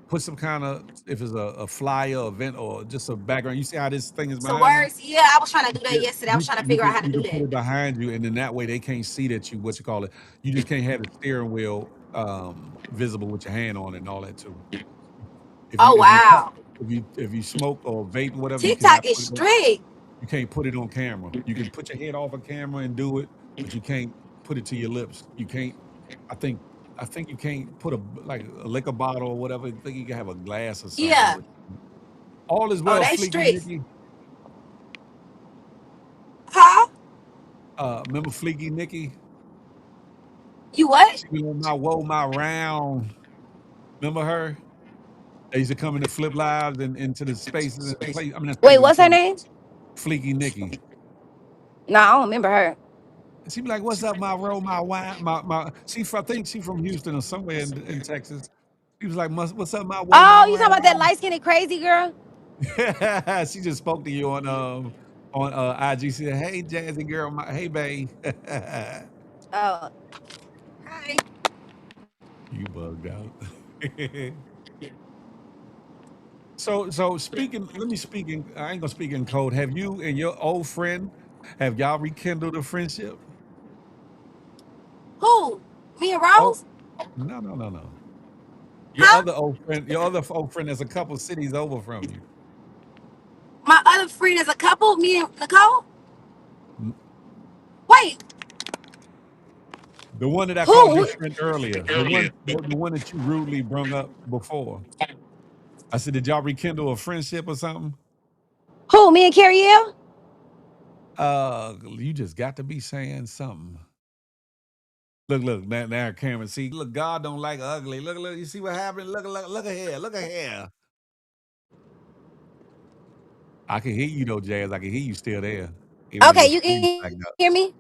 Put some kind of if it's a flyer event or just a background. You see how this thing is So behind me? words. Yeah, I was trying to do that Yeah, yesterday. I was trying to figure out how to you do can put that. it behind you, and then that way they can't see that you what you call it. You just can't have the steering wheel visible with your hand on it and all that too. Oh wow. If you smoke or vape whatever, you cannot TikTok is put it on. strict. You can't put it on camera. You can put your head off a camera and do it, but you can't put it to your lips. You can't. I think. I think you can't put like a liquor bottle or whatever. I think you can have a glass or something. Yeah. But all is Oh, well, they Fleeky strict. Nicky. Huh? Remember Fleeky Nicky? You what? She was on my Whoa My Round. Remember her? They used to come in to flip lives and into the spaces and play. I mean, not Wait, spaces, what's into her the name? Fleeky Nicky. No, I don't remember her. And she'd be like, "What's up, my roll, my wine, my?" I think she from Houston or somewhere in Texas. She was like, "What's up, my whoa, my Oh, you talking about that round?" light skinned crazy girl? She just spoke to you on IG. She said, "Hey, Jazzy girl, hey, babe." Oh, hi. You bugged out. So speaking, let me speak in. I ain't gonna speak in code. Have you and your old friend have y'all rekindled a friendship? Who? Me and Oh, Rose? no, no, no, no. Huh? Your other old friend is a couple cities over from you. My other friend is a couple. Me and Nicole. N- Wait, The one that I called who? your friend earlier, the one that you rudely brung up before. I said, did y'all rekindle a friendship or something? Who? Me and Carrie Hill? You just got to be saying something. Look, now, Cameron. See, look, God don't like ugly. Look. You see what happened? Look ahead. Look ahead. I can hear you though, Jazz. I can hear you still there, even though Okay, your you screen's can blacked out. hear me.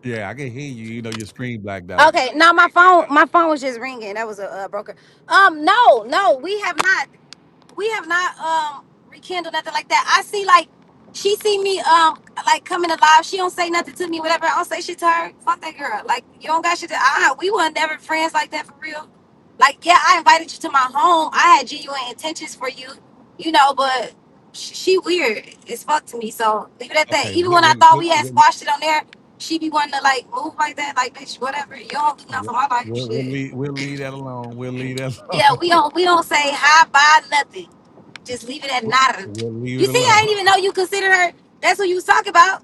Yeah, I can hear you, even though your screen blacked out. Okay, now my phone was just ringing. That was a broker. No, we have not rekindled nothing like that. I see like she see me like coming alive. She don't say nothing to me, whatever. I don't say shit to her. Fuck that girl. Like you don't got shit to we weren't never friends like that for real. Like, yeah, I invited you to my home. I had genuine intentions for you, but she weird as fuck to me. So leave it at that. Okay, Even when I thought we had look, squashed it on there, she be wanting to like move like that, like bitch, whatever. You don't do nothing We'll, for my life, we'll, we'll shit. leave we'll leave that alone. We'll leave that Yeah, alone. we don't say hi, bye, nothing. Just leave it at nada. We'll leave You it see, I alone. didn't even know you considered her. That's what you was talking about.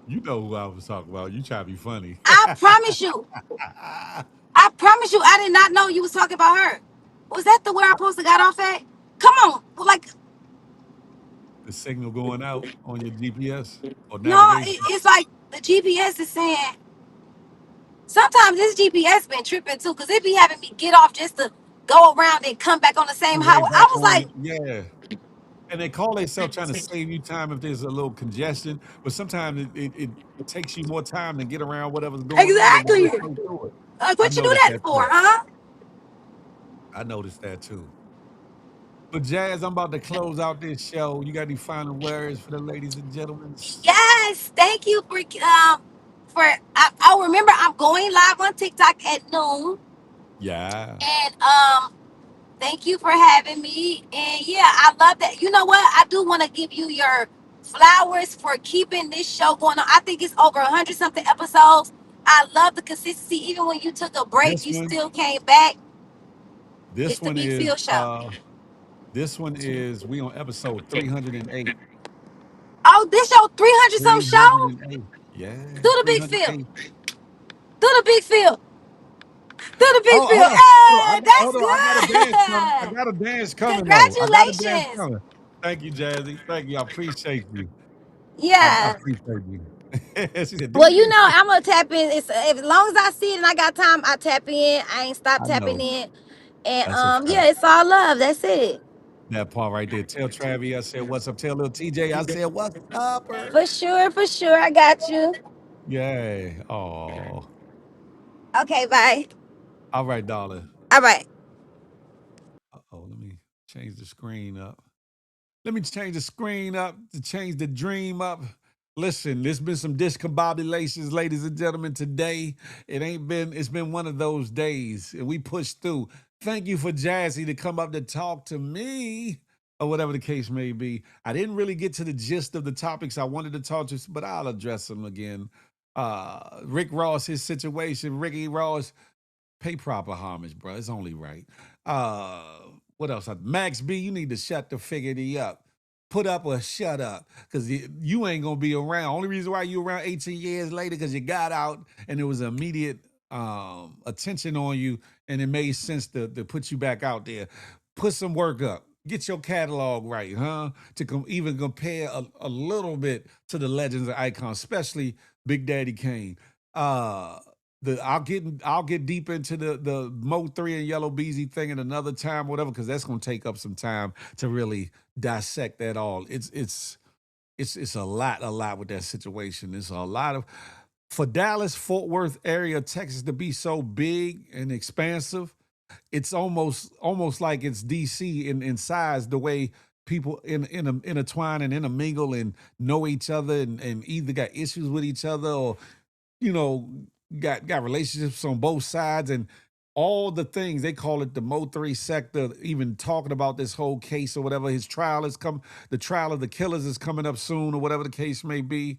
You know who I was talking about. You try to be funny. I promise you. I promise you, I did not know you was talking about her. Was that the where I supposed to got off at? Come on, like The signal going out on your GPS or no, navigation. it's like the GPS is saying. Sometimes this GPS been tripping too, cause it be having me get off just to go around and come back on the same Come right highway. I back was on like, it. Yeah. And they call themselves trying to save you time if there's a little congestion, but sometimes it takes you more time to get around whatever's going on than to exactly. go straight through it. Like, I what you do noticed that that for, too. huh? I noticed that too. But Jazz, I'm about to close out this show. You got any final words for the ladies and gentlemen? Yes, thank you for I'll remember I'm going live on TikTok at noon, Yeah. and thank you for having me. And yeah, I love that. You know what? I do want to give you your flowers for keeping this show going on. I think it's over 100 something episodes. I love the consistency. Even when you took a break, This you one, still came back. It's this the one Big is Phil show. we on episode 308. Oh, this your 300 some show? 308. Yeah, Do the Big Phil. 308. Do the Big Phil. Do the Big Oh, Phil. hold on. Hold on. Hey, that's Hold on. I got a dance coming. I good. got a dance coming though. I got a dance Congratulations. coming. Thank you, Jazzy. Thank you. I appreciate you. I Yeah. appreciate you. She said, "Do Well, the you big know, thing." I'm gonna tap in. It's as long as I see it and I got time, I tap in. I ain't stop I tapping know. in. And That's a yeah, fact. it's all love. That's it. That part right there. Tell Travi I said, "What's up?" Tell little TJ I said, "What's up?" Her. For sure, for sure. I got you. Yay. Oh. Okay, bye. All right, darling. All right. Uh-oh. Let me change the screen up. Let me change the screen up to change the dream up. Listen, there's been some discombobulations, ladies and gentlemen, today. It's been one of those days, and we pushed through. Thank you for Jazzy to come up to talk to me, or whatever the case may be. I didn't really get to the gist of the topics I wanted to talk to, but I'll address them again. Rick Ross, his situation, Ricky Ross, pay proper homage, bro. It's only right. Uh, what else? Max B, you need to shut the figgity up. Put up or shut up, because you ain't gonna be around. Only reason why you around 18 years later, because you got out and there was immediate attention on you, and it made sense to put you back out there. Put some work up. Get your catalog right, huh? To even compare a little bit to the legends and icons, especially Big Daddy Kane. Uh, I'll get deep into the Mo 3 and Yellow Beezy thing in another time, whatever, because that's gonna take up some time to really dissect that all. It's a lot with that situation. It's a lot of for Dallas, Fort Worth area, Texas to be so big and expansive, it's almost like it's DC in size, the way people intertwine and intermingle and know each other and either got issues with each other or you know, got relationships on both sides and all the things they call it the Mo 3 sector, even talking about this whole case or whatever. His trial is come the trial of the killers is coming up soon, or whatever the case may be.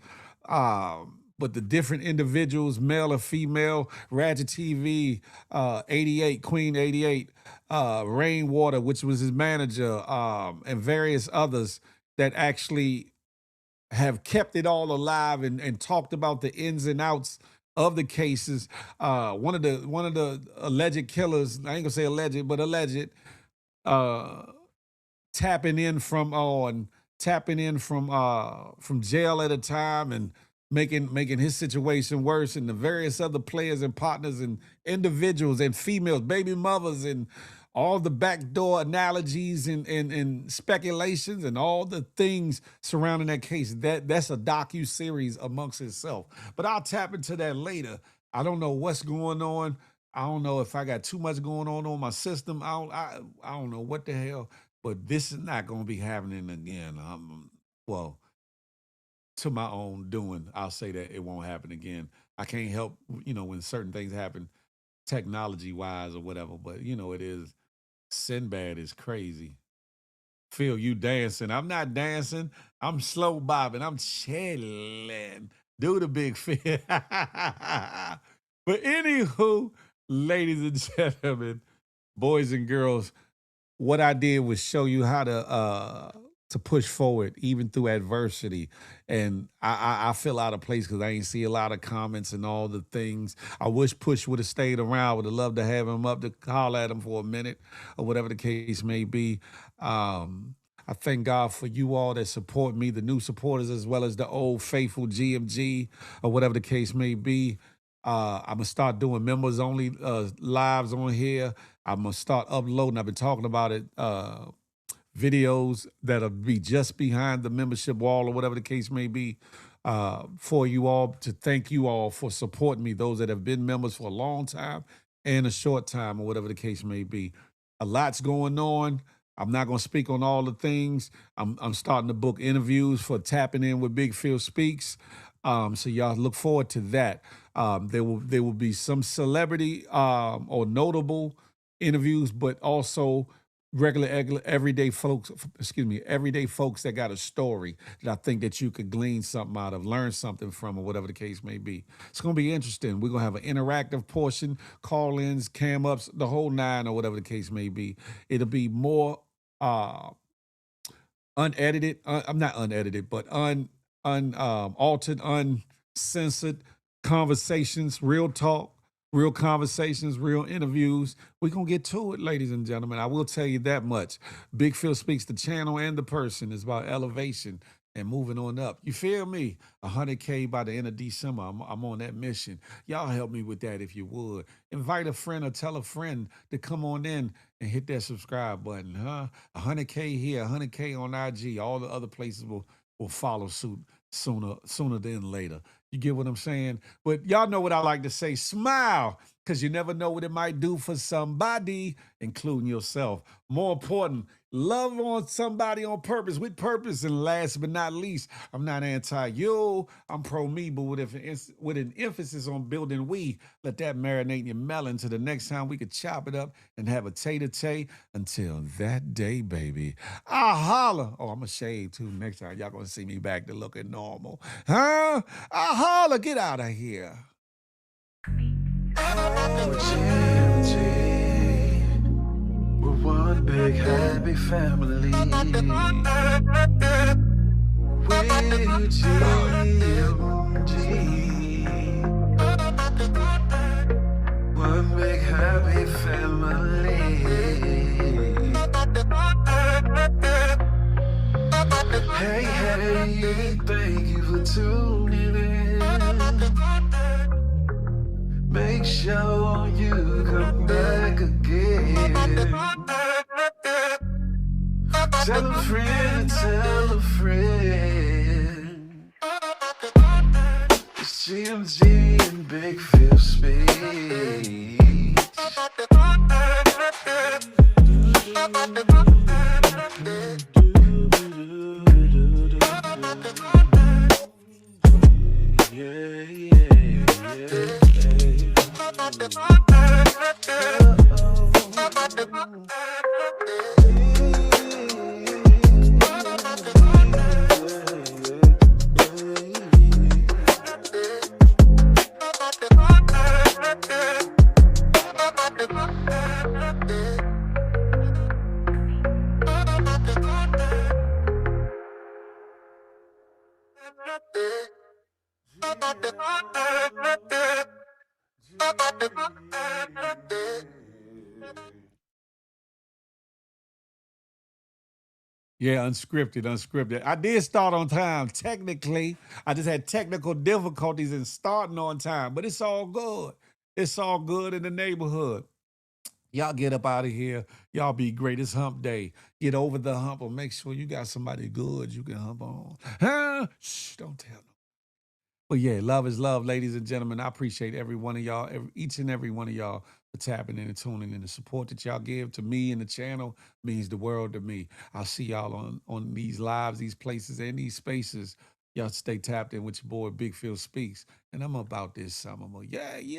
But the different individuals, male or female, Ratchet TV, 88, Queen 88, Rainwater, which was his manager, and various others that actually have kept it all alive and talked about the ins and outs of the cases. One of the alleged killers, I ain't gonna say alleged, but alleged, uh, tapping in from and tapping in from jail at a time and making his situation worse, and the various other players and partners and individuals and females, baby mothers, and all the backdoor analogies and speculations and all the things surrounding that case. That's a docu series amongst itself. But I'll tap into that later. I don't know what's going on. I don't know if I got too much going on my system. I don't know what the hell, but this is not going to be happening again. Well, to my own doing, I'll say that it won't happen again. I can't help, when certain things happen technology wise or whatever, but it is. Sinbad is crazy. Feel you dancing. I'm not dancing. I'm slow bobbing. I'm chilling. Do the big fit. But anywho, ladies and gentlemen, boys and girls, what I did was show you how to push forward even through adversity. And I feel out of place because I ain't see a lot of comments and all the things. I wish Push would have stayed around. Would have loved to have him up to holler at him for a minute or whatever the case may be. I thank God for you all that support me, the new supporters as well as the old faithful GMG or whatever the case may be. I'm gonna start doing members only lives on here. I'm gonna start uploading. I've been talking about it. Videos that'll be just behind the membership wall or whatever the case may be. For you all to thank you all for supporting me. Those that have been members for a long time and a short time or whatever the case may be. A lot's going on. I'm not going to speak on all the things. I'm starting to book interviews for Tapping In with Big Phil Speaks. So y'all look forward to that. There will be some celebrity or notable interviews, but also regular everyday folks, everyday folks that got a story that I think that you could glean something out of, learn something from, or whatever the case may be. It's going to be interesting. We're going to have an interactive portion, call-ins, cam-ups, the whole nine, or whatever the case may be. It'll be more unedited. I'm not unedited, but altered, uncensored conversations, real talk, real conversations, real interviews. We're going to get to it, ladies and gentlemen. I will tell you that much. Big Phil Speaks, the channel and the person, is about elevation and moving on up. You feel me? 100K by the end of December. I'm on that mission. Y'all help me with that if you would. Invite a friend or tell a friend to come on in and hit that subscribe button, huh? 100K here, 100K on IG. All the other places will follow suit sooner than later. You get what I'm saying? But y'all know what I like to say. Smile, because you never know what it might do for somebody, including yourself. More important, love on somebody on purpose, with purpose. And last but not least, I'm not anti-you. I'm pro-me, but with an emphasis on building we. Let that marinate in your melon till the next time we could chop it up and have a tay-to-tay. Until that day, baby, I'll holler. Oh, I'm going to shave, too, next time. Y'all going to see me back to looking normal. Huh? I'll holler. Get out of here. GMG, we're one big happy family. With GMG, one big happy family. Hey, hey, thank you for tuning in. Make sure you come back again. Tell a friend, tell a friend. It's GMG and Big Phil Speaks. Yeah, unscripted. I did start on time, technically. I just had technical difficulties in starting on time, but it's all good. It's all good in the neighborhood. Y'all get up out of here. Y'all be great. It's hump day. Get over the hump or make sure you got somebody good you can hump on. Huh? Shh, don't tell them. But yeah, love is love, ladies and gentlemen. I appreciate every one of y'all, each and every one of y'all for tapping in and tuning in. The support that y'all give to me and the channel means the world to me. I'll see y'all on these lives, these places, and these spaces. Y'all stay tapped in with your boy Big Phil Speaks. And I'm about this summer. Yeah, yeah.